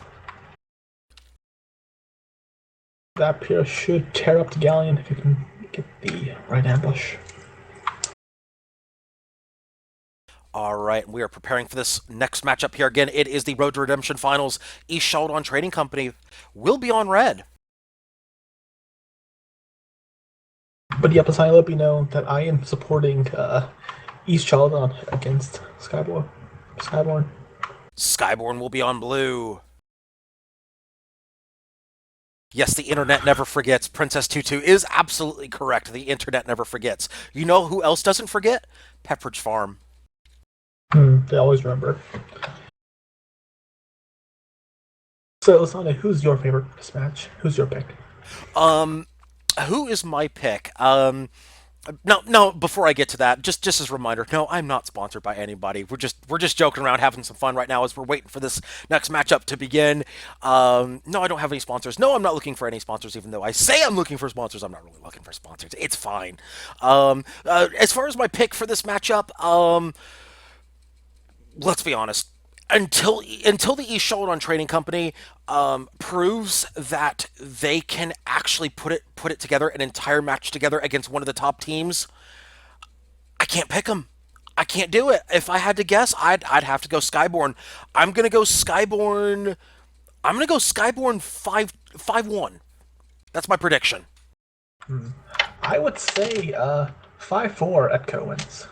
[SPEAKER 2] That Pyrrha should tear up the Galleon if you can get the right ambush.
[SPEAKER 1] All right, we are preparing for this next matchup here. Again, it is the Road to Redemption Finals. East Sheldon Trading Company will be on red.
[SPEAKER 2] But yep, as I let you know that I am supporting East Sheldon against Skyborn.
[SPEAKER 1] Skyborn will be on blue. Yes, the internet never forgets. Princess Tutu is absolutely correct. The internet never forgets. You know who else doesn't forget? Pepperidge Farm.
[SPEAKER 2] They always remember. So, Lysanya, who's your favorite for this match? Who's your pick?
[SPEAKER 1] Who is my pick? No, before I get to that, just as a reminder, no, I'm not sponsored by anybody. We're just joking around, having some fun right now as we're waiting for this next matchup to begin. No, I don't have any sponsors. No, I'm not looking for any sponsors, even though I say I'm looking for sponsors. I'm not really looking for sponsors. It's fine. As far as my pick for this matchup, let's be honest. Until the East Sheldon Trading Company proves that they can actually put it together, an entire match together against one of the top teams, I can't pick them. I can't do it. If I had to guess, I'd have to go Skyborn. I'm gonna go Skyborn. 5-1. That's my prediction.
[SPEAKER 2] I would say 5-4 Etco wins.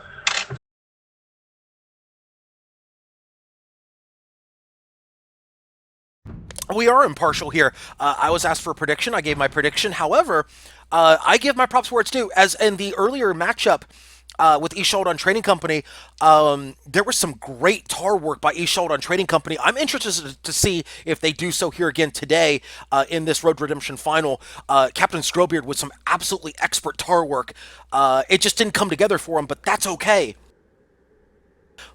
[SPEAKER 1] We are impartial here. I was asked for a prediction. I gave my prediction. However, I give my props where it's due. As in the earlier matchup with Ishold on Trading Company, there was some great tar work by Ishold on Trading Company. I'm interested to see if they do so here again today in this Road Redemption final. Captain Scrowbeard with some absolutely expert tar work. It just didn't come together for him, but that's okay.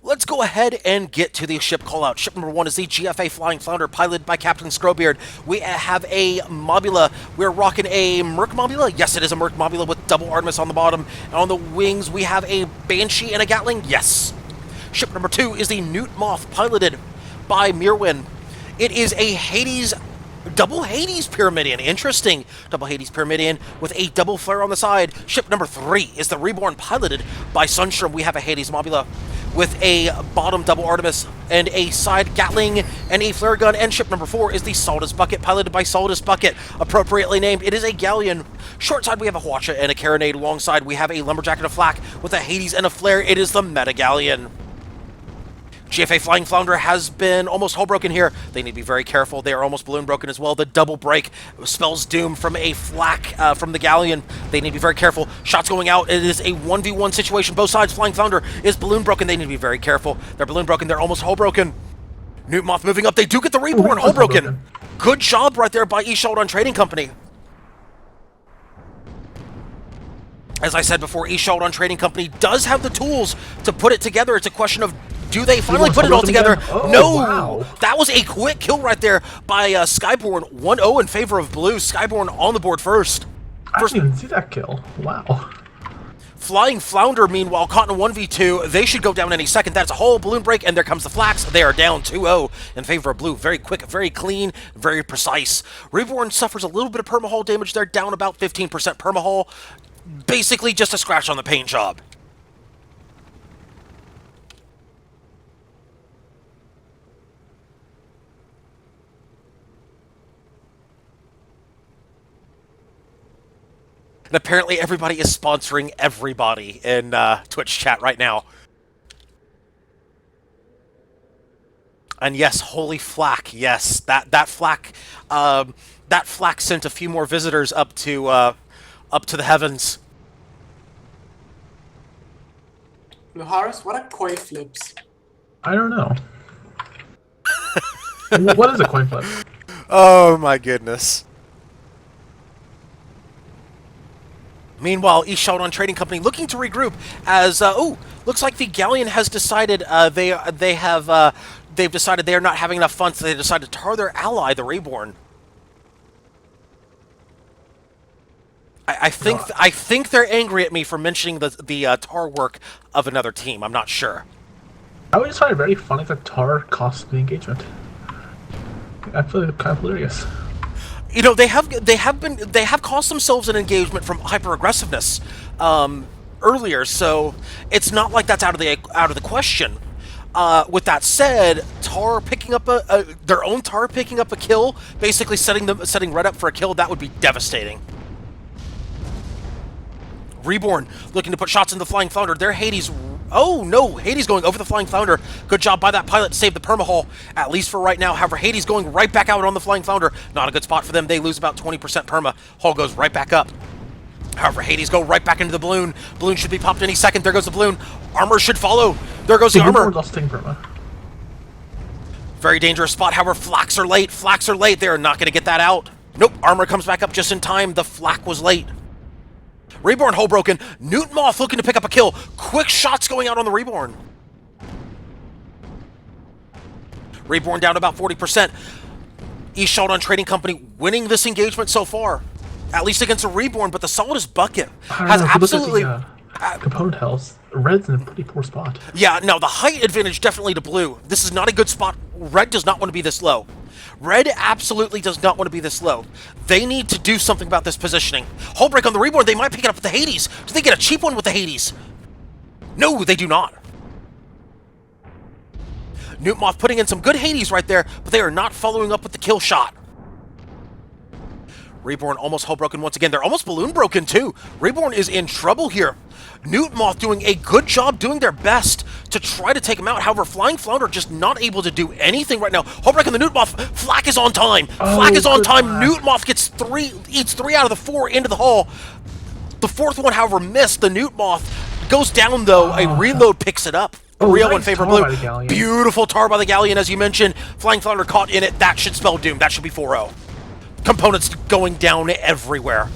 [SPEAKER 1] Let's go ahead and get to the ship callout. Ship number 1 is the GFA Flying Flounder, piloted by Captain Scrowbeard. We have a Mobula. We're rocking a Merc Mobula. Yes, it is a Merc Mobula with double Artemis on the bottom. And on the wings, we have a Banshee and a Gatling. Yes. Ship number 2 is the Newt Moth, piloted by Mirwin. It is a Hades... double Hades Pyramidion. Interesting. Double Hades Pyramidion with a double flare on the side. Ship number 3 is the Reborn, piloted by Sunstrom. We have a Hades Mobula with a bottom double Artemis and a side Gatling and a flare gun. And ship number 4 is the Saldus Bucket, piloted by Saldus Bucket, appropriately named. It is a Galleon. Short side, we have a Hwacha and a Carronade. Alongside, we have a Lumberjack and a Flak with a Hades and a flare. It is the Meta Galleon. GFA Flying Flounder has been almost hull broken here. They need to be very careful. They are almost balloon broken as well. The double break spells doom from a flak from the Galleon. They need to be very careful. Shots going out. It is a 1v1 situation. Both sides. Flying Flounder is balloon broken. They need to be very careful. They're balloon broken. They're almost hull broken. Newt Moth moving up. They do get the Reborn hull broken. Good job right there by Ishold on Trading Company. As I said before, Ishold on Trading Company does have the tools to put it together. It's a question of, do they finally put it all together?
[SPEAKER 2] Oh,
[SPEAKER 1] no!
[SPEAKER 2] wow.
[SPEAKER 1] That was a quick kill right there by Skyborn. 1-0 in favor of Blue. Skyborn on the board first.
[SPEAKER 2] I didn't even see that kill. Wow.
[SPEAKER 1] Flying Flounder, meanwhile, caught in a 1v2. They should go down any second. That's a whole balloon break, and there comes the Flax. They are down 2-0 in favor of Blue. Very quick, very clean, very precise. Reborn suffers a little bit of permahull damage. They're down about 15% permahull. Basically just a scratch on the paint job. And apparently everybody is sponsoring everybody in Twitch chat right now. And yes, holy flak, yes, that flak sent a few more visitors up to the heavens.
[SPEAKER 3] Luharis, what are koi flips?
[SPEAKER 2] I don't know. What is a coin flip?
[SPEAKER 1] Oh my goodness. Meanwhile, Ishold on Trading Company looking to regroup as looks like the Galleon has decided they've decided they are not having enough fun, so they decided to tar their ally, the Reborn. I think they're angry at me for mentioning the tar work of another team. I'm not sure.
[SPEAKER 2] I always find it very funny that tar costs the engagement. I feel like kind of hilarious.
[SPEAKER 1] You know, they have caused themselves an engagement from hyper aggressiveness earlier, so it's not like that's out of the question. With that said, tar picking up their own tar picking up a kill, basically setting Red up for a kill, that would be devastating. Reborn looking to put shots in the Flying Flounder. Their Hades. Oh no, Hades going over the Flying Flounder. Good job by that pilot to save the permahull, at least for right now. However, Hades going right back out on the Flying Flounder. Not a good spot for them. They lose about 20% perma. Hull goes right back up. However, Hades go right back into the balloon. Balloon should be popped any second. There goes the balloon. Armor should follow. There goes the armor.
[SPEAKER 2] Lost perma.
[SPEAKER 1] Very dangerous spot. However, Flax are late. Flax are late. They are not going to get that out. Nope. Armor comes back up just in time. The Flak was late. Reborn hull broken. Newt Moth looking to pick up a kill. Quick shots going out on the Reborn. Reborn down about 40%. Ishold on Trading Company winning this engagement so far. At least against a Reborn, but the Saldus Bucket has absolutely...
[SPEAKER 2] component health. Red's in a pretty poor spot.
[SPEAKER 1] Yeah, no, the height advantage definitely to Blue. This is not a good spot. Red does not want to be this low. Red absolutely does not want to be this low. They need to do something about this positioning. Hull break on the Reborn. They might pick it up with the Hades. Do they get a cheap one with the Hades? No, they do not. Newt Moth putting in some good Hades right there, but they are not following up with the kill shot. Reborn almost hull broken once again. They're almost balloon broken too. Reborn is in trouble here. Newt Moth doing a good job, doing their best to try to take him out. However, Flying Flounder just not able to do anything right now. Hullbreak on the Newt Moth. Flak is on time. Flak is on
[SPEAKER 2] good
[SPEAKER 1] time.
[SPEAKER 2] Flak.
[SPEAKER 1] Newt Moth eats 3 out of the 4 into the hull. The 4th one, however, missed. The Newt Moth goes down, though. A reload picks it up. 3-0 in favor of
[SPEAKER 2] tar by the
[SPEAKER 1] Blue.
[SPEAKER 2] Galleon.
[SPEAKER 1] Beautiful tar by the Galleon, as you mentioned. Flying Flounder caught in it. That should spell doom. That should be 4-0. Components going down everywhere.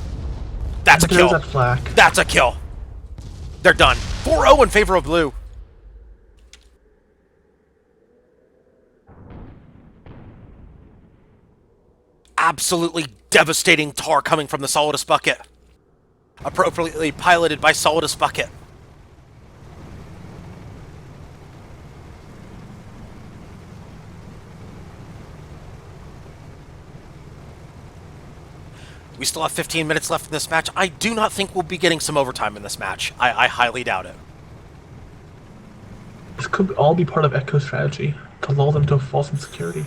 [SPEAKER 1] That's a
[SPEAKER 2] There's
[SPEAKER 1] kill.
[SPEAKER 2] that Flak.
[SPEAKER 1] That's a kill. They're done. 4-0 in favor of Blue. Absolutely devastating tar coming from the Solidus Bucket. Appropriately piloted by Solidus Bucket. We still have 15 minutes left in this match. I do not think we'll be getting some overtime in this match. I highly doubt it.
[SPEAKER 2] This could all be part of Echo's strategy to lull them to a false insecurity.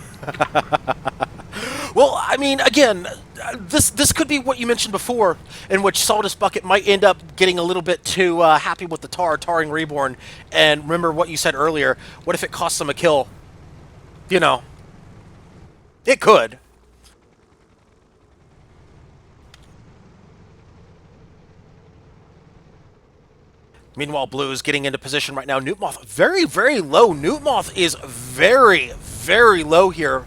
[SPEAKER 1] Well, I mean, again, this could be what you mentioned before, in which Solidus Bucket might end up getting a little bit too happy with the tarring Reborn. And remember what you said earlier, what if it costs them a kill? You know, it could. Meanwhile, Blue is getting into position right now. Newtmoth, very, very low. Newtmoth is very, very low here.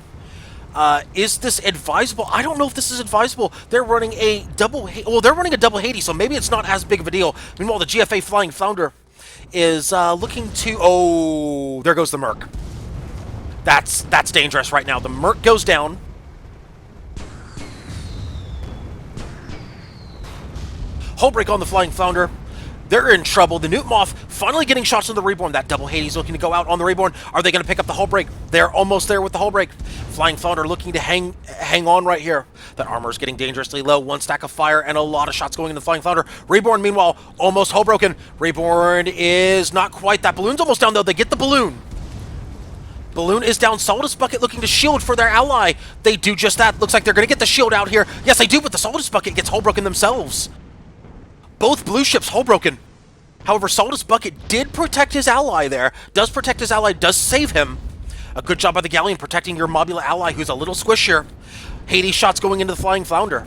[SPEAKER 1] Is this advisable? I don't know if this is advisable. They're running a double... Well, they're running a double Hades, so maybe it's not as big of a deal. Meanwhile, the GFA Flying Flounder is looking to... Oh, there goes the Merc. That's dangerous right now. The Merc goes down. Hull break on the Flying Flounder. They're in trouble. The Newtmoth finally getting shots on the Reborn. That double Hades looking to go out on the Reborn. Are they going to pick up the hull break? They're almost there with the hull break. Flying Flounder looking to hang on right here. That armor is getting dangerously low. 1 stack of fire and a lot of shots going into the Flying Flounder. Reborn, meanwhile, almost hull broken. Reborn is not quite. That balloon's almost down, though. They get the balloon. Balloon is down. Solidus Bucket looking to shield for their ally. They do just that. Looks like they're going to get the shield out here. Yes, they do, but the Solidus Bucket gets hull broken themselves. Both blue ships hull broken. However, Solidus Bucket did protect his ally there. Does protect his ally, does save him. A good job by the Galleon protecting your Mobula ally who's a little squishier. Hades shots going into the Flying Flounder.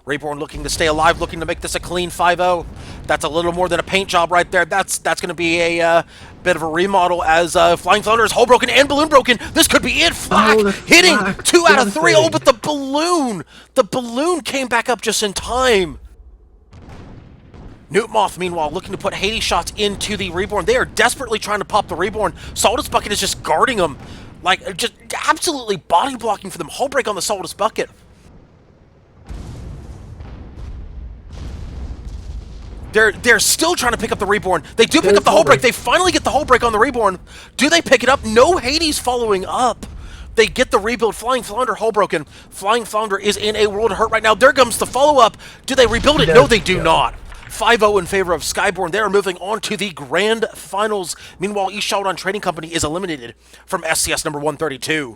[SPEAKER 1] Reborn looking to stay alive, looking to make this a clean 5-0. That's a little more than a paint job right there. That's going to be a bit of a remodel as Flying Flounder is hull broken and balloon broken. This could be it. Flak hitting
[SPEAKER 2] Flak.
[SPEAKER 1] 2 out of 3. Oh, but the balloon came back up just in time. Newtmoth, meanwhile, looking to put Hades shots into the Reborn. They are desperately trying to pop the Reborn. Solidus Bucket is just guarding them. Like, just absolutely body blocking for them. Hull break on the Solidus Bucket. They're still trying to pick up the Reborn. They do pick up the hull break. They finally get the hull break on the Reborn. Do they pick it up? No Hades following up. They get the rebuild. Flying Flounder hull broken. Flying Flounder is in a world of hurt right now. There comes the follow-up. Do they rebuild it? No, they do not. 5-0 in favor of Skyborn. They are moving on to the grand finals. Meanwhile, East Shaldon Trading Company is eliminated from SCS number 132.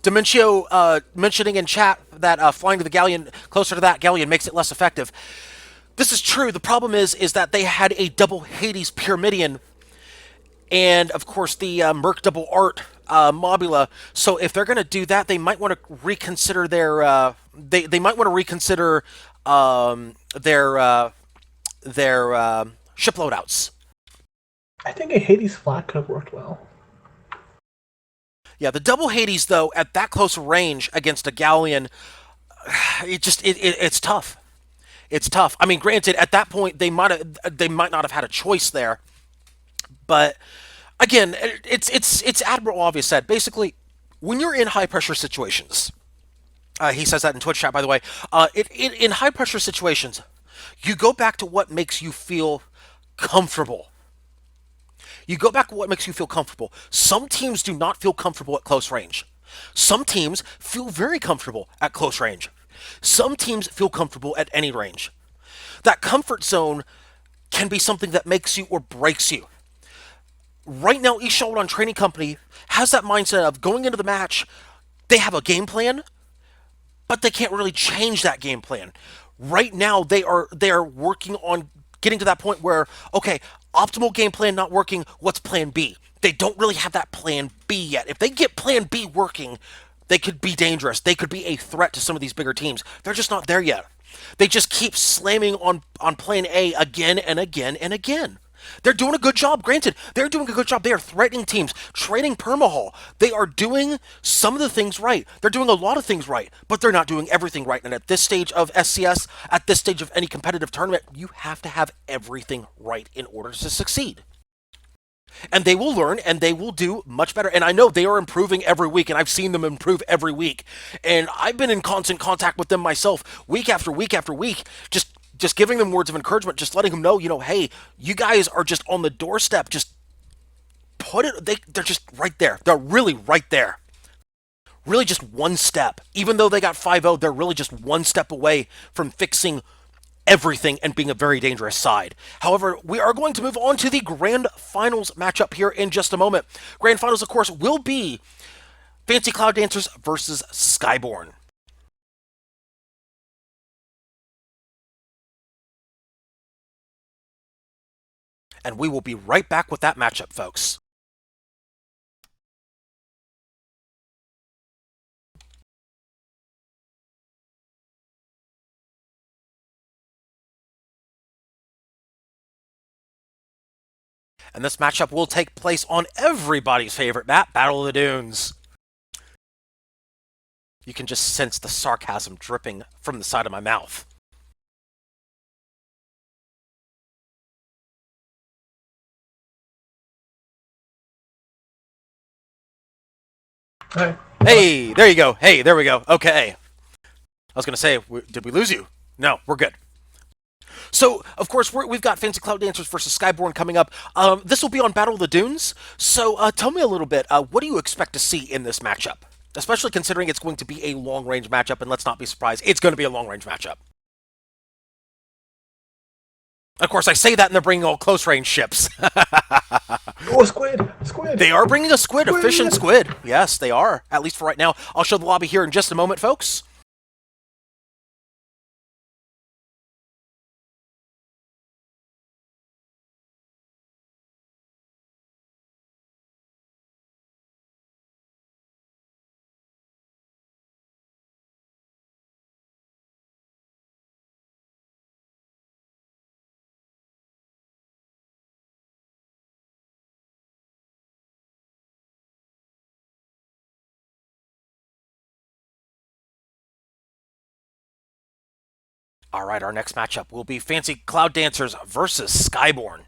[SPEAKER 1] Dementio mentioning in chat that flying to the Galleon, closer to that Galleon, makes it less effective. This is true. The problem is that they had a double Hades Pyramidion and, of course, the Merc double Art Mobula. So if they're going to do that, they might want to reconsider their they might want to reconsider their ship loadouts.
[SPEAKER 2] I think a Hades Flak could have worked well.
[SPEAKER 1] Yeah, the double Hades, though, at that close range against a Galleon, it's tough. It's tough. I mean, granted, at that point, they might not have had a choice there. But, again, it's Admiral Obvious said. Basically, when you're in high-pressure situations, he says that in Twitch chat, by the way, in high-pressure situations, you go back to what makes you feel comfortable. You go back to what makes you feel comfortable. Some teams do not feel comfortable at close range. Some teams feel very comfortable at close range. Some teams feel comfortable at any range. That comfort zone can be something that makes you or breaks you. Right now, East Showdown Training Company has that mindset of going into the match, they have a game plan, but they can't really change that game plan. Right now, they are working on getting to that point where, okay, optimal game plan not working, what's plan B? They don't really have that plan B yet. If they get plan B working, they could be dangerous. They could be a threat to some of these bigger teams. They're just not there yet. They just keep slamming on plan A again and again and again. They're doing a good job. Granted, they're doing a good job. They are threatening teams, trading permahull. They are doing some of the things right. They're doing a lot of things right, but they're not doing everything right. And at this stage of SCS, at this stage of any competitive tournament, you have to have everything right in order to succeed. And they will learn and they will do much better. And I know they are improving every week, and I've seen them improve every week. And I've been in constant contact with them myself, week after week after week, just giving them words of encouragement, just letting them know, hey, you guys are just on the doorstep. Just put it, they're just right there. They're really right there. Really just one step. Even though they got 5-0, they're really just one step away from fixing everything and being a very dangerous side. However, we are going to move on to the Grand Finals matchup here in just a moment. Grand Finals, of course, will be Fancy Cloud Dancers versus Skyborn. And we will be right back with that matchup, folks. And this matchup will take place on everybody's favorite map, Battle of the Dunes. You can just sense the sarcasm dripping from the side of my mouth.
[SPEAKER 2] Hi.
[SPEAKER 1] Hey, there you go. Hey, there we go. Okay. I was going to say, did we lose you? No, we're good. So, of course, we've got Fancy Cloud Dancers versus Skyborn coming up. This will be on Battle of the Dunes. So, tell me a little bit. What do you expect to see in this matchup? Especially considering it's going to be a long-range matchup, and let's not be surprised, it's going to be a long-range matchup. Of course, I say that, and they're bringing all close-range ships.
[SPEAKER 2] Oh, squid! Squid!
[SPEAKER 1] They are bringing a squid, a fish and squid. Yes, they are. At least for right now. I'll show the lobby here in just a moment, folks. All right, our next matchup will be Fancy Cloud Dancers versus Skyborn.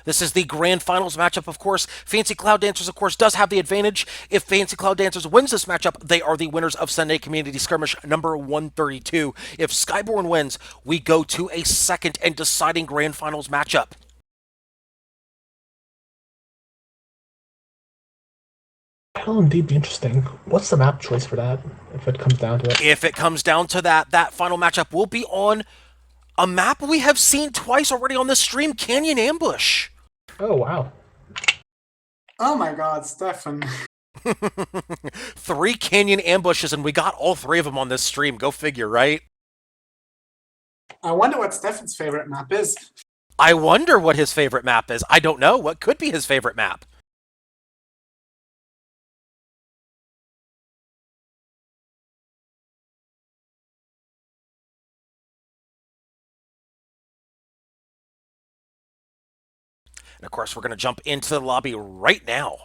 [SPEAKER 1] This is the Grand Finals matchup, of course. Fancy Cloud Dancers, of course, does have the advantage. If Fancy Cloud Dancers wins this matchup, they are the winners of Sunday Community Skirmish number 132. If Skyborn wins, we go to a second and deciding Grand Finals matchup.
[SPEAKER 2] That'll indeed be interesting. What's the map choice for that, if it comes down to it?
[SPEAKER 1] If it comes down to that final matchup will be on a map we have seen twice already on this stream, Canyon Ambush.
[SPEAKER 2] Oh, wow.
[SPEAKER 3] Oh my god, Stefan.
[SPEAKER 1] 3 Canyon Ambushes, and we got all 3 of them on this stream. Go figure, right?
[SPEAKER 3] I wonder what Stefan's favorite map is.
[SPEAKER 1] I wonder what his favorite map is. I don't know. What could be his favorite map? And of course, we're going to jump into the lobby right now.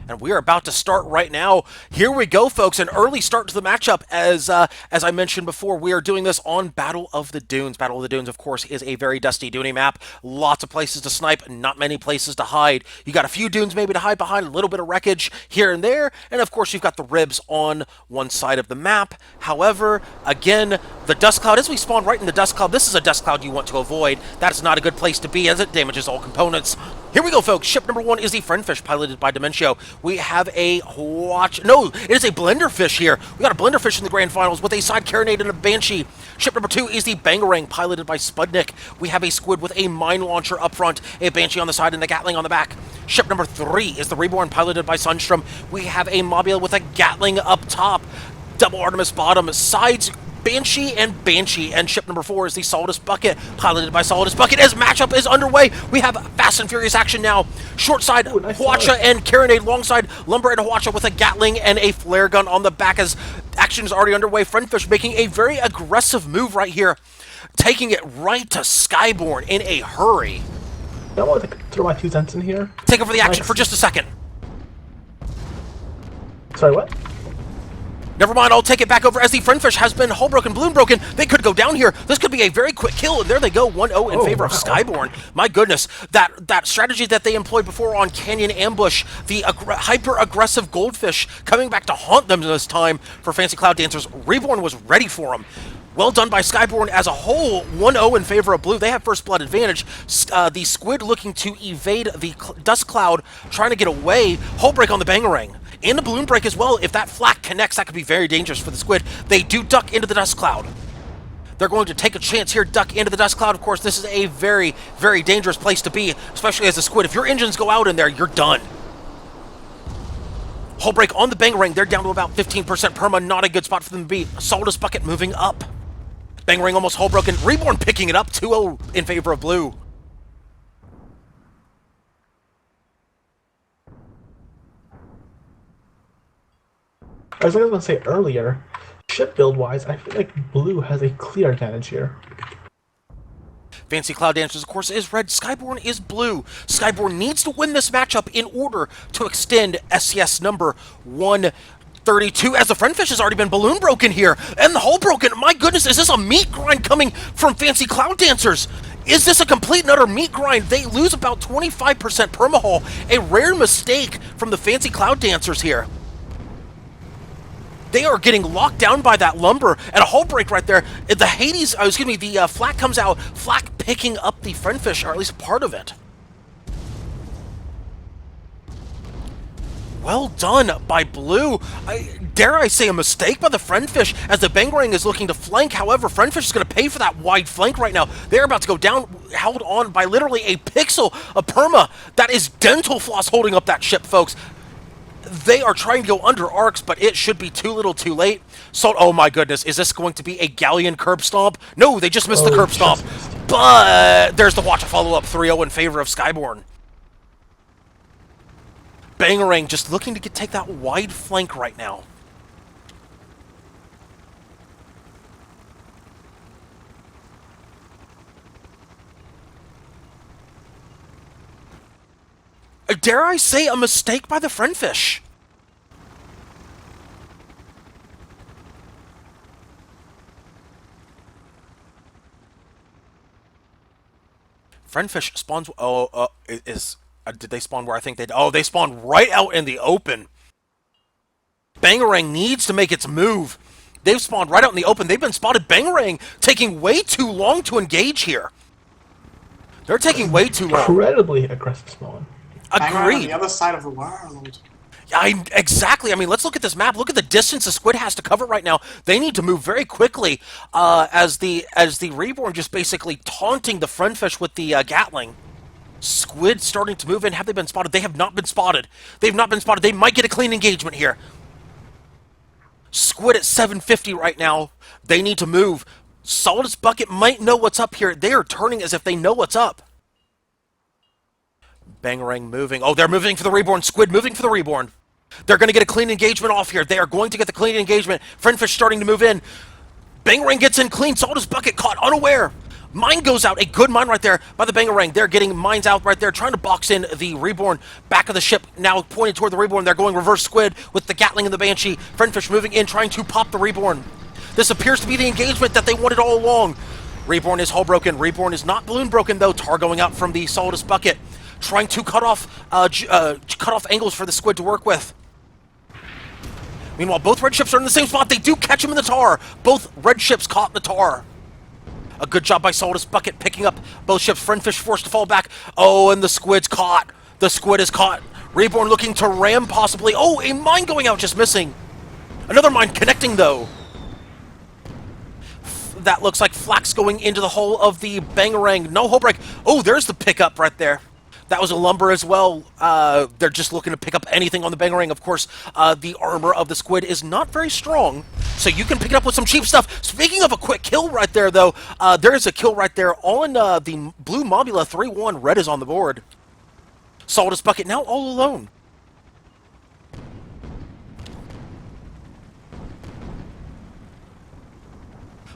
[SPEAKER 1] And we are about to start right now. Here we go, folks. An early start to the matchup. As I mentioned before, we are doing this on Battle of the Dunes. Battle of the Dunes, of course, is a very dusty duny map. Lots of places to snipe, not many places to hide. You got a few dunes maybe to hide behind, a little bit of wreckage here and there. And of course, you've got the ribs on one side of the map. However, again, the dust cloud, as we spawn right in the dust cloud, this is a dust cloud you want to avoid. That is not a good place to be, as it damages all components. Here we go, folks. Ship number 1 is the Friendfish, piloted by Dementio. We have a No, it is a Blenderfish here. We got a Blenderfish in the grand finals with a side carronade and a Banshee. Ship number 2 is the Bangarang, piloted by Spudnik. We have a Squid with a mine launcher up front, a Banshee on the side, and a Gatling on the back. Ship number 3 is the Reborn, piloted by Sunstrom. We have a Mobile with a Gatling up top, double Artemis bottom, sides Banshee and Banshee, and ship number 4 is the Solidus Bucket, piloted by Solidus Bucket. As matchup is underway, we have Fast and Furious action now. Short side,
[SPEAKER 2] nice
[SPEAKER 1] Hwacha and Carronade. Long side, Lumber and Hwacha with a Gatling and a flare gun on the back as action is already underway. Friendfish making a very aggressive move right here, taking it right to Skyborn in a hurry.
[SPEAKER 2] I want to throw my 2 cents in here.
[SPEAKER 1] Take over the action for just a second.
[SPEAKER 2] Sorry, what?
[SPEAKER 1] Never mind, I'll take it back over as the Friendfish has been hull broken, balloon broken. They could go down here. This could be a very quick kill, and there they go, 1-0 in favor of Skyborn. My goodness, that strategy that they employed before on Canyon Ambush, the hyper-aggressive Goldfish coming back to haunt them this time for Fancy Cloud Dancers. Reborn was ready for them. Well done by Skyborn as a whole, 1-0 in favor of Blue. They have first blood advantage. The Squid looking to evade the Dust Cloud, trying to get away. Hull break on the Bangarang. And the balloon break as well. If that flak connects, that could be very dangerous for the Squid. They do duck into the Dust Cloud. They're going to take a chance here, duck into the Dust Cloud. Of course, this is a very, very dangerous place to be, especially as a Squid. If your engines go out in there, you're done. Hull break on the Bangarang. They're down to about 15% perma. Not a good spot for them to be. Solidus Bucket moving up. Bangarang almost hull broken. Reborn picking it up. 2-0 in favor of Blue.
[SPEAKER 2] As I was going to say earlier, ship build-wise, I feel like Blue has a clear advantage here.
[SPEAKER 1] Fancy Cloud Dancers, of course, is red. Skyborn is blue. Skyborn needs to win this matchup in order to extend SCS number 132, as the Friendfish has already been balloon broken here, and the hull broken. My goodness, is this a meat grind coming from Fancy Cloud Dancers? Is this a complete and utter meat grind? They lose about 25% permahull. A rare mistake from the Fancy Cloud Dancers here. They are getting locked down by that Lumber, and a hull break right there. The Hades, excuse me, the flak comes out, flak picking up the Friendfish, or at least part of it. Well done by Blue. Dare I say a mistake by the Friendfish, as the Bangarang is looking to flank. However, Friendfish is going to pay for that wide flank right now. They're about to go down, held on by literally a pixel of perma. That is dental floss holding up that ship, folks. They are trying to go under arcs, but it should be too little too late. So, oh my goodness, is this going to be a Galleon curb stomp? No, they just missed the curb stomp. But there's the watch a follow-up, 3-0 in favor of Skyborn. Bangarang just looking to take that wide flank right now. Dare I say a mistake by the Friendfish? Friendfish spawns. Did they spawn where I think they? Oh, they spawned right out in the open. Bangarang needs to make its move. They've spawned right out in the open. They've been spotted. Bangarang taking way too long to engage here. They're taking way too long.
[SPEAKER 2] Incredibly aggressive spawn.
[SPEAKER 3] Agreed. On the other side of the world.
[SPEAKER 1] Exactly. I mean, let's look at this map. Look at the distance the Squid has to cover right now. They need to move very quickly as the Reborn just basically taunting the Friendfish with the Gatling. Squid starting to move in. Have they been spotted? They have not been spotted. They've not been spotted. They might get a clean engagement here. Squid at 750 right now. They need to move. Solidus Bucket might know what's up here. They are turning as if they know what's up. Bangarang moving. Oh, they're moving for the Reborn. Squid moving for the Reborn. They're going to get a clean engagement off here. They are going to get the clean engagement. Friendfish starting to move in. Bangarang gets in clean. Solidus Bucket caught unaware. Mine goes out. A good mine right there by the Bangarang. They're getting mines out right there, trying to box in the Reborn. Back of the ship now pointed toward the Reborn. They're going reverse Squid with the Gatling and the Banshee. Friendfish moving in, trying to pop the Reborn. This appears to be the engagement that they wanted all along. Reborn is hull broken. Reborn is not balloon broken, though. Tar going out from the Solidus Bucket, trying to cut off angles for the Squid to work with. Meanwhile, both red ships are in the same spot. They do catch him in the tar. Both red ships caught in the tar. A good job by Solidus Bucket picking up both ships. Friendfish forced to fall back. Oh, and the Squid's caught. The Squid is caught. Reborn looking to ram possibly. Oh, a mine going out, just missing. Another mine connecting, though. That looks like Flax going into the hull of the Bangarang. No hull break. Oh, there's the pickup right there. That was a lumber as well. They're just looking to pick up anything on the Bangarang. Of course, the armor of the Squid is not very strong, so you can pick it up with some cheap stuff. Speaking of a quick kill right there, though, there is a kill right there on the blue Mobula 3-1. Red is on the board. Solidus Bucket now all alone.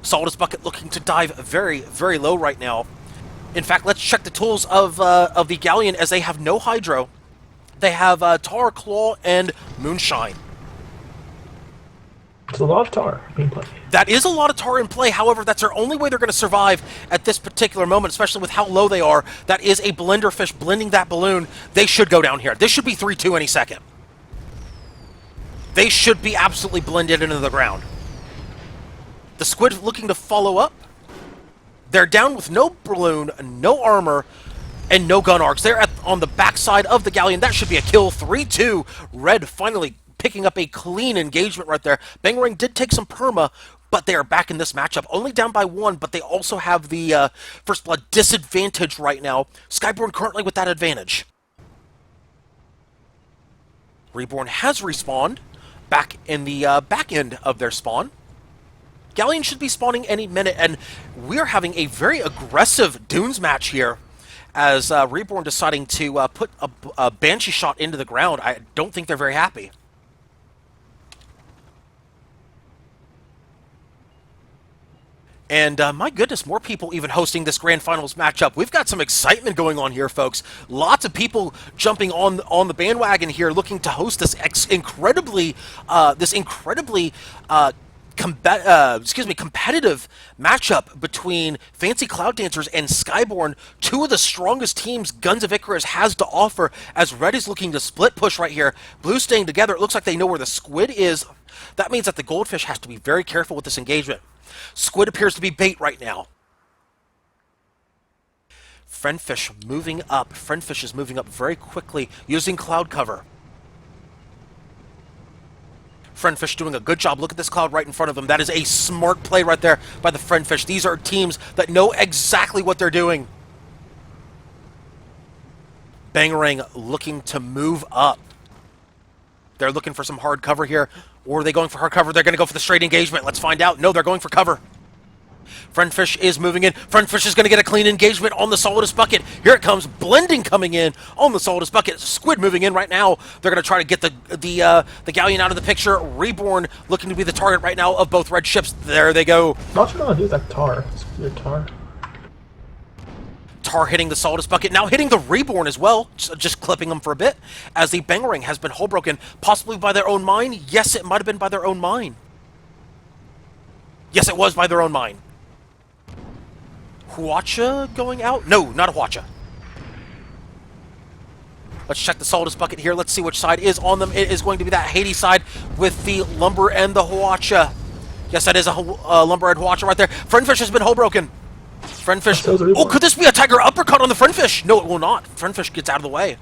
[SPEAKER 1] Solidus Bucket looking to dive very, very low right now. In fact, let's check the tools of the Galleon, as they have no Hydro. They have Tar, Claw, and Moonshine.
[SPEAKER 2] It's a lot of tar being played.
[SPEAKER 1] That is a lot of tar in play. However, that's their only way they're going to survive at this particular moment, especially with how low they are. That is a blender fish blending that balloon. They should go down here. This should be 3-2 any second. They should be absolutely blended into the ground. The Squid looking to follow up. They're down with no balloon, no armor, and no gun arcs. They're on the backside of the Galleon. That should be a kill. 3-2. Red finally picking up a clean engagement right there. Bangarang did take some perma, but they are back in this matchup. Only down by 1, but they also have the First Blood disadvantage right now. Skyborn currently with that advantage. Reborn has respawned back in the back end of their spawn. Galleon should be spawning any minute, and we're having a very aggressive Dunes match here, as Reborn deciding to put a Banshee shot into the ground. I don't think they're very happy. And my goodness, more people even hosting this Grand Finals matchup. We've got some excitement going on here, folks. Lots of people jumping on the bandwagon here, looking to host this incredibly competitive matchup between Fancy Cloud Dancers and Skyborn, two of the strongest teams Guns of Icarus has to offer, as Red is looking to split push right here. Blue staying together. It looks like they know where the Squid is. That means that the Goldfish has to be very careful with this engagement. Squid appears to be bait right now. Friendfish moving up. Friendfish is moving up very quickly using cloud cover. Friendfish doing a good job. Look at this cloud right in front of them. That is a smart play right there by the Friendfish. These are teams that know exactly what they're doing. Bangarang looking to move up. They're looking for some hard cover here. Or are they going for hard cover? They're going to go for the straight engagement. Let's find out. No, they're going for cover. Friendfish is moving in. Friendfish is going to get a clean engagement on the Solidus Bucket. Here it comes. Blending coming in on the Solidus Bucket. Squid moving in right now. They're going to try to get the Galleon out of the picture. Reborn looking to be the target right now of both red ships. There they go.
[SPEAKER 2] Not sure what to do with that tar. It's weird tar.
[SPEAKER 1] Tar hitting the Solidus Bucket, now hitting the Reborn as well, just clipping them for a bit, as the Bangarang has been hull broken, possibly by their own mine. Yes, it might have been by their own mine. Yes, it was by their own mine. Huacha going out? No, not a Huacha. Let's check the Solidus Bucket here. Let's see which side is on them. It is going to be that Hades side with the Lumber and the Huacha. Yes, that is a Lumber and Huacha right there. Friendfish has been hull broken. Friendfish. Oh, could this be a Tiger Uppercut on the Friendfish? No, it will not. Friendfish gets out of the way.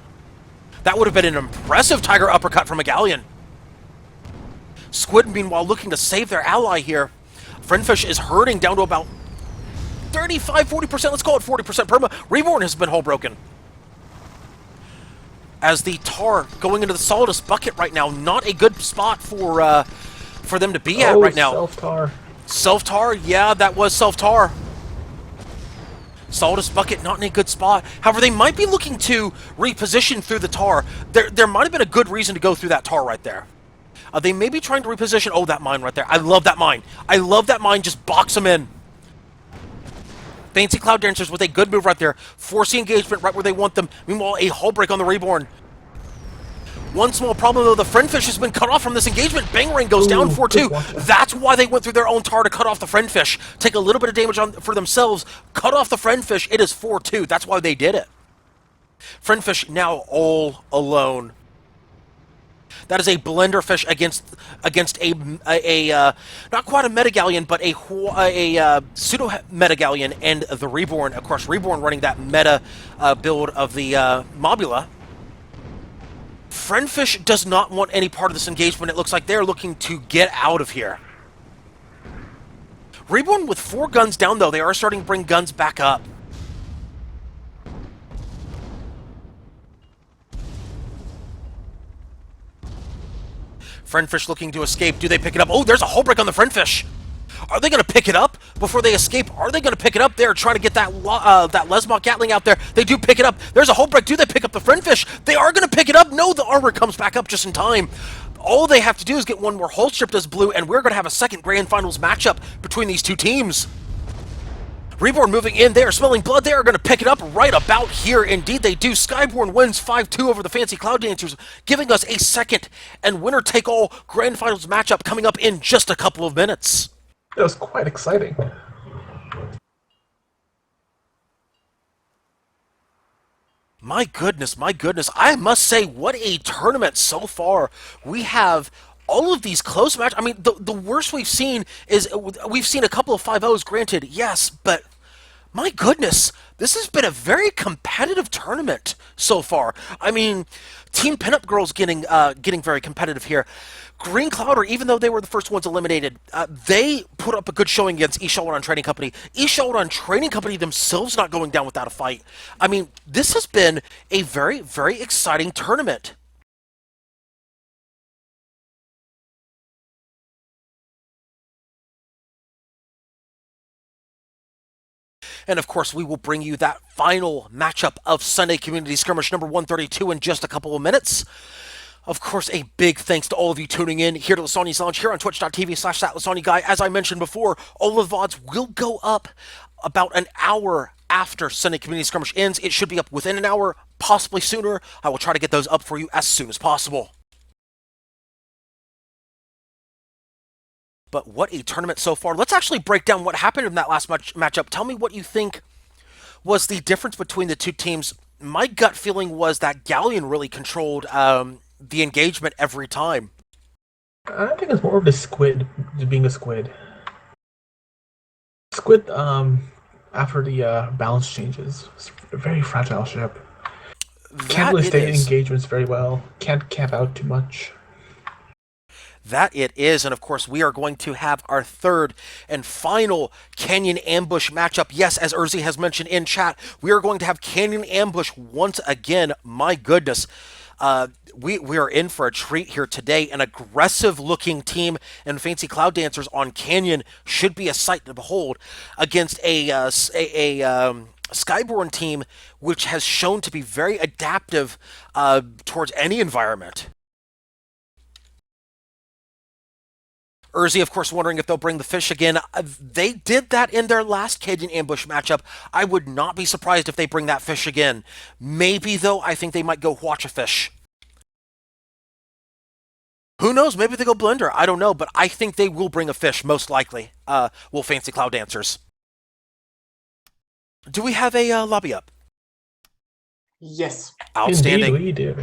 [SPEAKER 1] That would have been an impressive Tiger Uppercut from a Galleon. Squid, meanwhile, looking to save their ally here. Friendfish is hurting down to about 35-40%. Let's call it 40% perma. Reborn has been hull broken. As the Tar going into the Solidus Bucket right now. Not a good spot for them to be at right now.
[SPEAKER 2] Self-tar.
[SPEAKER 1] Self-tar? Yeah, that was self-tar. Solidus Bucket not in a good spot. However, they might be looking to reposition through the Tar. There might have been a good reason to go through that Tar right there. They may be trying to reposition. Oh, that mine right there. I love that mine. I love that mine. Just box them in. Fancy Cloud Dancers with a good move right there. Force the engagement right where they want them. Meanwhile, a hull break on the Reborn. One small problem, though, the Friendfish has been cut off from this engagement. Bangarang goes down 4-2. That's why they went through their own Tar to cut off the Friendfish. Take a little bit of damage for themselves. Cut off the Friendfish. It is 4-2. That's why they did it. Friendfish now all alone. That is a blender fish against a not quite a metagalleon, but a pseudo metagalleon, and the reborn. Of course, reborn running that meta build of the Mobula. Friendfish does not want any part of this engagement. It looks like they're looking to get out of here. Reborn with 4 guns down, though. They are starting to bring guns back up. Friendfish looking to escape. Do they pick it up? Oh, there's a hull break on the Friendfish. Are they going to pick it up before they escape? Are they going to pick it up? They're trying to get that Lesmok Gatling out there. They do pick it up. There's a hull break. Do they pick up the Friendfish? They are going to pick it up. No, the armor comes back up just in time. All they have to do is get one more hull stripped as blue, and we're going to have a second grand finals matchup between these two teams. Reborn moving in. They are smelling blood. They are going to pick it up right about here. Indeed, they do. Skyborn wins 5-2 over the Fancy Cloud Dancers, giving us a second and winner-take-all grand finals matchup coming up in just a couple of minutes.
[SPEAKER 2] That was quite exciting.
[SPEAKER 1] My goodness, my goodness. I must say, what a tournament so far. We have all of these close matches. I mean, the worst we've seen is we've seen a couple of 5-0s, granted, yes, but my goodness, this has been a very competitive tournament so far. I mean, Team Pinup Girls getting very competitive here. Green Clouder, even though they were the first ones eliminated, they put up a good showing against Ishawaran Training Company. Ishawaran Training Company themselves not going down without a fight. I mean, this has been a very, very exciting tournament. And of course, we will bring you that final matchup of Sunday Community Skirmish number 132 in just a couple of minutes. Of course, a big thanks to all of you tuning in here to Lysanya's Lounge here on twitch.tv/thatLysanya As I mentioned before, all of the VODs will go up about an hour after Sunday Community Skirmish ends. It should be up within an hour, possibly sooner. I will try to get those up for you as soon as possible. But what a tournament so far. Let's actually break down what happened in that last matchup. Tell me what you think was the difference between the two teams. My gut feeling was that Galleon really controlled the engagement every time.
[SPEAKER 2] I think it's more of the squid, just being a squid. Squid, after the balance changes, it's a very fragile ship. Can't really stay in engagements very well. Can't camp out too much.
[SPEAKER 1] That it is, and of course we are going to have our third and final Canyon Ambush matchup. Yes, as Urzi has mentioned in chat, we are going to have Canyon Ambush once again. My goodness. We are in for a treat here today. An aggressive-looking team and Fancy Cloud Dancers on Canyon should be a sight to behold against a Skyborn team which has shown to be very adaptive towards any environment. Urzi, of course, wondering if they'll bring the fish again. They did that in their last Canyon Ambush matchup. I would not be surprised if they bring that fish again. Maybe, though, I think they might go watch a fish. Who knows? Maybe they go blender. I don't know, but I think they will bring a fish, most likely. Will Fancy Cloud Dancers. Do we have a lobby up?
[SPEAKER 3] Yes.
[SPEAKER 1] Outstanding.
[SPEAKER 2] Indeed we do.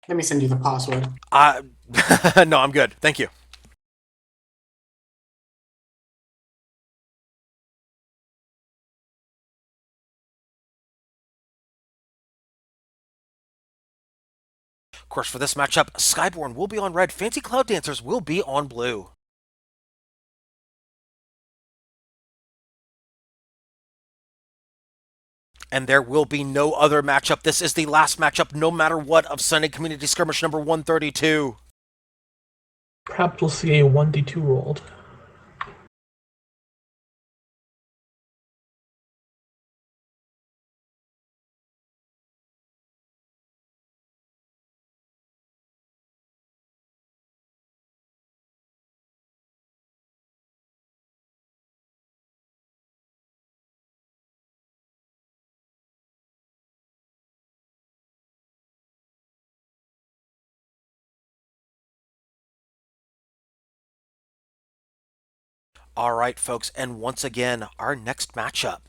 [SPEAKER 3] Let me send you the password.
[SPEAKER 1] No, I'm good. Thank you. Of course, for this matchup, Skyborn will be on red, Fancy Cloud Dancers will be on blue. And there will be no other matchup. This is the last matchup, no matter what, of Sunday Community Skirmish number 132.
[SPEAKER 2] Perhaps we'll see a 1d2 rolled.
[SPEAKER 1] All right, folks, and once again, our next matchup.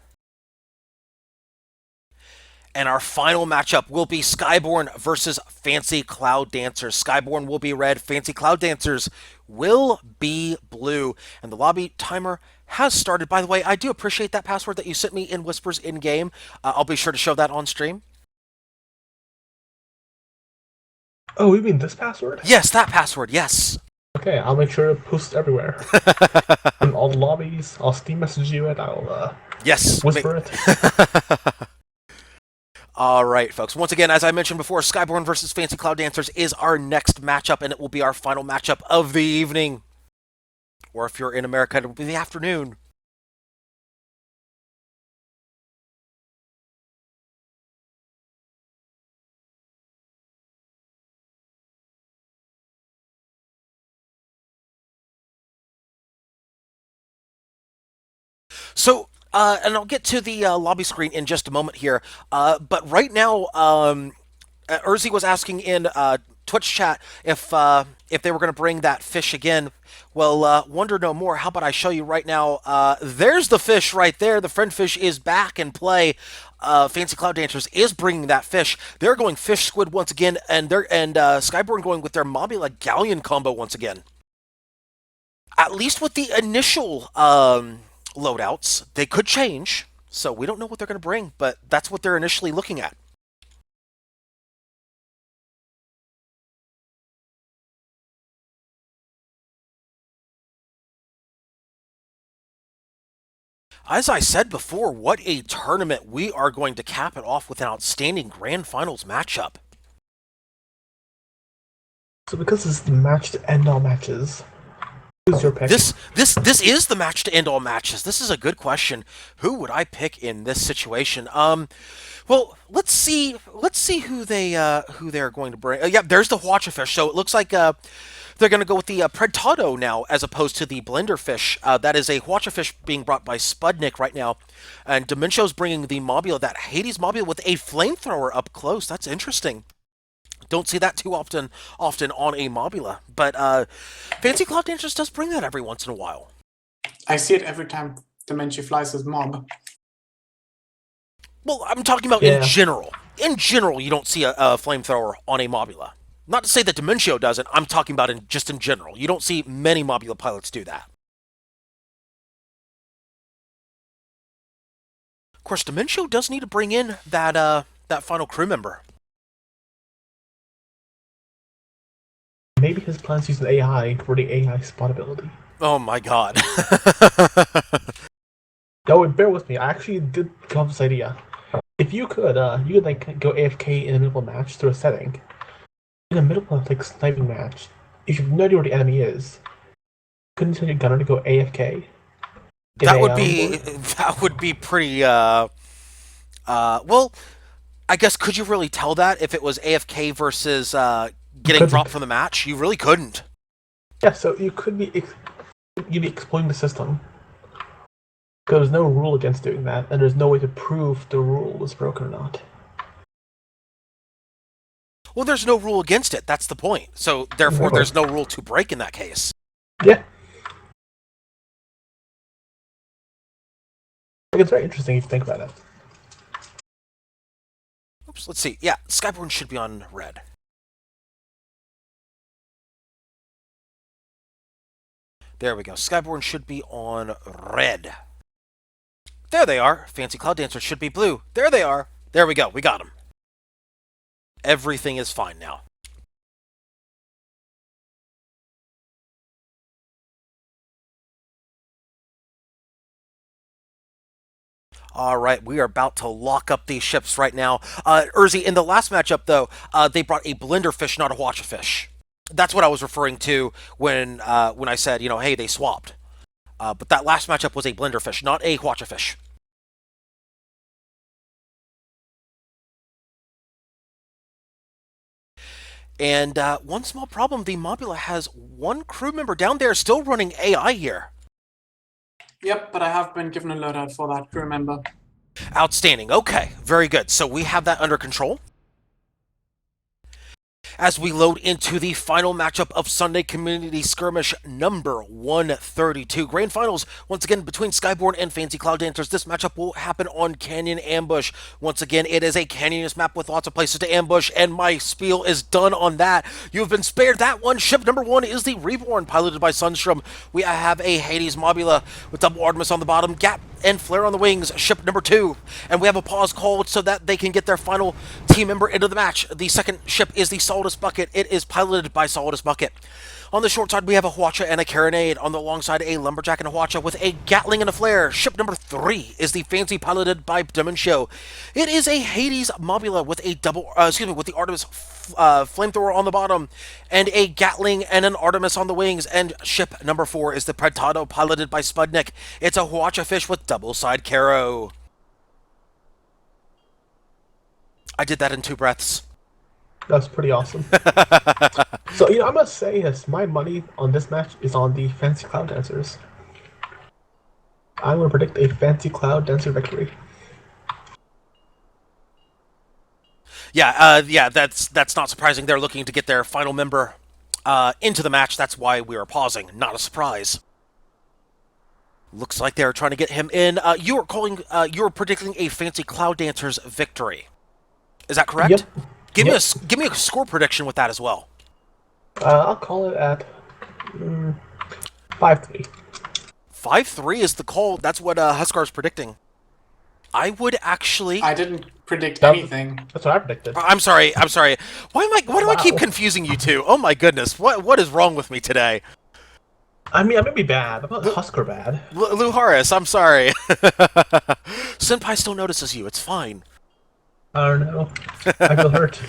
[SPEAKER 1] And our final matchup will be Skyborn versus Fancy Cloud Dancers. Skyborn will be red, Fancy Cloud Dancers will be blue. And the lobby timer has started. By the way, I do appreciate that password that you sent me in Whispers in-game. I'll be sure to show that on stream.
[SPEAKER 2] Oh, you mean this password?
[SPEAKER 1] Yes, that password, yes.
[SPEAKER 2] Okay, I'll make sure to post it everywhere. In all the lobbies, I'll Steam message you it, I'll
[SPEAKER 1] yes,
[SPEAKER 2] whisper it.
[SPEAKER 1] All right, folks. Once again, as I mentioned before, Skyborn versus Fancy Cloud Dancers is our next matchup, and it will be our final matchup of the evening. Or if you're in America, it will be the afternoon. So, and I'll get to the lobby screen in just a moment here. But right now, Urzi was asking in Twitch chat if they were going to bring that fish again. Well, wonder no more. How about I show you right now? There's the fish right there. The friend fish is back in play. Fancy Cloud Dancers is bringing that fish. They're going fish squid once again, and Skyborn going with their Mobula Galleon combo once again. At least with the initial loadouts, they could change. So we don't know what they're going to bring, but that's what they're initially looking at. As I said before, what a tournament. We are going to cap it off with an outstanding Grand Finals matchup.
[SPEAKER 2] So because this is the match to end all matches, who's your pick?
[SPEAKER 1] This is the match to end all matches. This is a good question. Who would I pick in this situation? Well, let's see who they're going to bring. Yeah, there's the Watchafish. So it looks like they're going to go with the Predtado now, as opposed to the Blenderfish. That is a Watchafish being brought by Spudnik right now, and Dementio's bringing the Mobula, that Hades Mobula with a flamethrower up close. That's interesting. Don't see that too often on a Mobula, but Fancy Cloud Dancers does bring that every once in a while.
[SPEAKER 3] I see it every time Dementia flies his mob.
[SPEAKER 1] Well, I'm talking about in general. In general, you don't see a flamethrower on a Mobula. Not to say that Dementio doesn't. I'm talking about just in general. You don't see many Mobula pilots do that. Of course, Dementio does need to bring in that final crew member.
[SPEAKER 2] Maybe his plans use an AI for the AI spot ability.
[SPEAKER 1] Oh my god.
[SPEAKER 2] No, bear with me. I actually did come up with this idea. If you could like go AFK in the middle of a match through a setting. In the middle of like sniping match, if you have no idea where the enemy is, couldn't you tell your gunner to go AFK?
[SPEAKER 1] That would be pretty well, I guess could you really tell that if it was AFK versus getting dropped from the match? You really couldn't.
[SPEAKER 2] Yeah, so you could be you'd be exploiting the system. Because there's no rule against doing that, and there's no way to prove the rule was broken or not.
[SPEAKER 1] Well, there's no rule against it. That's the point. So, therefore, there's no rule to break in that case.
[SPEAKER 2] Yeah. Like, it's very interesting if you think about it.
[SPEAKER 1] Oops, let's see. Yeah, Skyborn should be on red. There we go. Skyborn should be on red. There they are. Fancy Cloud Dancers should be blue. There they are. There we go. We got them. Everything is fine now. All right, we are about to lock up these ships right now. Urzi, in the last matchup, though, they brought a Blenderfish, not a Watchafish. That's what I was referring to when I said, hey, they swapped. But that last matchup was a Blenderfish, not a Watchafish. And one small problem, the Mobula has one crew member down there still running AI here.
[SPEAKER 3] Yep, but I have been given a loadout for that crew member.
[SPEAKER 1] Outstanding. Okay, very good. So we have that under control. as we load into the final matchup of Sunday Community Skirmish number 132. Grand Finals, once again, between Skyborn and Fancy Cloud Dancers. This matchup will happen on Canyon Ambush. Once again, it is a canyonous map with lots of places to ambush, and my spiel is done on that. You have been spared that one. Ship number 1 is the Reborn, piloted by Sunstrom. We have a Hades Mobula with double Artemis on the bottom, Gap and Flare on the wings, ship number 2. And we have a pause called so that they can get their final team member into the match. The second ship is the Solidus Bucket. It is piloted by Solidus Bucket. On the short side, we have a Hwacha and a Carronade. On the long side, a Lumberjack and a Hwacha with a Gatling and a Flare. Ship number 3 is the Fancy, piloted by Demoncio. It is a Hades Mobula with a with the Artemis flamethrower on the bottom, and a Gatling and an Artemis on the wings. And ship number 4 is the Predado, piloted by Spudnik. It's a Hwacha fish with double side Caro. I did that in 2 breaths.
[SPEAKER 2] That's pretty awesome. So, I must say, yes, my money on this match is on the Fancy Cloud Dancers. I'm going to predict a Fancy Cloud Dancer victory.
[SPEAKER 1] Yeah, that's not surprising. They're looking to get their final member into the match. That's why we are pausing. Not a surprise. Looks like they're trying to get him in. You are predicting a Fancy Cloud Dancers victory. Is that correct?
[SPEAKER 2] Yep.
[SPEAKER 1] Give me a score prediction with that as well.
[SPEAKER 2] I'll call it at 5-3.
[SPEAKER 1] 5-3 is the call. That's what Huskar's predicting. I would actually.
[SPEAKER 3] I didn't predict anything.
[SPEAKER 2] That's what I predicted.
[SPEAKER 1] I'm sorry. Why do I keep confusing you two? Oh my goodness. What is wrong with me today?
[SPEAKER 2] I may be bad. I'm not Husker bad.
[SPEAKER 1] Luharis, I'm sorry. Senpai still notices you. It's fine.
[SPEAKER 2] I don't know. I feel hurt.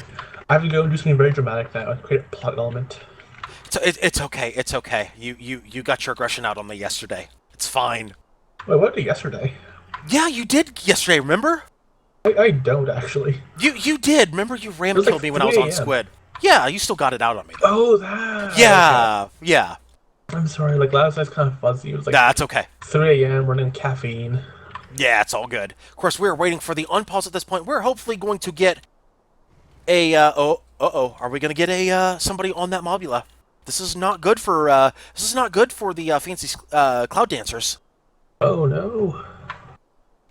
[SPEAKER 2] I have to go do something very dramatic now and create a plot element.
[SPEAKER 1] It's okay. It's okay. You got your aggression out on me yesterday. It's fine.
[SPEAKER 2] Wait, what did yesterday?
[SPEAKER 1] Yeah, you did yesterday, remember?
[SPEAKER 2] I don't, actually.
[SPEAKER 1] You did. Remember you ram
[SPEAKER 2] It was
[SPEAKER 1] killed
[SPEAKER 2] like
[SPEAKER 1] me when I was
[SPEAKER 2] 3
[SPEAKER 1] on
[SPEAKER 2] a.m.
[SPEAKER 1] Squid. Yeah, you still got it out on me, though.
[SPEAKER 2] Oh, that.
[SPEAKER 1] Yeah,
[SPEAKER 2] Okay.
[SPEAKER 1] yeah.
[SPEAKER 2] I'm sorry, last night's kind of fuzzy. It was like
[SPEAKER 1] Nah, it's okay.
[SPEAKER 2] 3 a.m. running caffeine.
[SPEAKER 1] Yeah, it's all good. Of course, we're waiting for the unpause at this point. We're hopefully going to get a are we going to get somebody on that Mobula? This is not good for the Fancy Cloud Dancers.
[SPEAKER 2] Oh, no.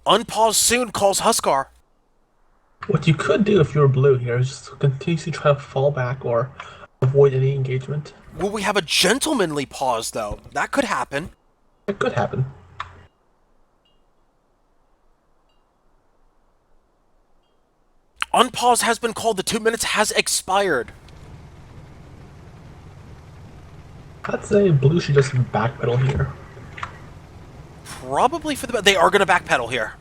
[SPEAKER 1] Unpause soon calls Huskar.
[SPEAKER 2] What you could do if you were blue here is just continuously try to fall back or avoid any engagement.
[SPEAKER 1] Will we have a gentlemanly pause, though? That could happen.
[SPEAKER 2] It could happen.
[SPEAKER 1] Unpause has been called. The 2 minutes has expired.
[SPEAKER 2] I'd say blue should just backpedal here.
[SPEAKER 1] Probably for the... They are going to backpedal here.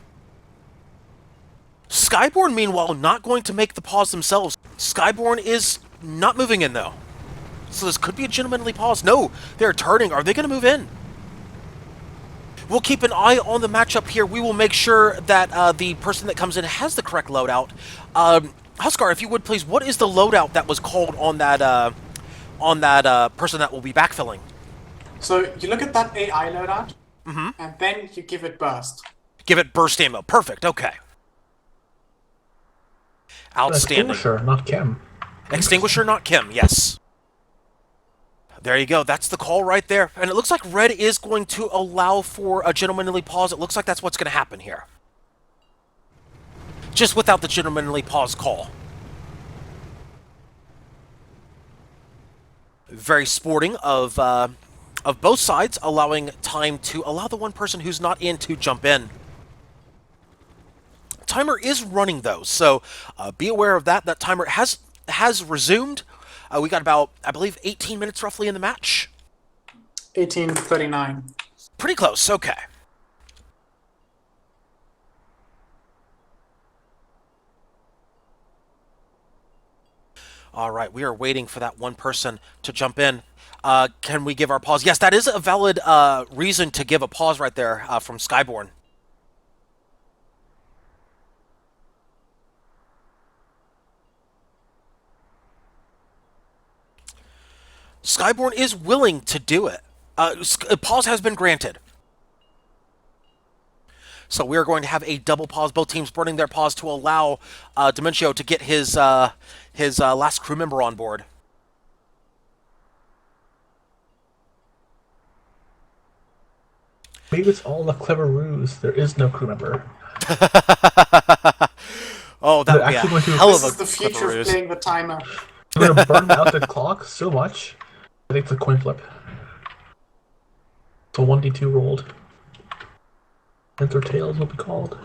[SPEAKER 1] Skyborn, meanwhile, not going to make the pause themselves. Skyborn is not moving in, though. So this could be a gentlemanly pause. No, they're turning. Are they going to move in? We'll keep an eye on the matchup here. We will make sure that the person that comes in has the correct loadout. Huskar, if you would please, what is the loadout that was called on that person that will be backfilling?
[SPEAKER 3] So you look at that AI loadout, and then you give it burst.
[SPEAKER 1] Give it burst ammo. Perfect. Okay. Outstanding.
[SPEAKER 2] Extinguisher, not Kim.
[SPEAKER 1] Extinguisher, not Kim. Yes. There you go. That's the call right there. And it looks like Red is going to allow for a gentlemanly pause. It looks like that's what's going to happen here. Just without the gentlemanly pause call. Very sporting of both sides, allowing time to allow the one person who's not in to jump in. Timer is running, though, so be aware of that. That timer has resumed. We got about, I believe, 18 minutes roughly in the match.
[SPEAKER 3] 18:39.
[SPEAKER 1] Pretty close, okay. All right, we are waiting for that one person to jump in. Can we give our pause? Yes, that is a valid reason to give a pause right there from Skyborn. Skyborn is willing to do it. Pause has been granted. So we are going to have a double pause. Both teams burning their pause to allow Dimencio to get his last crew member on board.
[SPEAKER 2] Maybe it's all a clever ruse. There is no crew member.
[SPEAKER 1] Oh, that would be a hell of
[SPEAKER 3] This
[SPEAKER 1] a
[SPEAKER 3] is the future of
[SPEAKER 1] ruse.
[SPEAKER 3] playing the timer.
[SPEAKER 2] I'm gonna burn out the clock so much. I think it's a coin flip. So 1d2 rolled. Heads or tails will be called.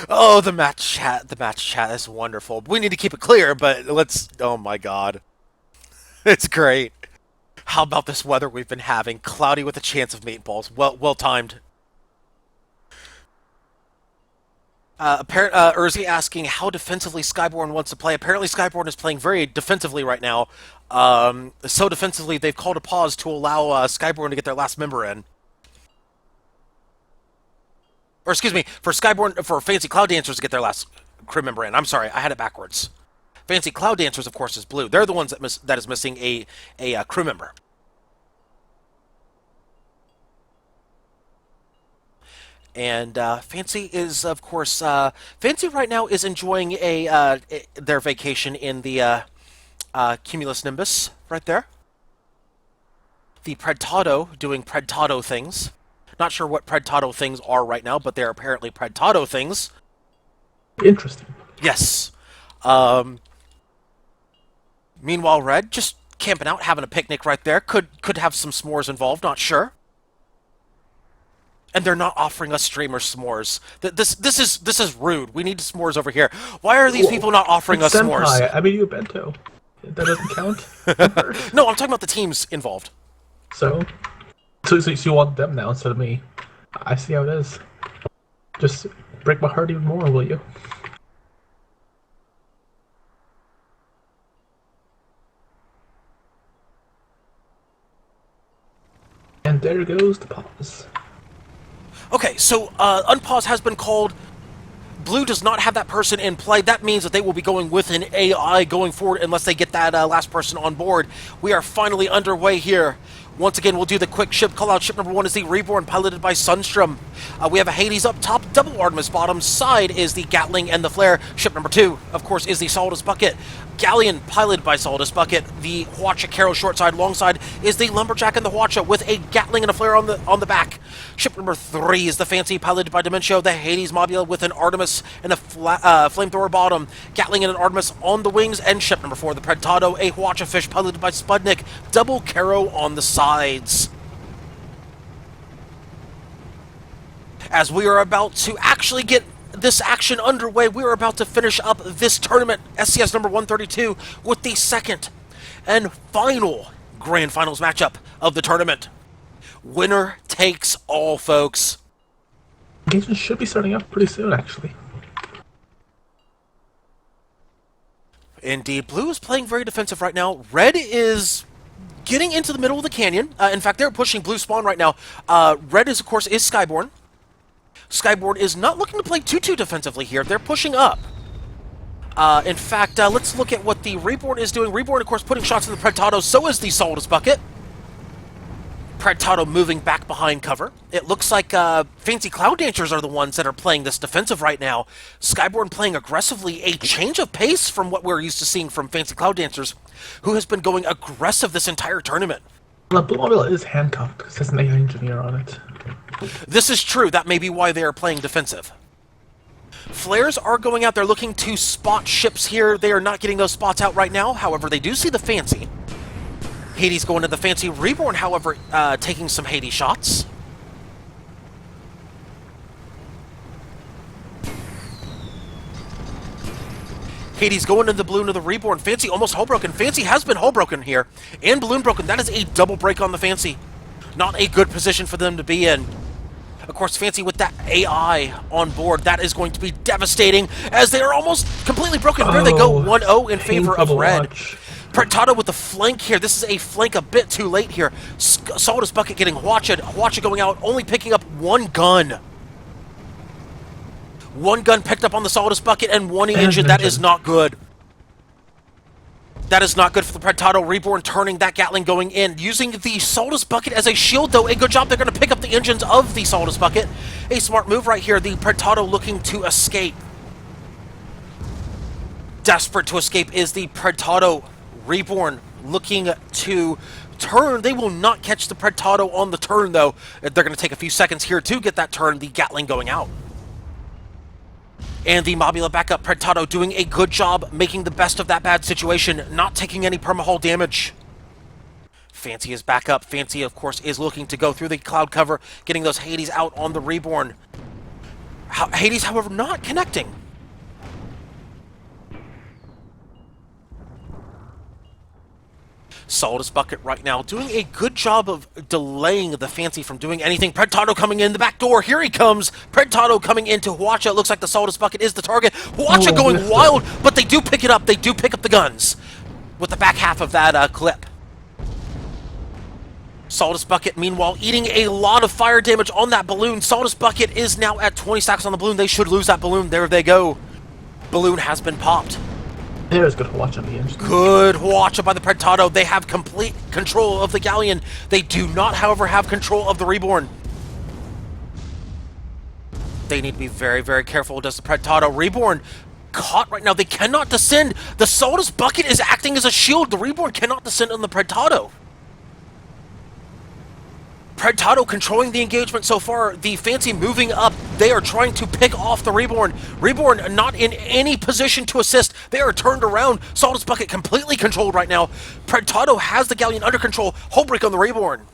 [SPEAKER 1] Oh, the match chat. The match chat is wonderful. We need to keep it clear, but let's. Oh my god. It's great. How about this weather we've been having? Cloudy with a chance of meatballs. Well timed. Urzi asking how defensively Skyborn wants to play. Apparently, Skyborn is playing very defensively right now. So defensively, they've called a pause to allow Skyborn to get their last member in. Or excuse me, for Fancy Cloud Dancers to get their last crew member in. I'm sorry, I had it backwards. Fancy Cloud Dancers, of course, is blue. They're the ones that is missing a crew member. And Fancy is, of course, Fancy right now is enjoying their vacation in the Cumulus Nimbus right there. The Predtado doing Predtado things. Not sure what Predtado things are right now, but they're apparently Predtado things.
[SPEAKER 2] Interesting.
[SPEAKER 1] Yes. Meanwhile, Red just camping out, having a picnic right there. Could have some s'mores involved, not sure. And they're not offering us streamer s'mores. This is rude. We need s'mores over here. Why are these people not offering us
[SPEAKER 2] Senpai,
[SPEAKER 1] s'mores?
[SPEAKER 2] I made you a bento. That doesn't count?
[SPEAKER 1] No, I'm talking about the teams involved.
[SPEAKER 2] So you want them now instead of me. I see how it is. Just break my heart even more, will you? And there goes the pause.
[SPEAKER 1] Okay, so unpause has been called. Blue does not have that person in play. That means that they will be going with an AI going forward unless they get that last person on board. We are finally underway here. Once again, we'll do the quick ship call out. Ship number 1 is the Reborn, piloted by Sunstrom. We have a Hades up top, double Artemis bottom. Side is the Gatling and the Flare. Ship number 2, of course, is the Solidus Bucket. Galleon, piloted by Solidus Bucket. The Hwacha Caro short side, long side is the Lumberjack and the Hwacha with a Gatling and a Flare on the back. Ship number 3 is the Fancy, piloted by Dimencio. The Hades Mobula with an Artemis and a Flamethrower bottom. Gatling and an Artemis on the wings. And ship number 4, the Predtado, a Hwacha Fish, piloted by Spudnik. Double Caro on the sides. As we are about to actually get this action underway, we are about to finish up this tournament, SCS number 132, with the second and final Grand Finals matchup of the tournament. Winner takes all, folks.
[SPEAKER 2] Engagement should be starting up pretty soon, actually.
[SPEAKER 1] Indeed. Blue is playing very defensive right now. Red is getting into the middle of the canyon. In fact, they're pushing blue spawn right now. Red is, of course, is Skyborn. Skyborn is not looking to play too defensively here. They're pushing up. In fact, let's look at what the Reborn is doing. Reborn, of course, putting shots in the Predtado. So is the Solidus Bucket. Predtado moving back behind cover. It looks like Fancy Cloud Dancers are the ones that are playing this defensive right now. Skyborn playing aggressively, a change of pace from what we're used to seeing from Fancy Cloud Dancers, who has been going aggressive this entire tournament.
[SPEAKER 2] The Blue Mobile is handcuffed because there's an AI engineer on it.
[SPEAKER 1] This is true. That may be why they are playing defensive. Flares are going out there looking to spot ships here. They are not getting those spots out right now. However, they do see the Fancy. Hades going to the Fancy. Reborn, however, taking some Hades shots. Hades going to the balloon of the Reborn. Fancy almost hull broken. Fancy has been hull broken here. And balloon broken. That is a double break on the Fancy. Not a good position for them to be in. Of course, Fancy with that AI on board, that is going to be devastating as they are almost completely broken. There they go, 1-0 in favor of Red. Predtado with the flank here. This is a flank a bit too late here. Solidus Bucket getting Hwacha. Hwacha going out, only picking up one gun. One gun picked up on the Solidus Bucket and one engine. That is not good. That is not good for the Predtado. Reborn turning that Gatling going in. Using the Solidus Bucket as a shield, though. A good job. They're going to pick up the engines of the Solidus Bucket. A smart move right here. The Predtado looking to escape. Desperate to escape is the Predtado. Reborn looking to turn. They will not catch the Predtado on the turn, though. They're going to take a few seconds here to get that turn. The Gatling going out. And the Mobula backup. Predtado doing a good job making the best of that bad situation, not taking any permahull damage. Fancy is back up. Fancy, of course, is looking to go through the cloud cover, getting those Hades out on the Reborn. Hades, however, not connecting. Solidus Bucket right now doing a good job of delaying the Fancy from doing anything. Predtado coming in the back door. Here he comes. Predtado coming into Huacha. It looks like the Solidus Bucket is the target. Huacha going wild, but they do pick it up. They do pick up the guns with the back half of that clip. Solidus Bucket, meanwhile, eating a lot of fire damage on that balloon. Solidus Bucket is now at 20 stacks on the balloon. They should lose that balloon. There they go. Balloon has been popped.
[SPEAKER 2] There's good Huacha on the engine.
[SPEAKER 1] Good Huacha by the Predtado. They have complete control of the Galleon. They do not, however, have control of the Reborn. They need to be very, very careful. Does the Predtado. Reborn caught right now. They cannot descend. The Solidus Bucket is acting as a shield. The Reborn cannot descend on the Predtado. Predtado controlling the engagement so far. The Fancy moving up. They are trying to pick off the Reborn. Reborn not in any position to assist. They are turned around. Solidus Bucket completely controlled right now. Predtado has the Galleon under control. Hull break on the Reborn.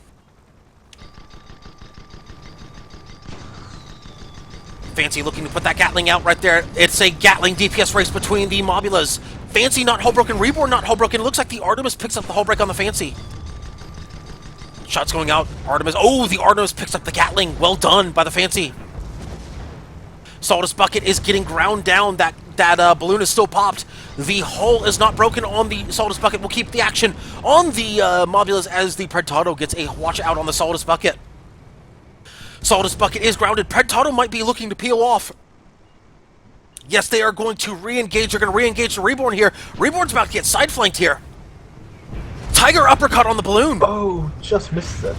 [SPEAKER 1] Fancy looking to put that Gatling out right there. It's a Gatling DPS race between the Mobulas. Fancy not hull broken. Reborn not hull broken. Looks like the Artemis picks up the hull break on the Fancy. Shots going out. Artemis. Oh, the Artemis picks up the Gatling. Well done by the Fancy. Solidus Bucket is getting ground down. That balloon is still popped. The hull is not broken on the Solidus Bucket. We'll keep the action on the Mobulas as the Predtado gets a watch out on the Solidus Bucket. Solidus Bucket is grounded. Predtado might be looking to peel off. Yes, they are going to re-engage. They're going to re-engage the Reborn here. Reborn's about to get side-flanked here. Tiger uppercut on the balloon.
[SPEAKER 2] Oh, just missed it.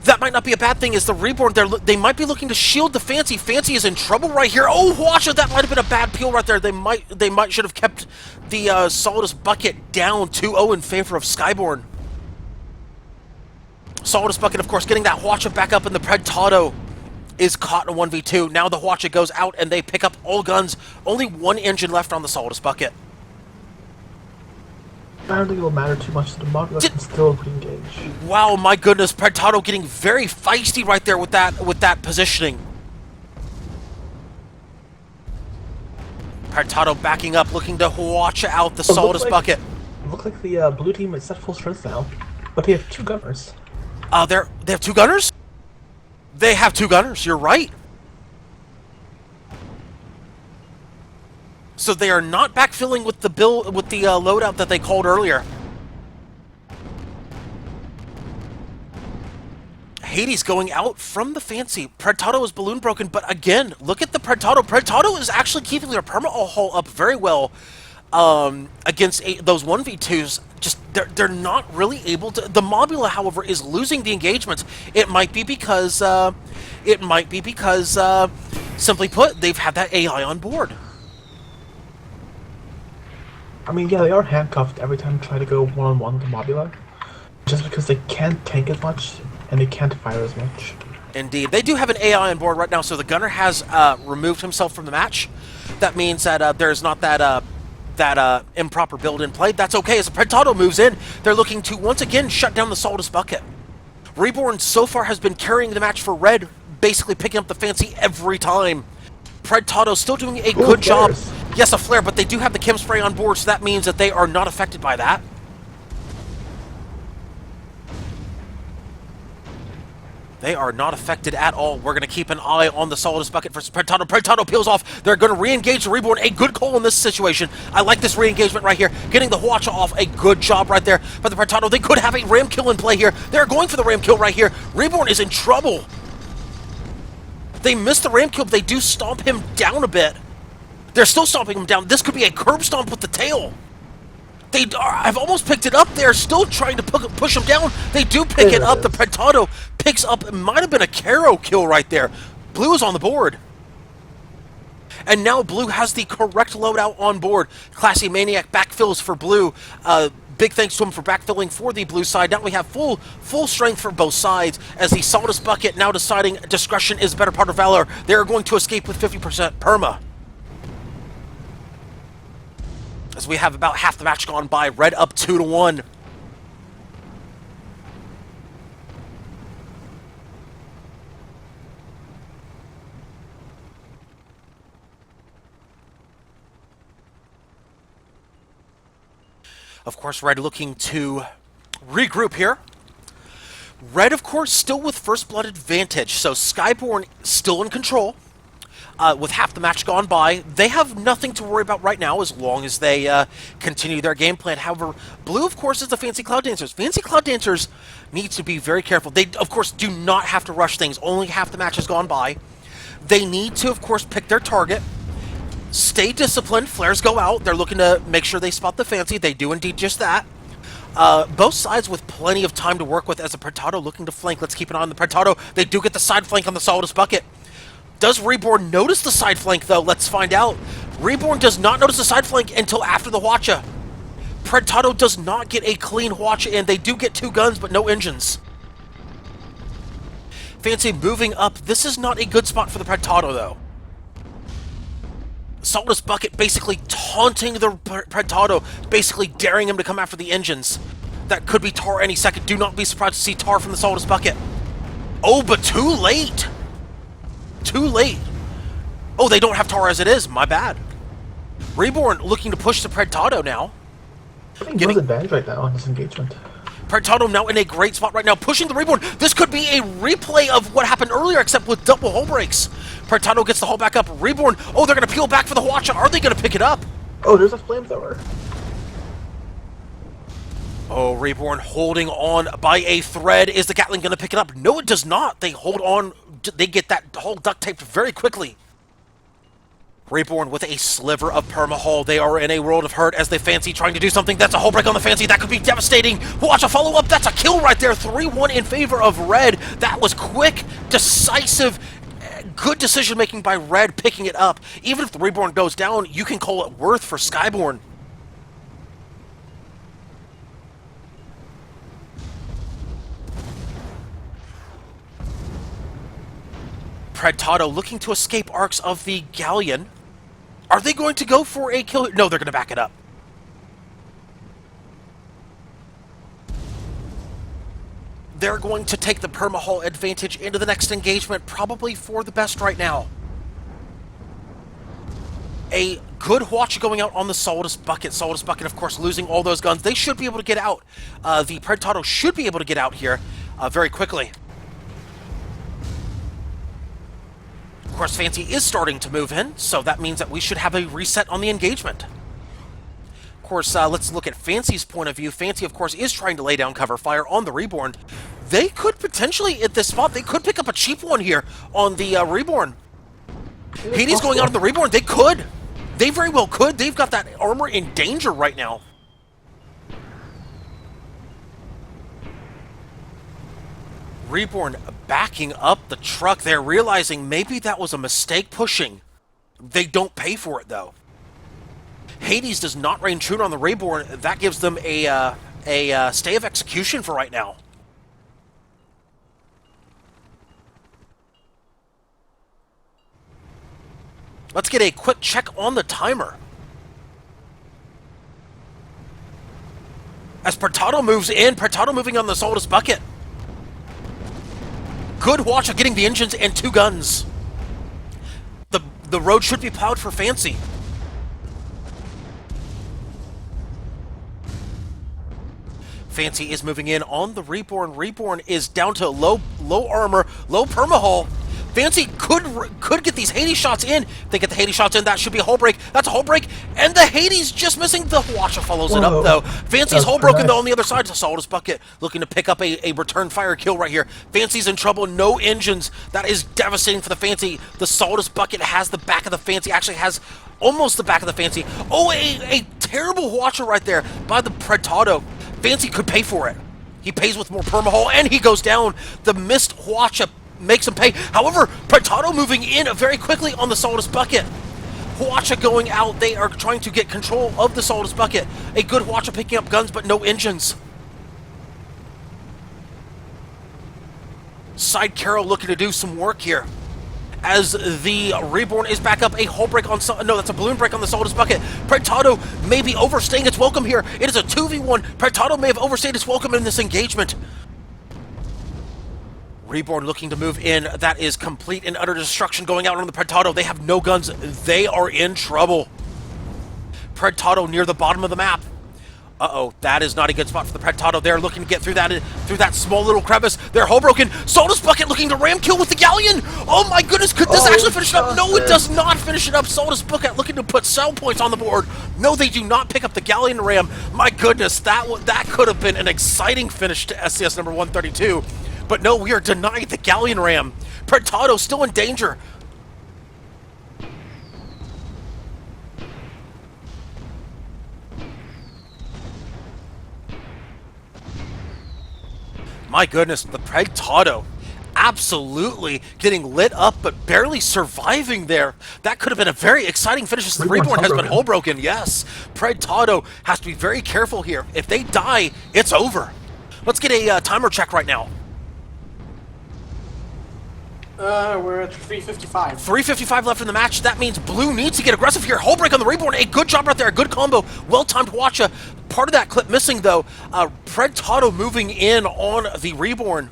[SPEAKER 1] That might not be a bad thing. Is the Reborn, they might be looking to shield the Fancy. Fancy is in trouble right here. Oh, Huacha, that might have been a bad peel right there. They might should have kept the Solidus Bucket down 2-0 in favor of Skyborn. Solidus Bucket, of course, getting that Huacha back up, and the Predtado is caught in a 1v2. Now the Huacha goes out, and they pick up all guns. Only one engine left on the Solidus Bucket.
[SPEAKER 2] I don't think it will matter too much. The Mobula can still re-engage.
[SPEAKER 1] Wow, my goodness, Predtado getting very feisty right there with that positioning. Predtado backing up, looking to watch out the Solidus Bucket.
[SPEAKER 2] It looks like the blue team is at full strength now, but they have two gunners.
[SPEAKER 1] They have two gunners? They have two gunners, you're right. So they are not backfilling with the loadout that they called earlier. Hades going out from the Fancy. Predtado is balloon broken, but again, look at the Predtado. Predtado is actually keeping their perma-hull up very well against those 1v2s. Just they're not really able to. The Mobula, however, is losing the engagements. It might be because simply put, they've had that AI on board.
[SPEAKER 2] I mean, yeah, they are handcuffed every time they try to go one-on-one with the Mobula, just because they can't tank as much and they can't fire as much. Indeed.
[SPEAKER 1] They do have an AI on board right now, so the gunner has removed himself from the match. That means that there's not that improper build in play. That's okay. As the Predtado moves in, they're looking to once again shut down the Solidus Bucket. Reborn so far has been carrying the match for Red, basically picking up the Fancy every time. Predtado still doing a good job. Yes, a flare, but they do have the chem spray on board, so that means that they are not affected by that. They are not affected at all. We're going to keep an eye on the Solidus Bucket versus Predtado. Predtado peels off. They're going to re-engage the Reborn. A good call in this situation. I like this re-engagement right here. Getting the Huacha off. A good job right there by the Predtado. They could have a ram kill in play here. They're going for the ram kill right here. Reborn is in trouble. They missed the ram kill, but they do stomp him down a bit. They're still stomping him down. This could be a curb stomp with the tail. I've almost picked it up. They're still trying to push him down. They do pick it up. The Pentado picks up. It might have been a Caro kill right there. Blue is on the board. And now Blue has the correct loadout on board. Classy Maniac backfills for Blue. Big thanks to him for backfilling for the Blue side. Now we have full strength for both sides, as the Sawdust Bucket now deciding discretion is a better part of valor. They're going to escape with 50% perma. As we have about half the match gone by, Red up 2-1. Of course, Red looking to regroup here. Red, of course, still with first blood advantage, so Skyborn still in control. With half the match gone by, they have nothing to worry about right now as long as they continue their game plan. However, Blue, of course, is the Fancy Cloud Dancers. Fancy Cloud Dancers need to be very careful. They, of course, do not have to rush things. Only half the match has gone by. They need to, of course, pick their target. Stay disciplined. Flares go out. They're looking to make sure they spot the Fancy. They do indeed just that. Both sides with plenty of time to work with as a Pentado looking to flank. Let's keep an eye on the Pentado. They do get the side flank on the Sawdust Bucket. Does Reborn notice the side flank, though? Let's find out. Reborn does not notice the side flank until after the Hwacha. Pentado does not get a clean Hwacha in. They do get 2 guns, but no engines. Fancy moving up. This is not a good spot for the Pentado, though. Sawdust Bucket basically taunting the Pentado, basically daring him to come after the engines. That could be Tar any second. Do not be surprised to see Tar from the Sawdust Bucket. Oh, but too late. Too late. Oh, they don't have Tar as it is. My bad. Reborn looking to push the Pentado now.
[SPEAKER 2] I think Blue's advantage right now in this engagement.
[SPEAKER 1] Pentado now in a great spot right now, pushing the Reborn. This could be a replay of what happened earlier, except with double hull breaks. Pentado gets the hull back up. Reborn, oh, they're going to peel back for the Hwacha. Are they going to pick it up?
[SPEAKER 2] Oh, there's a flamethrower.
[SPEAKER 1] Oh, Reborn holding on by a thread. Is the Gatling going to pick it up? No, it does not. They hold on. They get that hull duct taped very quickly. Reborn with a sliver of perma-hull. They are in a world of hurt as they Fancy trying to do something. That's a hull break on the Fancy. That could be devastating. Watch a follow-up. That's a kill right there. 3-1 in favor of Red. That was quick, decisive, good decision-making by Red picking it up. Even if the Reborn goes down, you can call it worth for Skyborn. Pentado looking to escape arcs of the Galleon. Are they going to go for a kill? No, they're going to back it up. They're going to take the perma-hull advantage into the next engagement, probably for the best right now. A good Hwacha going out on the Sawdust Bucket. Sawdust Bucket, of course, losing all those guns. They should be able to get out. The Pentado should be able to get out here very quickly. Of course, Fancy is starting to move in, so that means that we should have a reset on the engagement. Of course, let's look at Fancy's point of view. Fancy, of course, is trying to lay down cover fire on the Reborn. They could potentially, at this spot, they could pick up a cheap one here on the Reborn. Hades going out on the Reborn. They could. They very well could. They've got that armor in danger right now. Reborn backing up the truck. They're realizing maybe that was a mistake pushing. They don't pay for it, though. Hades does not rain true on the Reborn. That gives them a stay of execution for right now. Let's get a quick check on the timer. As Pentado moves in, Pentado moving on the Sawdust Bucket. Good Hwacha getting the engines and 2 guns. The road should be plowed for Fancy. Fancy is moving in on the Reborn. Reborn is down to low armor, low perma-hull. Fancy could get these Hades shots in. If they get the Hades shots in, that should be a hull break. That's a hull break, and the Hades just missing. The Hwacha follows it up, though. Fancy's hull broken, though, on the other side. Sawdust Bucket looking to pick up a return fire kill right here. Fancy's in trouble. No engines. That is devastating for the Fancy. The Sawdust Bucket has the back of the Fancy. Actually has almost the back of the Fancy. Oh, a terrible Watcher right there by the Predtado. Fancy could pay for it. He pays with more permahull, and he goes down. The missed Watcher makes him pay. However, Predtado moving in very quickly on the Solidus Bucket. Huacha going out. They are trying to get control of the Solidus Bucket. A good Huacha picking up guns, but no engines. Side Carol looking to do some work here. As the Reborn is back up, a hull break on... No, that's a balloon break on the Solidus Bucket. Predtado may be overstaying its welcome here. It is a 2v1. Predtado may have overstayed its welcome in this engagement. Reborn looking to move in. That is complete and utter destruction going out on the Predtado. They have no guns. They are in trouble. Predtado near the bottom of the map. Uh-oh, that is not a good spot for the Predtado. They're looking to get through that small little crevice. They're hull broken. Solidus Bucket looking to ram kill with the Galleon. Oh my goodness, could this actually finish it up? No, it does not finish it up. Solidus Bucket looking to put cell points on the board. No, they do not pick up the Galleon ram. My goodness, that could have been an exciting finish to SCS number 132. But no, we are denied the Galleon ram. Predtado still in danger. My goodness, the Predtado absolutely getting lit up, but barely surviving there. That could have been a very exciting finish as the Reborn has been hull broken. Yes, Predtado has to be very careful here. If they die, it's over. Let's get a timer check right now.
[SPEAKER 3] We're at 3:55.
[SPEAKER 1] 3:55 left in the match. That means Blue needs to get aggressive here. Hull break on the Reborn. A good job right there. A good combo. Well-timed Watcha. Part of that clip missing, though. Predtado moving in on the Reborn.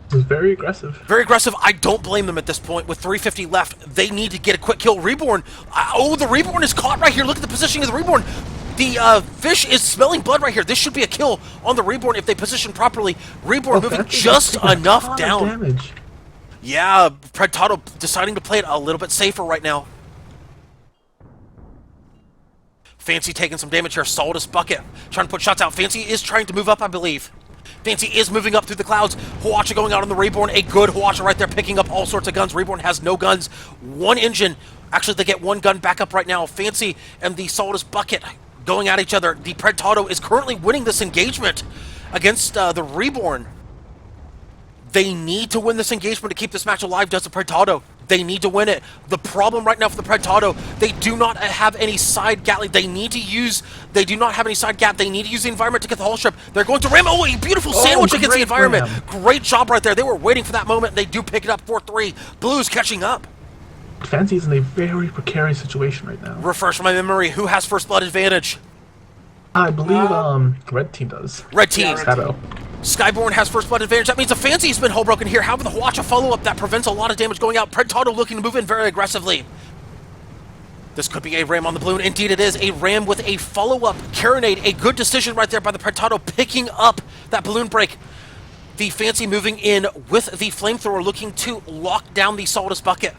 [SPEAKER 2] It was very aggressive.
[SPEAKER 1] Very aggressive. I don't blame them at this point. With 3:50 left, they need to get a quick kill. Reborn. Oh, the Reborn is caught right here. Look at the positioning of the Reborn. The fish is smelling blood right here. This should be a kill on the Reborn if they position properly. Reborn moving just enough down.
[SPEAKER 2] Damage.
[SPEAKER 1] Yeah, Predtado deciding to play it a little bit safer right now. Fancy taking some damage here. Solidus Bucket trying to put shots out. Fancy is trying to move up, I believe. Fancy is moving up through the clouds. Huacha going out on the Reborn. A good Huacha right there picking up all sorts of guns. Reborn has no guns. One engine. Actually, they get one gun back up right now. Fancy and the Solidus Bucket going at each other. The Predtado is currently winning this engagement against the Reborn. They need to win this engagement to keep this match alive, does the Predtado. They need to win it. The problem right now for the Predtado, they do not have any side gap. They do not have any side gap. They need to use the environment to get the hull strip. They're going to ram. Oh, a beautiful sandwich against the environment.
[SPEAKER 2] Ram.
[SPEAKER 1] Great job right there. They were waiting for that moment. They do pick it up 4-3. Blues catching up.
[SPEAKER 2] Fancy's in a very precarious situation right now.
[SPEAKER 1] Refresh my memory. Who has first blood advantage?
[SPEAKER 2] I believe Red Team does.
[SPEAKER 1] Red Team.
[SPEAKER 3] Yeah, Red Team.
[SPEAKER 1] Skyborn has first blood advantage. That means the Fancy's been hull broken here. However, the Huacha follow-up, that prevents a lot of damage going out. Predtado looking to move in very aggressively. This could be a ram on the balloon. Indeed it is. A ram with a follow-up carronade. A good decision right there by the Predtado picking up that balloon break. The Fancy moving in with the flamethrower looking to lock down the Solidus Bucket.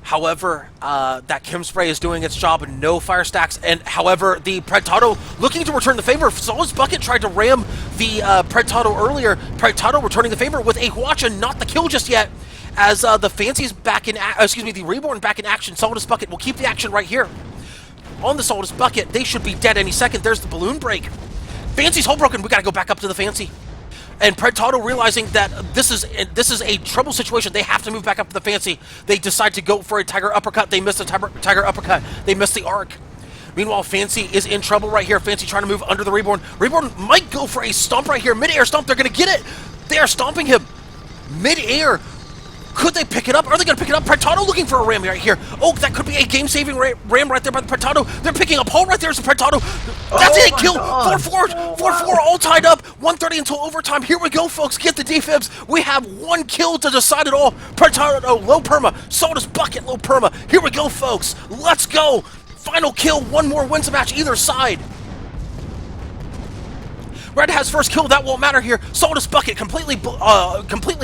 [SPEAKER 1] However, that Chem Spray is doing its job, no fire stacks, and however, the Predtado looking to return the favor. Solidus Bucket tried to ram the Predtado earlier. Predtado returning the favor with a Huacha, not the kill just yet, as the Fancy's back in, the Reborn back in action. Solidus Bucket will keep the action right here. On the Solidus Bucket, they should be dead any second. There's the balloon break. Fancy's hull broken, we gotta go back up to the Fancy. And Predtado realizing that this is a trouble situation, they have to move back up to the Fancy. They decide to go for a Tiger Uppercut. They miss the Tiger Uppercut. They miss the arc. Meanwhile, Fancy is in trouble right here. Fancy trying to move under the Reborn. Reborn might go for a stomp right here. Mid-air stomp. They're going to get it. They are stomping him. Mid-air. Could they pick it up? Are they going to pick it up? Predtado looking for a ram right here. Oh, that could be a game-saving ram right there by the Predtado. They're picking up hull right there as the Predtado. That's it, kill. 4-4, 4-4, all tied up. 1:30 until overtime. Here we go, folks. Get the defibs. We have one kill to decide it all. Predtado, low perma. Solidus Bucket, low perma. Here we go, folks. Let's go. Final kill. One more wins the match either side. Red has first kill, that won't matter here. Solidus Bucket completely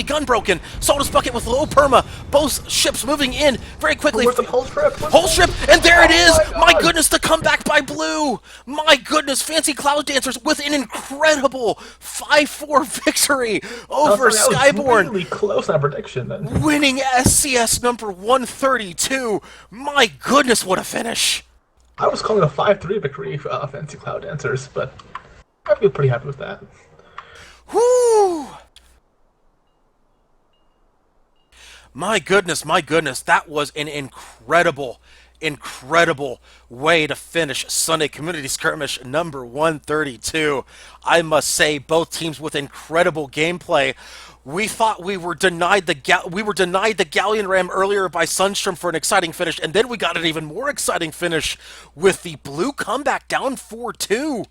[SPEAKER 1] gun broken. Solidus Bucket with low perma. Both ships moving in very quickly.
[SPEAKER 2] Where's the hull strip?
[SPEAKER 1] Hull strip, and there it is! My goodness, the comeback by Blue! My goodness, Fancy Cloud Dancers with an incredible 5-4 victory over Skyborn.
[SPEAKER 2] Really close on prediction then.
[SPEAKER 1] Winning SCS number 132. My goodness, what a finish.
[SPEAKER 2] I was calling a 5-3 victory for Fancy Cloud Dancers, but I feel pretty happy with that.
[SPEAKER 1] Whoo! My goodness, that was an incredible way to finish Sunday Community Skirmish number 132. I must say, both teams with incredible gameplay. We thought we were denied the Galleon Ram earlier by Sunstrom for an exciting finish, and then we got an even more exciting finish with the blue comeback down 4-2,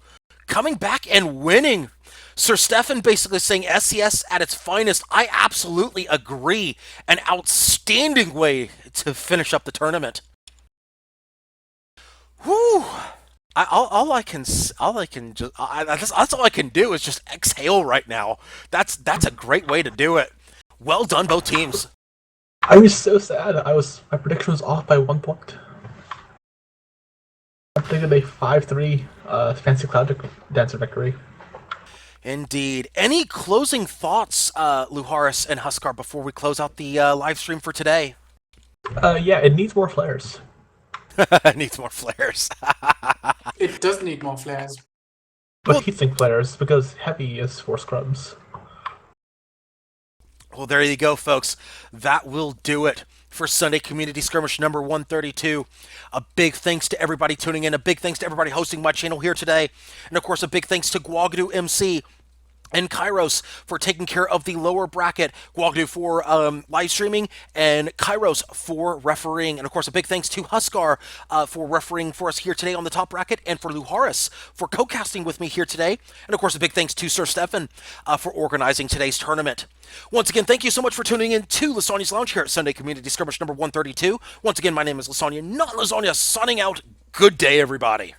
[SPEAKER 1] coming back and winning. Sir Stefan basically saying SCS at its finest. I absolutely agree. An outstanding way to finish up the tournament. Whew. All I can just that's all I can do is just exhale right now. That's a great way to do it. Well done, both teams.
[SPEAKER 2] I was so sad. My prediction was off by 1 point. I predicted a 5-3 Fancy Cloud Dancer victory.
[SPEAKER 1] Indeed. Any closing thoughts, Luharis and Huskar, before we close out the live stream for today?
[SPEAKER 2] Yeah, it needs more flares.
[SPEAKER 1] It needs more flares.
[SPEAKER 3] It does need more flares.
[SPEAKER 2] But heatsink flares, because heavy is for scrubs.
[SPEAKER 1] Well, there you go, folks. That will do it for Sunday Community Skirmish number 132. A big thanks to everybody tuning in. A big thanks to everybody hosting my channel here today. And, of course, a big thanks to Guagdu MC and Kairos for taking care of the lower bracket, Guagdu for live streaming, and Kairos for refereeing. And of course, a big thanks to Huskar for refereeing for us here today on the top bracket, and for Luharis for co-casting with me here today. And of course, a big thanks to Sir Stefan for organizing today's tournament. Once again, thank you so much for tuning in to Lysanya's Lounge here at Sunday Community Skirmish number 132. Once again, my name is Lysanya, not Lysanya, signing out. Good day, everybody.